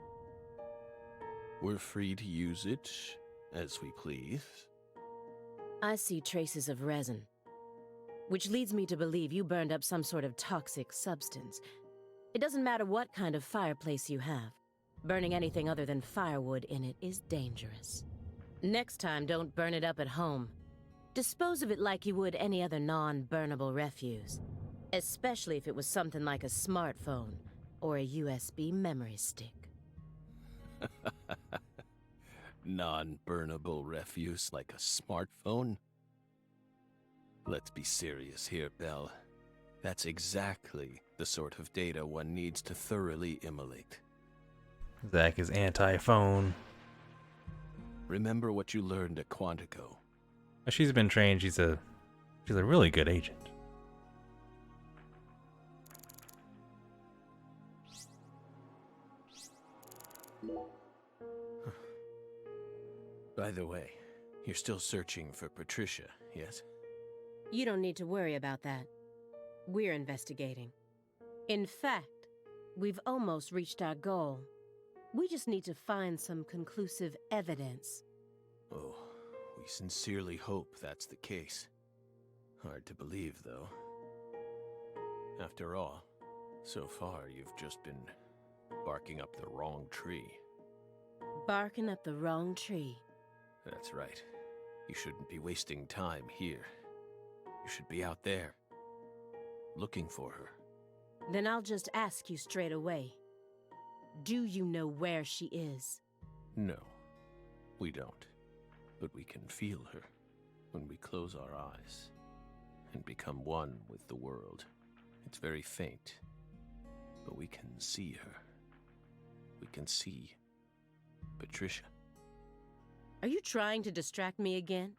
We're free to use it as we please. I see traces of resin, which leads me to believe you burned up some sort of toxic substance. It doesn't matter what kind of fireplace you have. Burning anything other than firewood in it is dangerous. Next time, don't burn it up at home. Dispose of it like you would any other non-burnable refuse, especially if it was something like a smartphone or a USB memory stick. Non-burnable refuse like a smartphone? Let's be serious here, Belle. That's exactly the sort of data one needs to thoroughly immolate. Zach is anti-phone. Remember what you learned at Quantico. She's been trained. She's a really good agent. By the way, you're still searching for Patricia, yes? You don't need to worry about that. We're investigating. In fact, we've almost reached our goal. We just need to find some conclusive evidence. Oh, we sincerely hope that's the case. Hard to believe, though. After all, so far you've just been barking up the wrong tree. Barking up the wrong tree. That's right. You shouldn't be wasting time here. You should be out there, looking for her. Then I'll just ask you straight away. Do you know where she is? No, we don't. But we can feel her when we close our eyes and become one with the world. It's very faint, but we can see her. We can see Patricia. Are you trying to distract me again?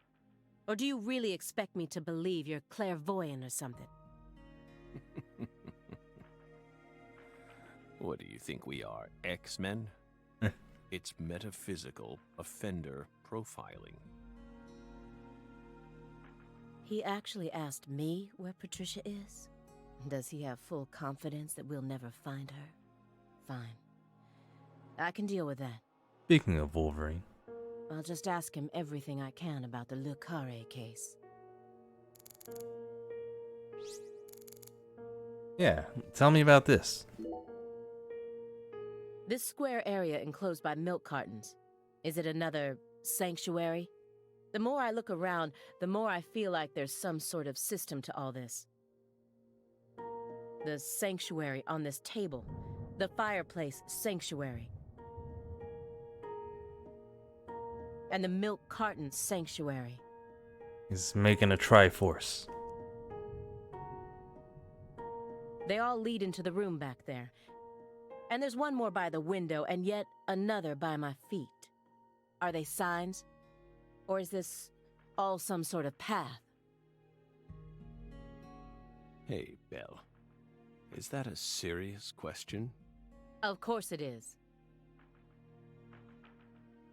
Or do you really expect me to believe you're clairvoyant or something? What do you think we are, X-Men? It's metaphysical offender profiling. He actually asked me where Patricia is? Does he have full confidence that we'll never find her? Fine. I can deal with that. Speaking of Wolverine. I'll just ask him everything I can about the Le Carré case. Yeah, tell me about this. This square area enclosed by milk cartons, is it another sanctuary? The more I look around, the more I feel like there's some sort of system to all this. The sanctuary on this table, the fireplace sanctuary, and the milk carton sanctuary. He's making a Triforce. They all lead into the room back there. And there's one more by the window, and yet another by my feet. Are they signs? Or is this all some sort of path? Hey, Belle. Is that a serious question? Of course it is.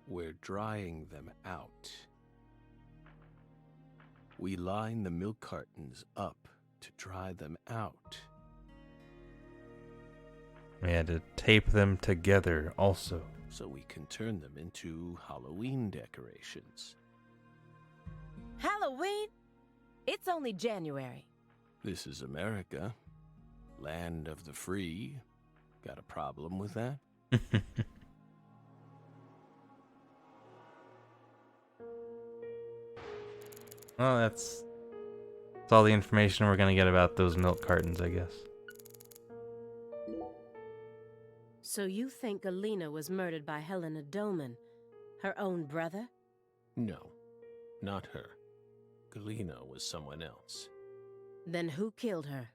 We're drying them out. We line the milk cartons up to dry them out. We had to tape them together also. So we can turn them into Halloween decorations. Halloween? It's only January. This is America. Land of the free. Got a problem with that? Well, that's all the information we're gonna get about those milk cartons, I guess. So you think Galena was murdered by Helena Doman, her own brother? No, not her. Galena was someone else. Then who killed her?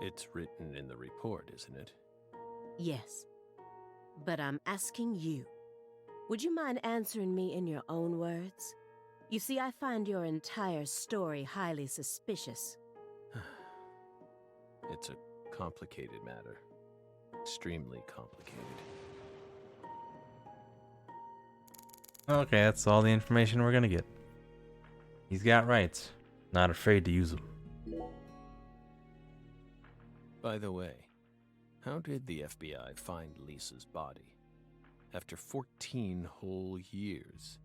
It's written in the report, isn't it? Yes. But I'm asking you. Would you mind answering me in your own words? You see, I find your entire story highly suspicious. It's a complicated matter. Extremely complicated. Okay, that's all the information we're gonna get. He's got rights. Not afraid to use them. By the way, how did the FBI find Lisa's body? After 14 whole years.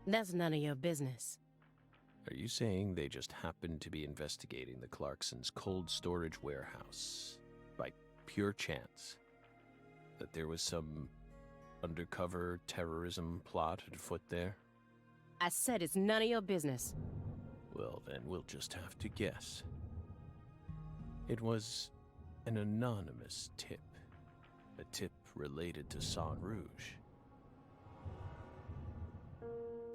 That's none of your business. Are you saying they just happened to be investigating the Clarksons' cold storage warehouse by pure chance? That there was some undercover terrorism plot afoot there? I said it's none of your business. Well, then we'll just have to guess. It was an anonymous tip. A tip related to San Rouge.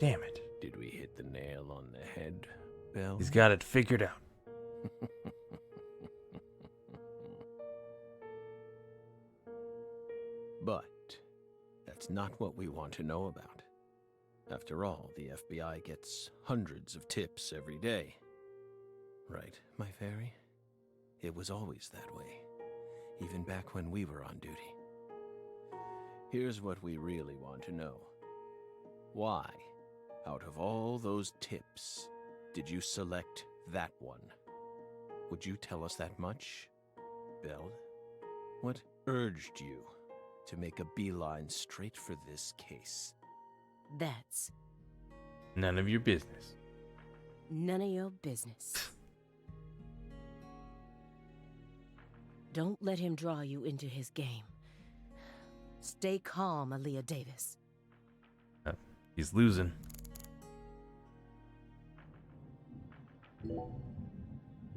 Damn it. Did we hit the nail on the head, Belle? He's got it figured out. But that's not what we want to know about. After all, the FBI gets hundreds of tips every day. Right, my fairy? It was always that way, even back when we were on duty. Here's what we really want to know. Why, out of all those tips, did you select that one? Would you tell us that much, Belle? What urged you to make a beeline straight for this case? That's none of your business. none of your business. Don't let him draw you into his game. Stay calm, Aaliyah Davis. He's losing.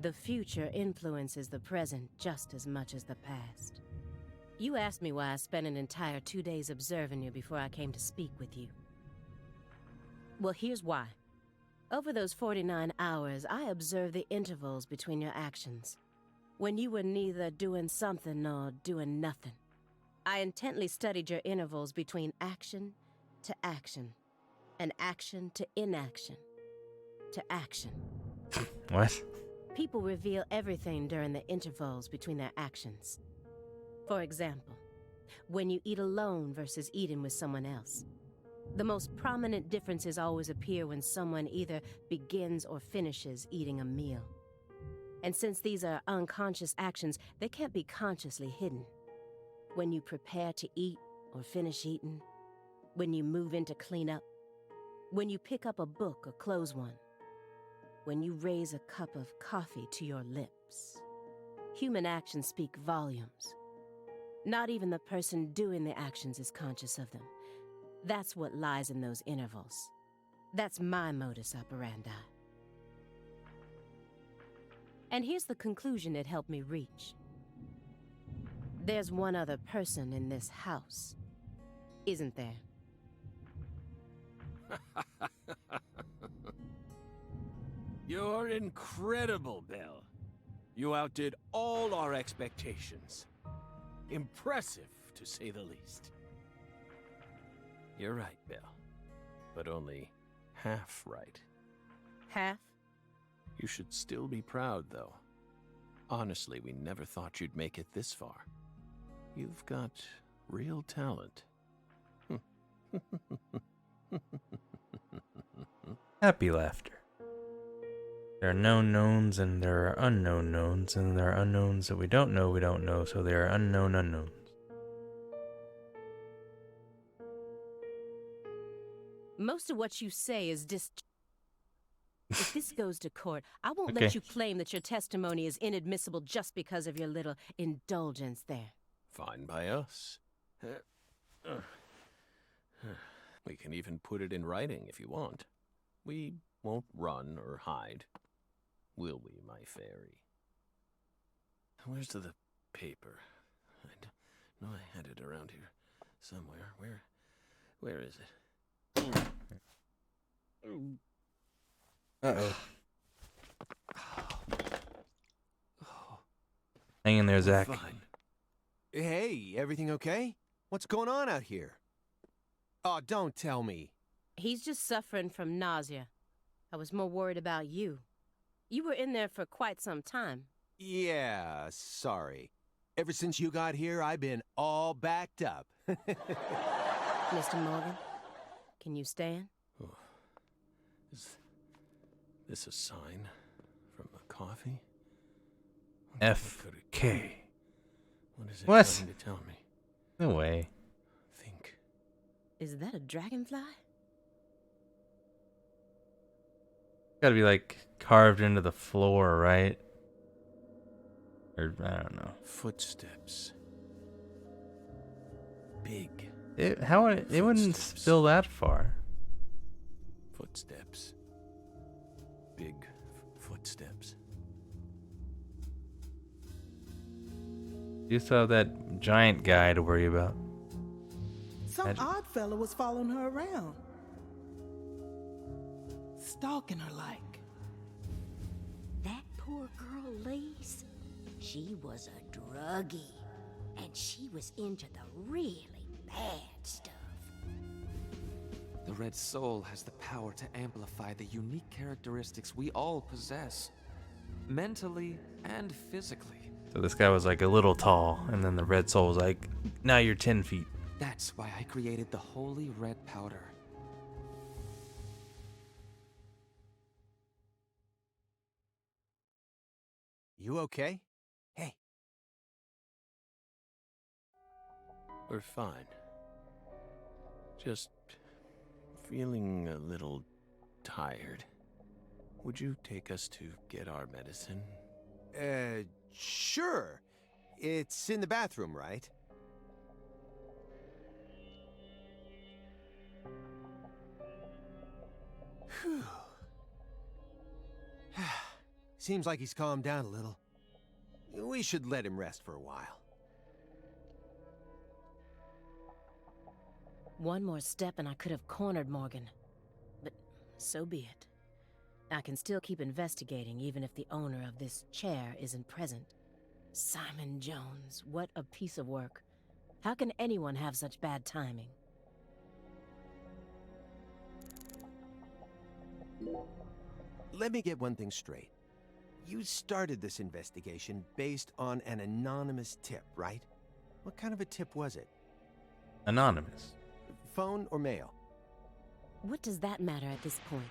The future influences the present just as much as the past. You asked me why I spent an entire 2 days observing you before I came to speak with you. Well, here's why. Over those 49 hours, I observed the intervals between your actions. When you were neither doing something nor doing nothing. I intently studied your intervals between action to action, and action to inaction, to action. What? People reveal everything during the intervals between their actions. For example, when you eat alone versus eating with someone else. The most prominent differences always appear when someone either begins or finishes eating a meal. And since these are unconscious actions, they can't be consciously hidden. When you prepare to eat or finish eating, when you move in to clean up, when you pick up a book or close one, when you raise a cup of coffee to your lips. Human actions speak volumes. Not even the person doing the actions is conscious of them. That's what lies in those intervals. That's my modus operandi. And here's the conclusion it helped me reach. There's one other person in this house, isn't there? You're incredible, Belle. You outdid all our expectations. Impressive, to say the least. You're right, Bill. But only half right. Half? You should still be proud, though. Honestly, we never thought you'd make it this far. You've got real talent. Happy laughter. There are known knowns and there are unknown knowns, and there are unknowns that we don't know, so there are unknown unknowns. Most of what you say is If this goes to court, I won't Okay. let you claim that your testimony is inadmissible just because of your little indulgence there. Fine by us. We can even put it in writing if you want. We won't run or hide. Will we, my fairy? Where's the paper? I know I had it around here somewhere. Where is it? Uh-oh. Hang in there, Zach. Fine. Hey, everything okay? What's going on out here? Oh, don't tell me. He's just suffering from nausea. I was more worried about you. You were in there for quite some time. Yeah, sorry. Ever since you got here, I've been all backed up. Mr. Morgan, can you stand? Is this a sign from the coffee? F.K. What is it What? trying to tell me? No way. Think. Is that a dragonfly? Gotta be like carved into the floor, right? Or I don't know. Footsteps. Big. It wouldn't spill that far. Footsteps. Big footsteps. You still have that giant guy to worry about. Some odd fella was following her around. Stalking her like. That poor girl, Lise, she was a druggie. And she was into the really bad stuff. The Red Soul has the power to amplify the unique characteristics we all possess, mentally and physically. So this guy was like a little tall, and then the red soul was like, now you're 10 feet. That's why I created the holy red powder. You okay? Hey. We're fine. Just feeling a little tired. Would you take us to get our medicine? Sure. It's in the bathroom, right? Whew. Seems like he's calmed down a little. We should let him rest for a while. One more step and I could have cornered Morgan. But so be it. I can still keep investigating even if the owner of this chair isn't present. Simon Jones, what a piece of work. How can anyone have such bad timing? Let me get one thing straight. You started this investigation based on an anonymous tip, right? What kind of a tip was it? Anonymous. Phone or mail? What does that matter at this point?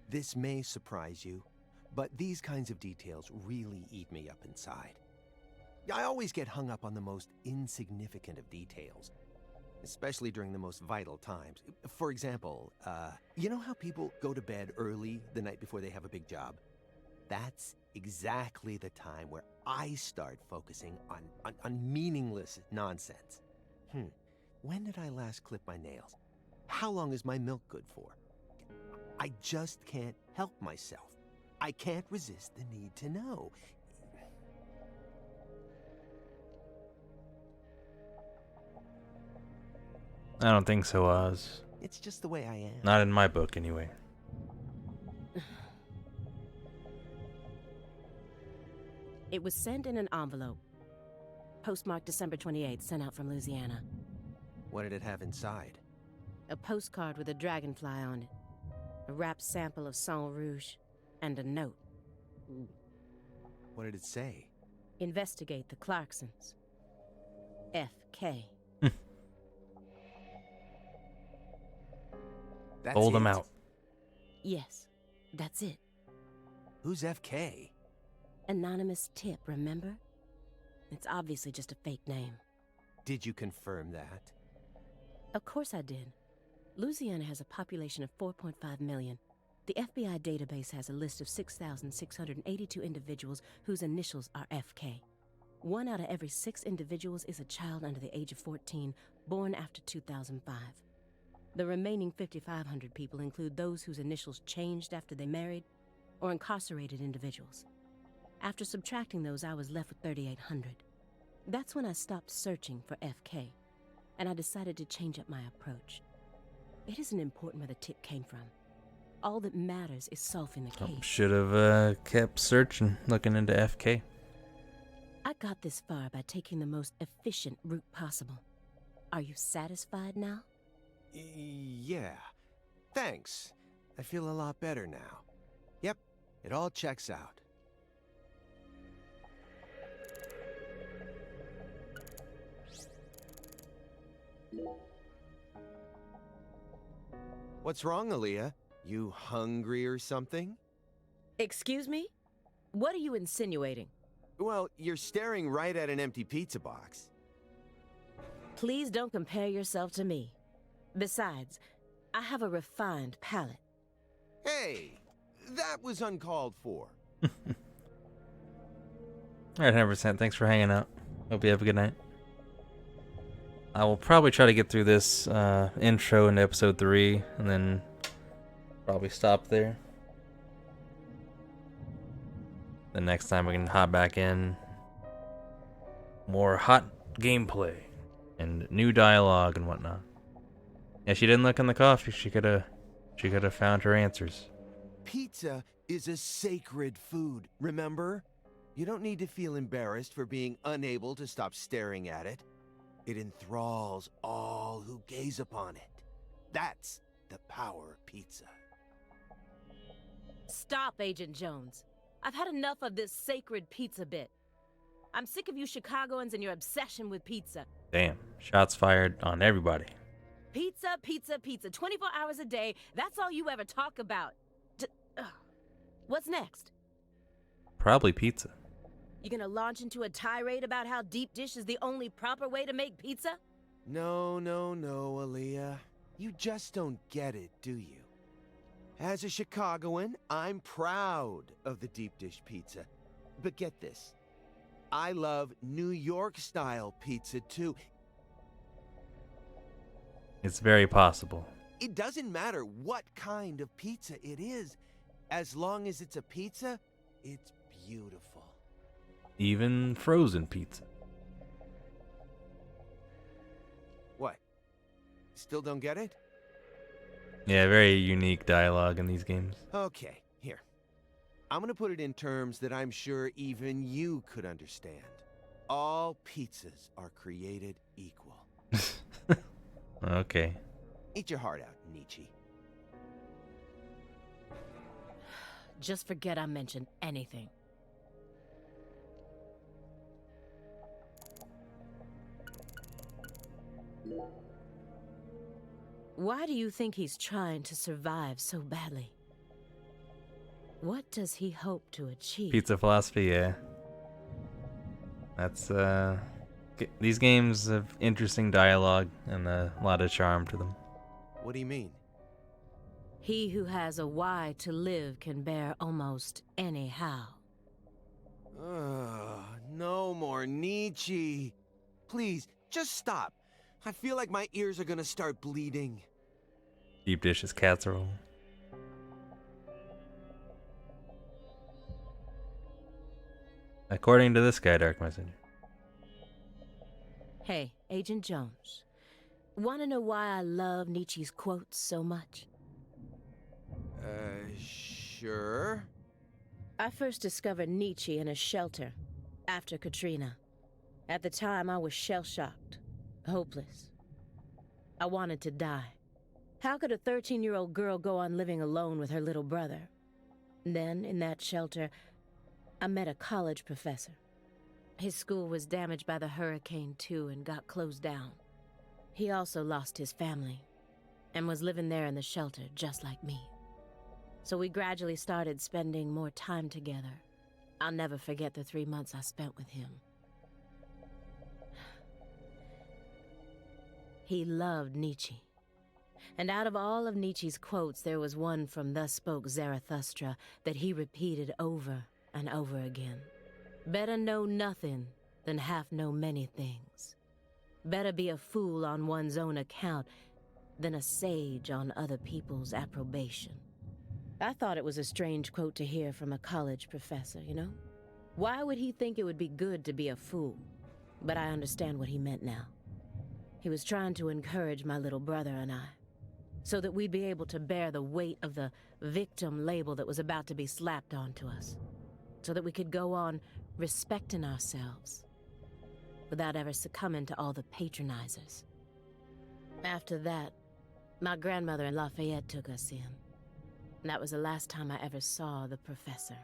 This may surprise you, but these kinds of details really eat me up inside. I always get hung up on the most insignificant of details, especially during the most vital times. For example, you know how people go to bed early the night before they have a big job? That's exactly the time where I start focusing on meaningless nonsense. When did I last clip my nails? How long is my milk good for? I just can't help myself. I can't resist the need to know. I don't think so, Oz. It's just the way I am. Not in my book, anyway. It was sent in an envelope. Postmarked December 28th, sent out from Louisiana. What did it have inside? A postcard with a dragonfly on it. A wrapped sample of Sang Rouge. And a note. What did it say? Investigate the Clarksons. FK. Hold them out. Yes, that's it. Who's FK? Anonymous tip, remember? It's obviously just a fake name. Did you confirm that? Of course I did. Louisiana has a population of 4.5 million. The FBI database has a list of 6,682 individuals whose initials are FK. 1 out of every 6 individuals is a child under the age of 14, born after 2005. The remaining 5,500 people include those whose initials changed after they married, or incarcerated individuals. After subtracting those, I was left with 3,800. That's when I stopped searching for FK, and I decided to change up my approach. It isn't important where the tip came from. All that matters is solving the case. Should have kept searching, looking into FK. I got this far by taking the most efficient route possible. Are you satisfied now? Yeah. Thanks. I feel a lot better now. Yep, it all checks out. What's wrong, Aaliyah? You hungry or something? Excuse me? What are you insinuating? Well, you're staring right at an empty pizza box. Please don't compare yourself to me. Besides, I have a refined palate. Hey, that was uncalled for. Alright, 100%. Thanks for hanging out. Hope you have a good night. I will probably try to get through this intro into episode 3, and then probably stop there. The next time we can hop back in. More hot gameplay and new dialogue and whatnot. Yeah, she didn't look in the coffee. She could have found her answers. Pizza is a sacred food, remember? You don't need to feel embarrassed for being unable to stop staring at it. It enthralls all who gaze upon it. That's the power of pizza. Stop, Agent Jones. I've had enough of this sacred pizza bit. I'm sick of you Chicagoans and your obsession with pizza. Damn, shots fired on everybody. Pizza, pizza, pizza. 24 hours a day. That's all you ever talk about. What's next? Probably pizza. You gonna launch into a tirade about how deep dish is the only proper way to make pizza? No, Aaliyah. You just don't get it, do you? As a Chicagoan, I'm proud of the deep dish pizza. But get this. I love New York-style pizza, too. It's very possible. It doesn't matter what kind of pizza it is. As long as it's a pizza, it's beautiful. Even frozen pizza. What? Still don't get it? Yeah, very unique dialogue in these games. Okay, here. I'm gonna put it in terms that I'm sure even you could understand. All pizzas are created equal. Okay. Eat your heart out, Nietzsche. Just forget I mentioned anything. Why do you think he's trying to survive so badly? What does he hope to achieve? Pizza philosophy, yeah. That's, these games have interesting dialogue and a lot of charm to them. What do you mean? He who has a why to live can bear almost any how. No more Nietzsche. Please, just stop. I feel like my ears are gonna start bleeding. Deep dishes casserole. According to this guy, Dark Messenger. Hey, Agent Jones. Want to know why I love Nietzsche's quotes so much? Sure. I first discovered Nietzsche in a shelter After Katrina. At the time, I was shell-shocked, hopeless. I wanted to die. How could a 13-year-old girl go on living alone with her little brother? Then, in that shelter, I met a college professor. His school was damaged by the hurricane, too, and got closed down. He also lost his family, and was living there in the shelter, just like me. So we gradually started spending more time together. I'll never forget the 3 months I spent with him. He loved Nietzsche. And out of all of Nietzsche's quotes, there was one from Thus Spoke Zarathustra that he repeated over and over again. Better know nothing than half know many things. Better be a fool on one's own account than a sage on other people's approbation. I thought it was a strange quote to hear from a college professor, you know? Why would he think it would be good to be a fool? But I understand what he meant now. He was trying to encourage my little brother and I, so that we'd be able to bear the weight of the victim label that was about to be slapped onto us, so that we could go on respecting ourselves without ever succumbing to all the patronizers. After that, my grandmother in Lafayette took us in. And that was the last time I ever saw the professor.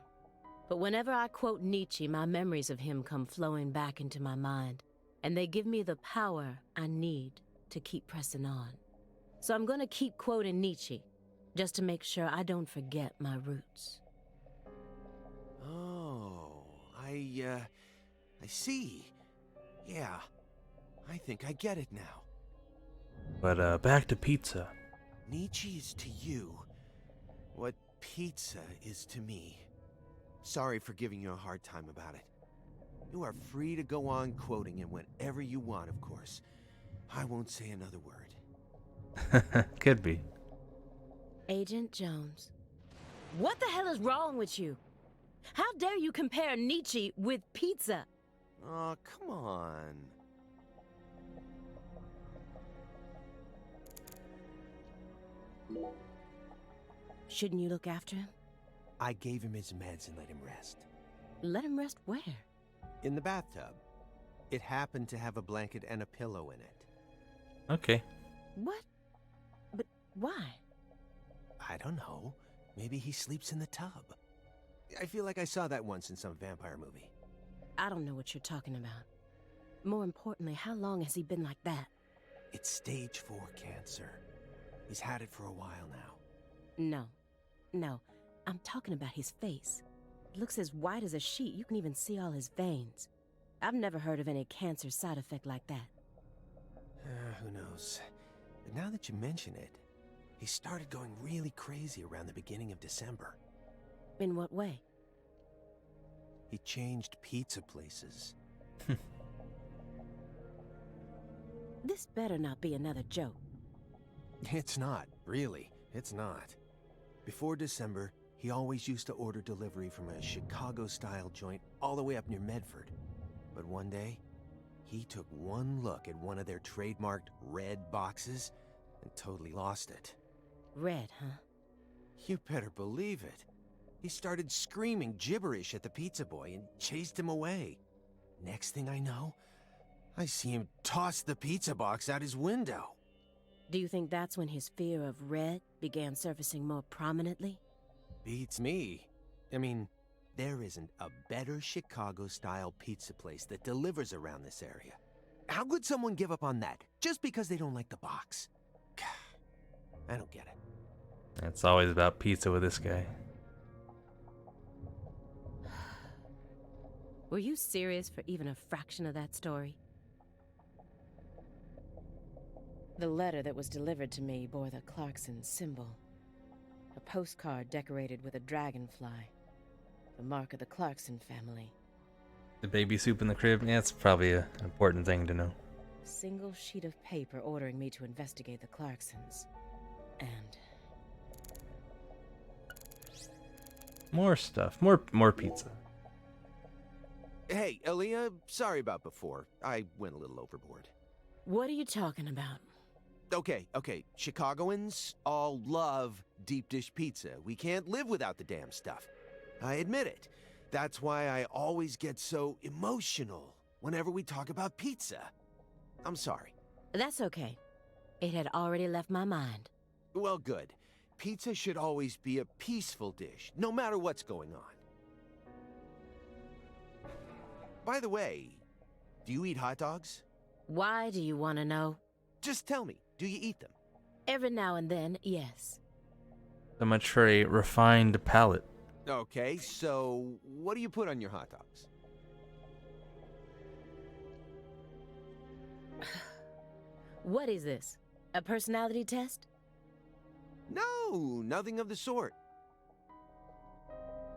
But whenever I quote Nietzsche, my memories of him come flowing back into my mind, and they give me the power I need to keep pressing on. So I'm gonna keep quoting Nietzsche, just to make sure I don't forget my roots. Oh, I see. Yeah, I think I get it now. But back to pizza. Nietzsche is to you what pizza is to me. Sorry for giving you a hard time about it. You are free to go on quoting him whenever you want, of course. I won't say another word. Could be. Agent Jones, what the hell is wrong with you? How dare you compare Nietzsche with pizza? Oh, come on. Shouldn't you look after him? I gave him his meds and let him rest. Let him rest where? In the bathtub. It happened to have a blanket and a pillow in it. Okay. What? But why? I don't know. Maybe he sleeps in the tub. I feel like I saw that once in some vampire movie. I don't know what you're talking about. More importantly, how long has he been like that? It's stage 4 cancer. He's had it for a while now. No. I'm talking about his face. It looks as white as a sheet. You can even see all his veins. I've never heard of any cancer side effect like that. Who knows? But now that you mention it, he started going really crazy around the beginning of December. In what way? He changed pizza places. This better not be another joke. It's not, really. It's not. Before December, he always used to order delivery from a Chicago-style joint all the way up near Medford. But one day, he took one look at one of their trademarked red boxes and totally lost it. Red, huh? You better believe it. He started screaming gibberish at the pizza boy and chased him away. Next thing I know, I see him toss the pizza box out his window. Do you think that's when his fear of red began surfacing more prominently? Beats me. I mean, there isn't a better Chicago-style pizza place that delivers around this area. How could someone give up on that just because they don't like the box? I don't get it. It's always about pizza with this guy. Were you serious for even a fraction of that story? The letter that was delivered to me bore the Clarkson symbol. A postcard decorated with a dragonfly. The mark of the Clarkson family. The baby soup in the crib? Yeah, it's probably an important thing to know. A single sheet of paper ordering me to investigate the Clarksons. And... more stuff. More pizza. Hey, Aaliyah, sorry about before. I went a little overboard. What are you talking about? Okay. Chicagoans all love deep dish pizza. We can't live without the damn stuff. I admit it. That's why I always get so emotional whenever we talk about pizza. I'm sorry. That's okay. It had already left my mind. Well, good. Pizza should always be a peaceful dish, no matter what's going on. By the way, do you eat hot dogs? Why do you want to know? Just tell me, do you eat them? Every now and then, yes. So much for a refined palate. Okay, so what do you put on your hot dogs? What is this? A personality test? No, nothing of the sort.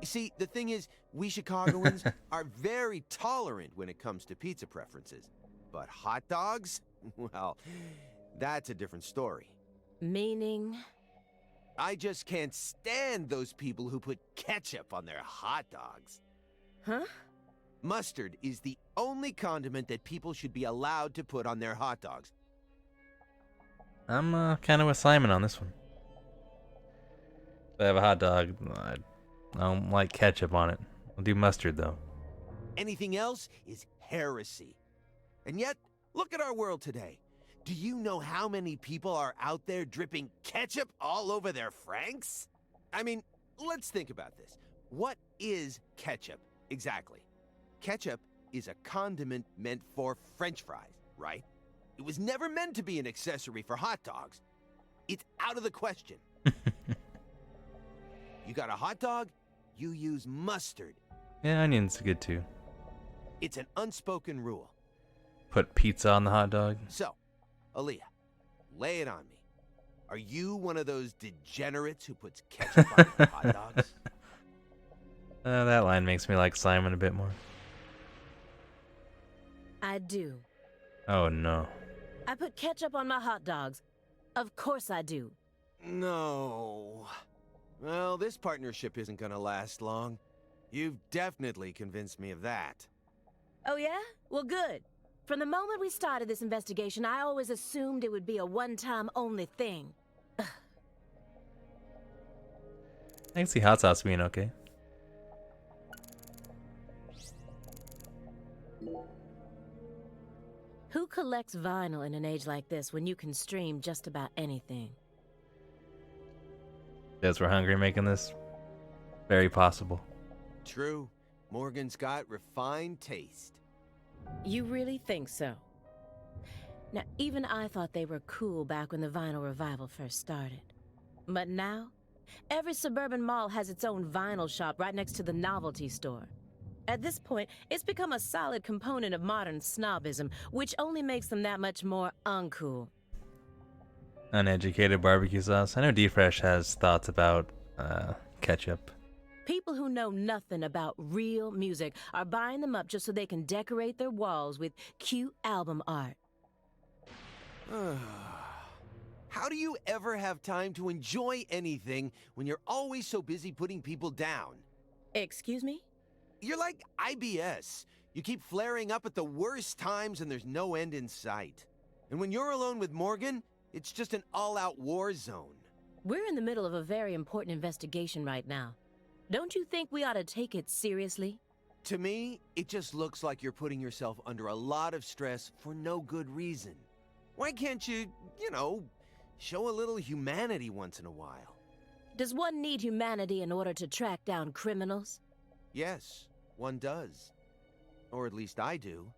You see, the thing is, we Chicagoans are very tolerant when it comes to pizza preferences. But hot dogs? Well, that's a different story. Meaning? I just can't stand those people who put ketchup on their hot dogs. Huh? Mustard is the only condiment that people should be allowed to put on their hot dogs. I'm kind of with Simon on this one. If I have a hot dog, I don't like ketchup on it. I'll do mustard, though. Anything else is heresy. And yet, look at our world today. Do you know how many people are out there dripping ketchup all over their franks? I mean, let's think about this. What is ketchup exactly? Ketchup is a condiment meant for French fries, right? It was never meant to be an accessory for hot dogs. It's out of the question. You got a hot dog, you use mustard. Yeah, onions are good too. It's an unspoken rule. Put pizza on the hot dog. So, Aaliyah, lay it on me. Are you one of those degenerates who puts ketchup on their hot dogs? That line makes me like Simon a bit more. I do. Oh no. I put ketchup on my hot dogs. Of course I do. No. Well, this partnership isn't gonna last long. You've definitely convinced me of that. Oh yeah? Well, good. From the moment we started this investigation, I always assumed it would be a one-time only thing. I can see hot sauce being okay. Who collects vinyl in an age like this when you can stream just about anything? Guess we're hungry making this. Very possible. True. Morgan's got refined taste. You really think so? Now, even I thought they were cool back when the vinyl revival first started. But now, every suburban mall has its own vinyl shop right next to the novelty store. At this point, it's become a solid component of modern snobism, which only makes them that much more uncool. Uneducated barbecue sauce. I know D-Fresh has thoughts about ketchup. People who know nothing about real music are buying them up just so they can decorate their walls with cute album art. How do you ever have time to enjoy anything when you're always so busy putting people down? Excuse me? You're like IBS. You keep flaring up at the worst times and there's no end in sight. And when you're alone with Morgan, it's just an all-out war zone. We're in the middle of a very important investigation right now. Don't you think we ought to take it seriously? To me, it just looks like you're putting yourself under a lot of stress for no good reason. Why can't you, show a little humanity once in a while? Does one need humanity in order to track down criminals? Yes, one does. Or at least I do.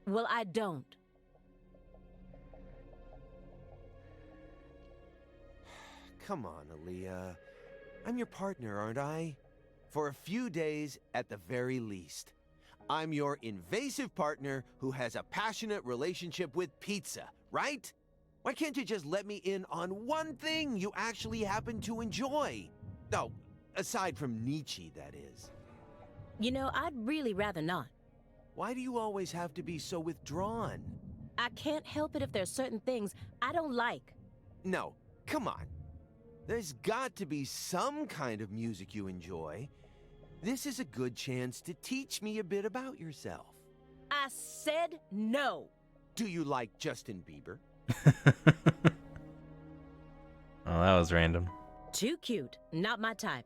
Well, I don't. Come on, Aaliyah. I'm your partner, aren't I? For a few days, at the very least. I'm your invasive partner who has a passionate relationship with pizza, right? Why can't you just let me in on one thing you actually happen to enjoy? No, aside from Nietzsche, that is. I'd really rather not. Why do you always have to be so withdrawn? I can't help it if there's certain things I don't like. No, come on. There's got to be some kind of music you enjoy. This is a good chance to teach me a bit about yourself. I said no. Do you like Justin Bieber? Oh, that was random. Too cute. Not my type.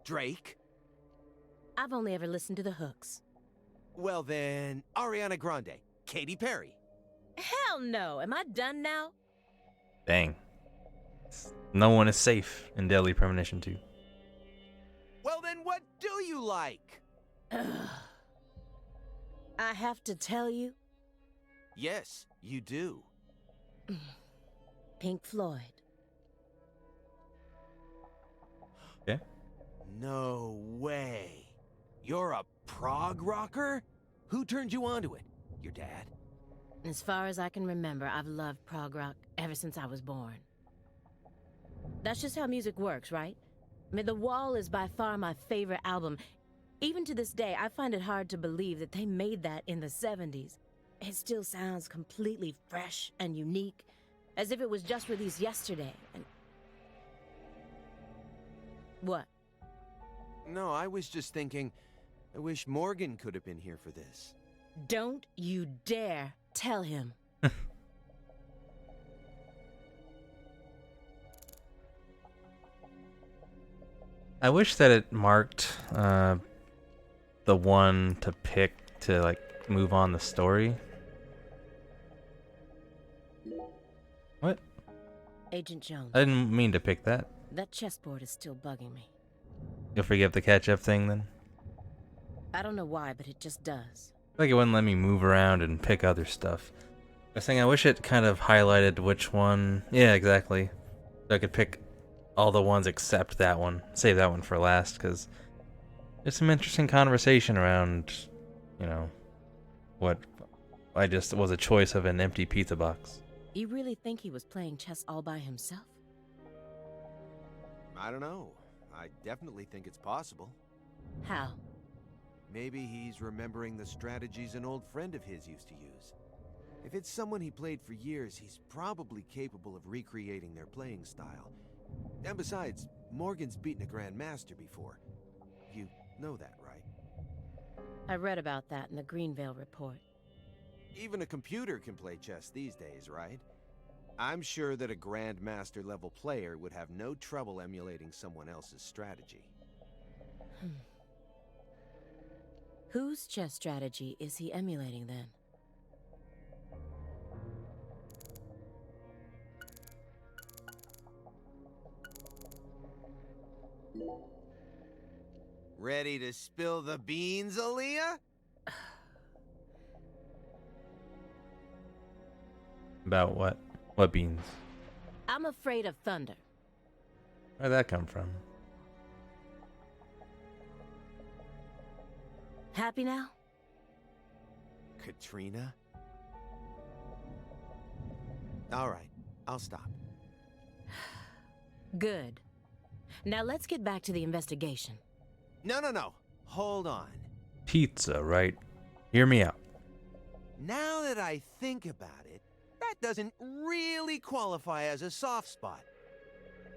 Drake? I've only ever listened to the hooks. Well then, Ariana Grande, Katy Perry. Hell no! Am I done now? Dang. No one is safe in Deadly Premonition 2. Well then, what do you like? I have to tell you. Yes, you do. Pink Floyd. Yeah? No way. You're a prog rocker? Who turned you onto it? Your dad? As far as I can remember, I've loved prog rock ever since I was born. That's just how music works, right? I mean, The Wall is by far my favorite album. Even to this day, I find it hard to believe that they made that in the 70s. It still sounds completely fresh and unique, as if it was just released yesterday. And what? No, I was just thinking, I wish Morgan could have been here for this. Don't you dare tell him. I wish that it marked the one to pick to like move on the story. What? Agent Jones. I didn't mean to pick that. That chessboard is still bugging me. You'll forgive the catch-up thing then? I don't know why, but it just does. Like it wouldn't let me move around and pick other stuff. I was saying I wish it kind of highlighted which one. Yeah, exactly. So I could pick all the ones except that one. Save that one for last, because there's some interesting conversation around, you know, what I just was a choice of an empty pizza box. You really think he was playing chess all by himself? I don't know. I definitely think it's possible. How? Maybe he's remembering the strategies an old friend of his used to use. If it's someone he played for years, he's probably capable of recreating their playing style. And besides, Morgan's beaten a Grandmaster before. You know that, right? I read about that in the Greenvale report. Even a computer can play chess these days, right? I'm sure that a Grandmaster level player would have no trouble emulating someone else's strategy. Whose chess strategy is he emulating then? Ready to spill the beans, Aaliyah? About what? What beans? I'm afraid of thunder. Where'd that come from? Happy now? Katrina? All right, I'll stop. Good. Now let's get back to the investigation. No. Hold on. Pizza, right? Hear me out. Now that I think about it, that doesn't really qualify as a soft spot.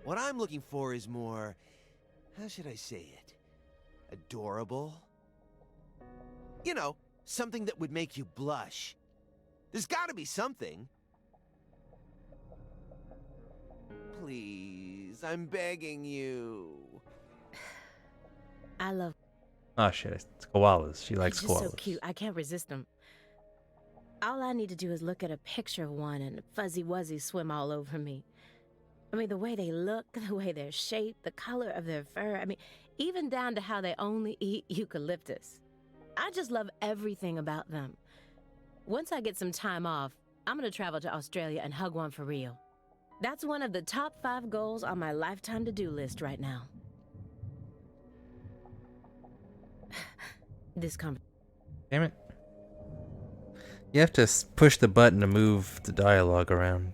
What I'm looking for is more, how should I say it? Adorable? You know, something that would make you blush. There's gotta be something. Please, I'm begging you. I love... Oh shit, it's koalas. She likes He's just koalas. so cute. I can't resist him. All I need to do is look at a picture of one and Fuzzy Wuzzy swim all over me. I mean, the way they look, the way they're shaped, the color of their fur. I mean, even down to how they only eat eucalyptus. I just love everything about them. Once I get some time off, I'm gonna travel to Australia and hug one for real. That's one of the top 5 goals on my lifetime to-do list right now. Damn it. You have to push the button to move the dialogue around.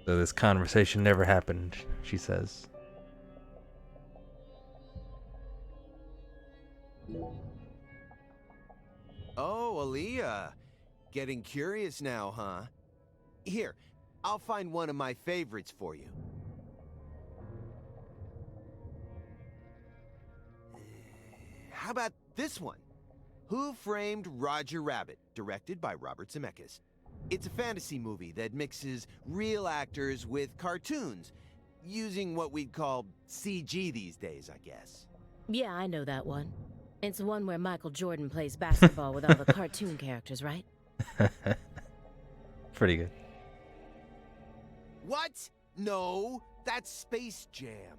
So this conversation never happened, she says. Oh, Aaliyah. Getting curious now, huh? Here, I'll find one of my favorites for you. How about this one? Who Framed Roger Rabbit, directed by Robert Zemeckis. It's a fantasy movie that mixes real actors with cartoons, using what we'd call CG these days, I guess. Yeah, I know that one. It's the one where Michael Jordan plays basketball with all the cartoon characters, right? Pretty good. What? No, that's Space Jam.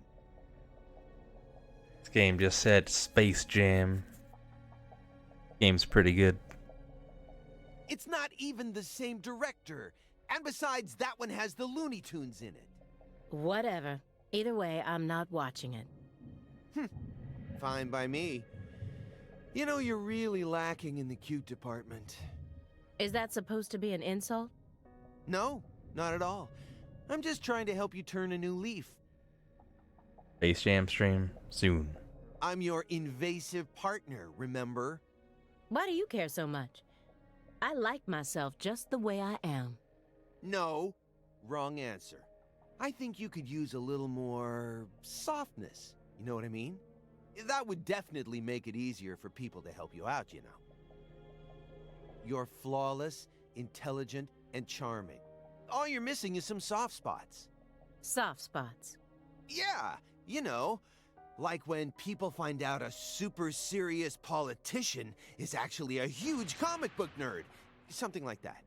This game just said Space Jam. Game's pretty good. It's not even the same director. And besides, that one has the Looney Tunes in it. Whatever. Either way, I'm not watching it. Fine by me. You know, you're really lacking in the cute department. Is that supposed to be an insult? No, not at all. I'm just trying to help you turn a new leaf. Space Jam stream soon. I'm your invasive partner, remember? Why do you care so much? I like myself just the way I am. No, wrong answer. I think you could use a little more softness. You know what I mean? That would definitely make it easier for people to help you out, you know. You're flawless, intelligent, and charming. All you're missing is some soft spots. Soft spots? Yeah, you know, like when people find out a super serious politician is actually a huge comic book nerd. Something like that.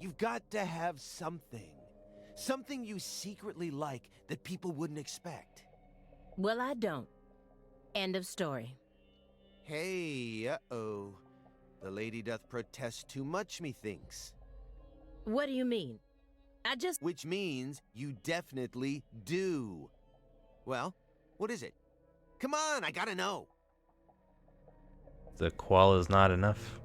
You've got to have something. Something you secretly like that people wouldn't expect. Well, I don't. End of story. Hey, uh-oh. The lady doth protest too much, methinks. What do you mean? Which means you definitely do. Well, what is it? Come on, I gotta know. The koala's not enough.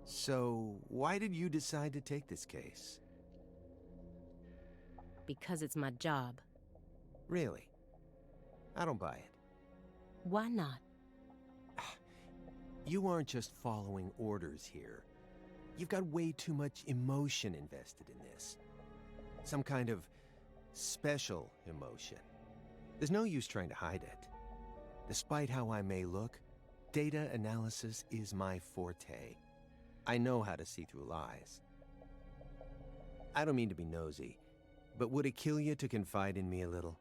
So, why did you decide to take this case? Because it's my job. Really? I don't buy it. Why not? You aren't just following orders here. You've got way too much emotion invested in this. Some kind of special emotion. There's no use trying to hide it. Despite how I may look, data analysis is my forte. I know how to see through lies. I don't mean to be nosy, but would it kill you to confide in me a little?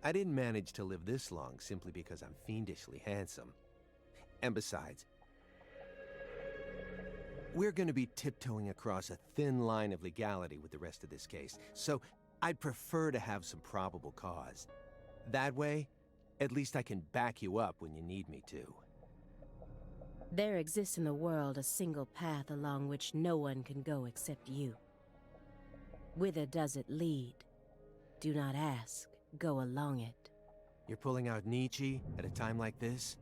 I didn't manage to live this long simply because I'm fiendishly handsome. And besides, we're going to be tiptoeing across a thin line of legality with the rest of this case, so I'd prefer to have some probable cause. That way, at least I can back you up when you need me to. There exists in the world a single path along which no one can go except you. Whither does it lead? Do not ask, go along it. You're pulling out Nietzsche at a time like this?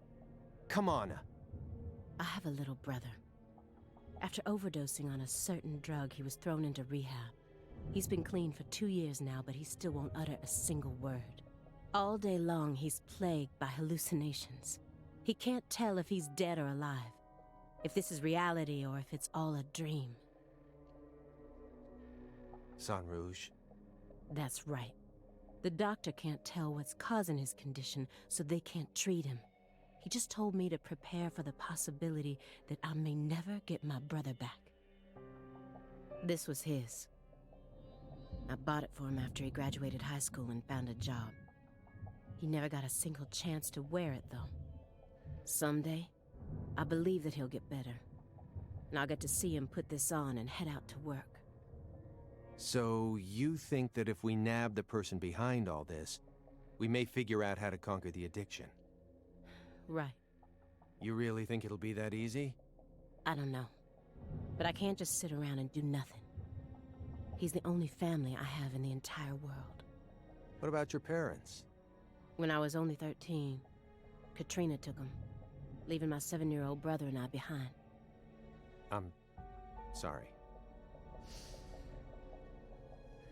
Come on. I have a little brother. After overdosing on a certain drug, he was thrown into rehab. He's been clean for 2 years now, but he still won't utter a single word. All day long, he's plagued by hallucinations. He can't tell if he's dead or alive, if this is reality or if it's all a dream. San Rouge? That's right. The doctor can't tell what's causing his condition, so they can't treat him. He just told me to prepare for the possibility that I may never get my brother back. This was his. I bought it for him after he graduated high school and found a job. He never got a single chance to wear it, though. Someday, I believe that he'll get better. And I'll get to see him put this on and head out to work. So, you think that if we nab the person behind all this, we may figure out how to conquer the addiction? Right. You really think it'll be that easy? I don't know. But I can't just sit around and do nothing. He's the only family I have in the entire world. What about your parents? When I was only 13, Katrina took him, leaving my 7-year-old brother and I behind. I'm sorry.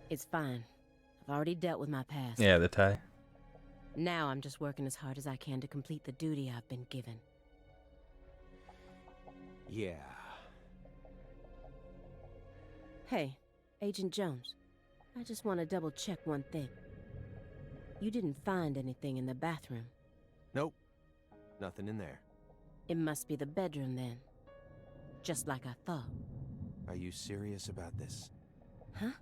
It's fine. I've already dealt with my past. Yeah, the tie. Now I'm just working as hard as I can to complete the duty I've been given. Yeah. Hey, Agent Jones. I just want to double-check one thing. You didn't find anything in the bathroom? Nope. Nothing in there. It must be the bedroom then. Just like I thought. Are you serious about this? Huh?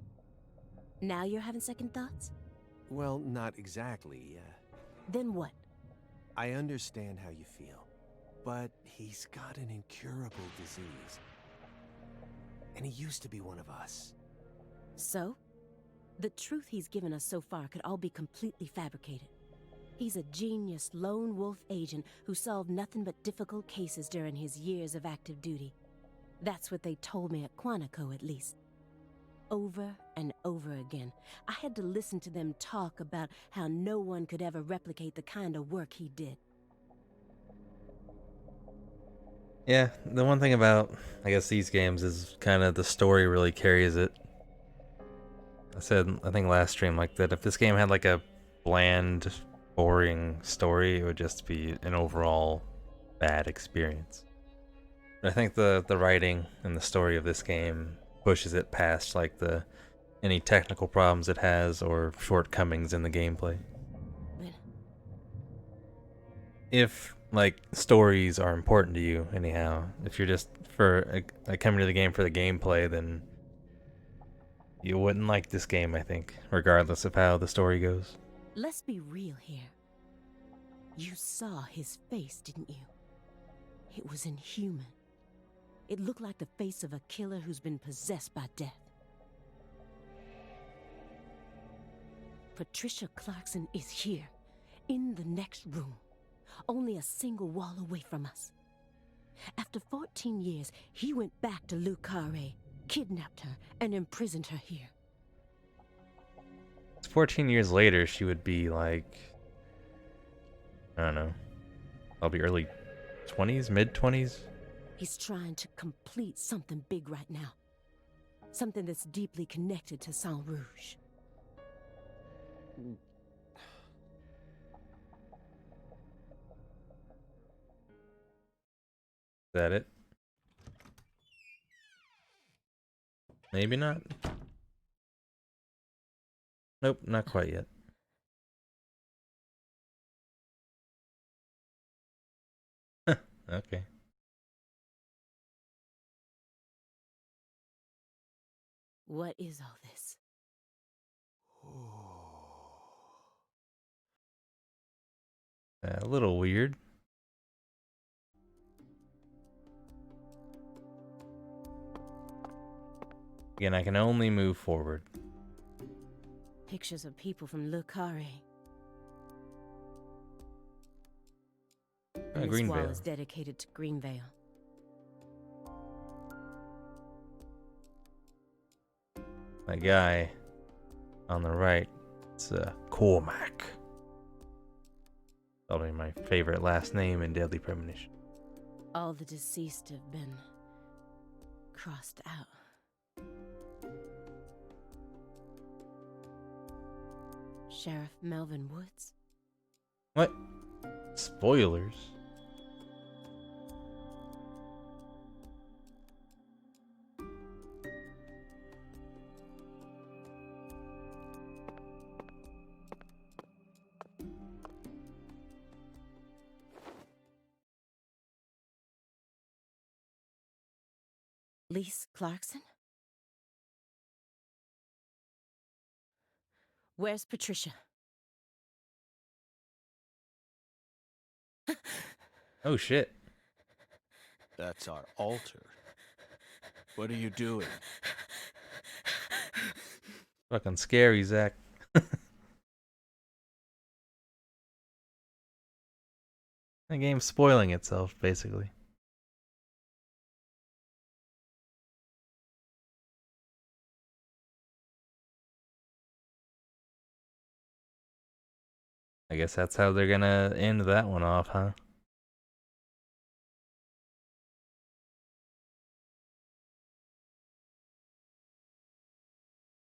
Now you're having second thoughts? Well, not exactly. Then what? I understand how you feel, but he's got an incurable disease. And he used to be one of us. So? The truth he's given us so far could all be completely fabricated. He's a genius lone wolf agent who solved nothing but difficult cases during his years of active duty. That's what they told me at Quantico, at least. Over and over again, I had to listen to them talk about how no one could ever replicate the kind of work he did. Yeah, the one thing about, I guess, these games is kind of the story really carries it. I said, I think last stream, like, that if this game had, like, a bland, boring story, it would just be an overall bad experience. But I think the writing and the story of this game pushes it past, like, any technical problems it has or shortcomings in the gameplay. If, like, stories are important to you, anyhow, if you're just coming to the game for the gameplay, then you wouldn't like this game, I think, regardless of how the story goes. Let's be real here. You saw his face, didn't you? It was inhuman. It looked like the face of a killer who's been possessed by death. Patricia Clarkson is here, in the next room, only a single wall away from us. After 14 years, he went back to Le Carré, kidnapped her, and imprisoned her here. 14 years later, she would be like, I don't know, probably early 20s, mid-20s? He's trying to complete something big right now. Something that's deeply connected to Saint Rouge. Is that it? Maybe not. Nope, not quite yet. Okay. What is all this? A little weird. Again, I can only move forward. Pictures of people from Le Carré. This wall Greenvale. is dedicated to Greenvale. My guy on the right, it's Cormac. Probably my favorite last name in Deadly Premonition. All the deceased have been crossed out. Sheriff Melvin Woods? What? Spoilers? Lise Clarkson? Where's Patricia? Oh shit. That's our altar. What are you doing? Fucking scary, Zach. The game's spoiling itself, basically. I guess that's how they're gonna end that one off, huh?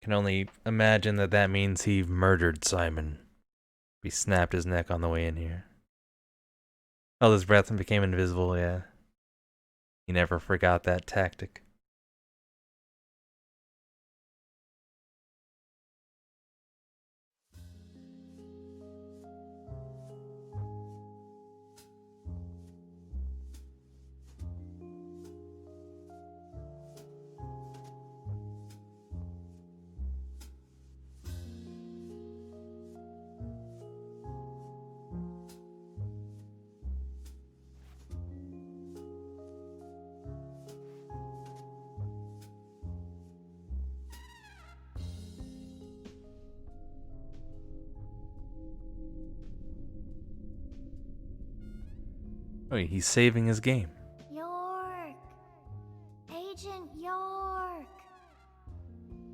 Can only imagine that that means he murdered Simon. He snapped his neck on the way in here. Held his breath and became invisible, yeah. He never forgot that tactic. Oh, he's saving his game. York! Agent York!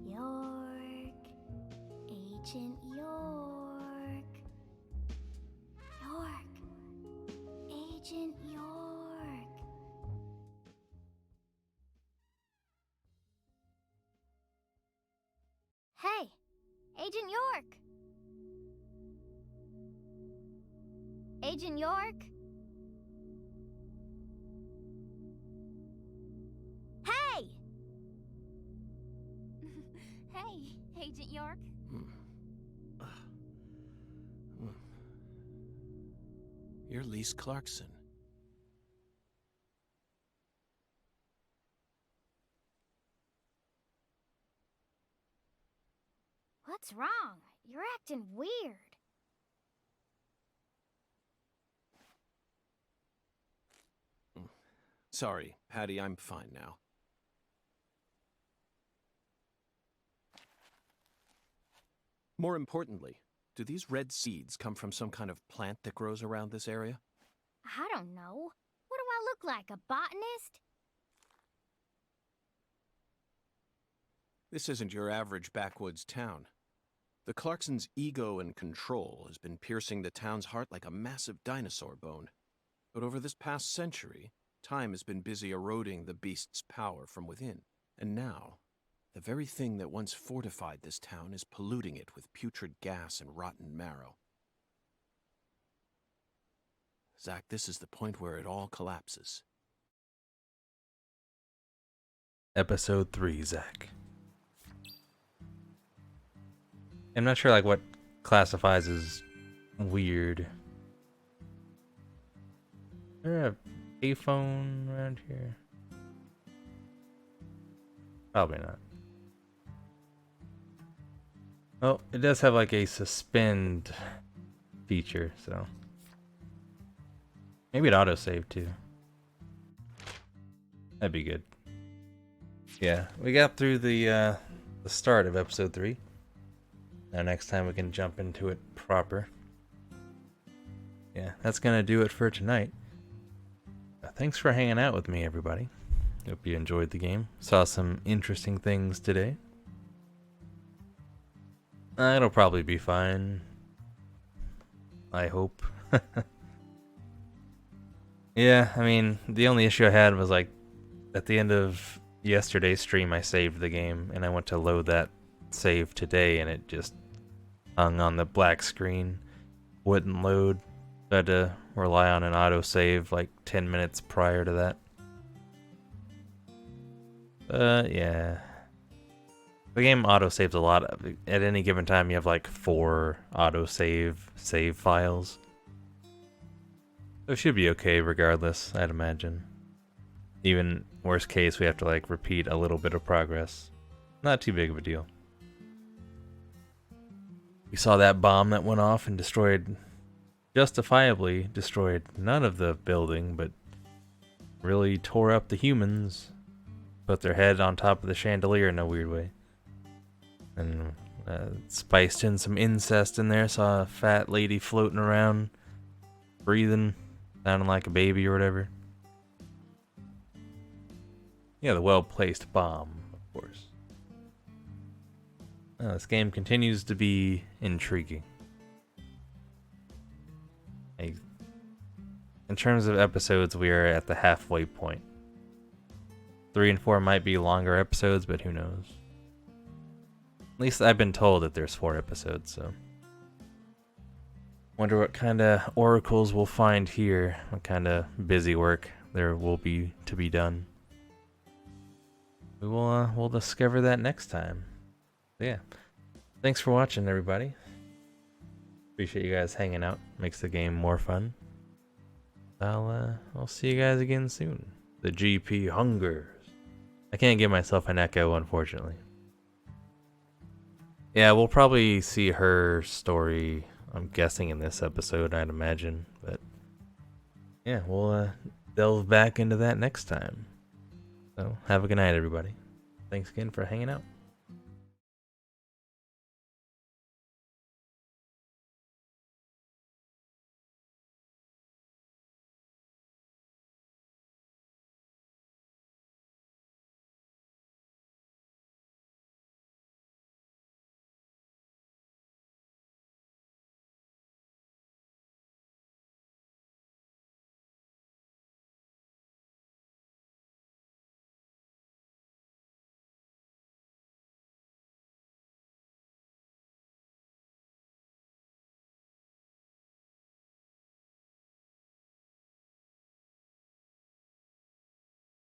York! Agent York! York! Agent York! Hey! Agent York! Agent York? Hey! Hey, Agent York. You're Lise Clarkson. What's wrong? You're acting weird. Sorry, Patty, I'm fine now. More importantly, do these red seeds come from some kind of plant that grows around this area? I don't know. What do I look like, a botanist? This isn't your average backwoods town. The Clarksons' ego and control has been piercing the town's heart like a massive dinosaur bone. But over this past century, time has been busy eroding the beast's power from within. And now, the very thing that once fortified this town is polluting it with putrid gas and rotten marrow. Zach, this is the point where it all collapses. Episode 3, Zach. I'm not sure like what classifies as weird. Is there a payphone around here? Probably not. Oh, it does have like a suspend feature, so maybe it autosave too. That'd be good. Yeah, we got through the start of episode 3. Now next time we can jump into it proper. Yeah, that's gonna do it for tonight. Thanks for hanging out with me, everybody. Hope you enjoyed the game. Saw some interesting things today. It'll probably be fine. I hope. Yeah, I mean, the only issue I had was like at the end of yesterday's stream I saved the game and I went to load that save today and it just hung on the black screen, wouldn't load. I had to rely on an autosave like 10 minutes prior to that. Yeah. The game autosaves a lot. At any given time you have like 4 save files. So it should be okay regardless, I'd imagine. Even worst case we have to like repeat a little bit of progress. Not too big of a deal. We saw that bomb that went off and destroyed, justifiably destroyed none of the building, but really tore up the humans. Put their head on top of the chandelier in a weird way. And spiced in some incest in there. Saw a fat lady floating around, breathing, sounding like a baby or whatever. Yeah, the well-placed bomb, of course. This game continues to be intriguing. In terms of episodes, we are at the halfway point. 3 and 4 might be longer episodes, but who knows? At least I've been told that there's 4 episodes, so. Wonder what kind of oracles we'll find here. What kind of busy work there will be to be done. We'll discover that next time. Yeah. Thanks for watching, everybody. Appreciate you guys hanging out. Makes the game more fun. I'll see you guys again soon. The GP hungers. I can't give myself an echo, unfortunately. Yeah, we'll probably see her story, I'm guessing, in this episode, I'd imagine. But yeah, we'll delve back into that next time. So, have a good night, everybody. Thanks again for hanging out.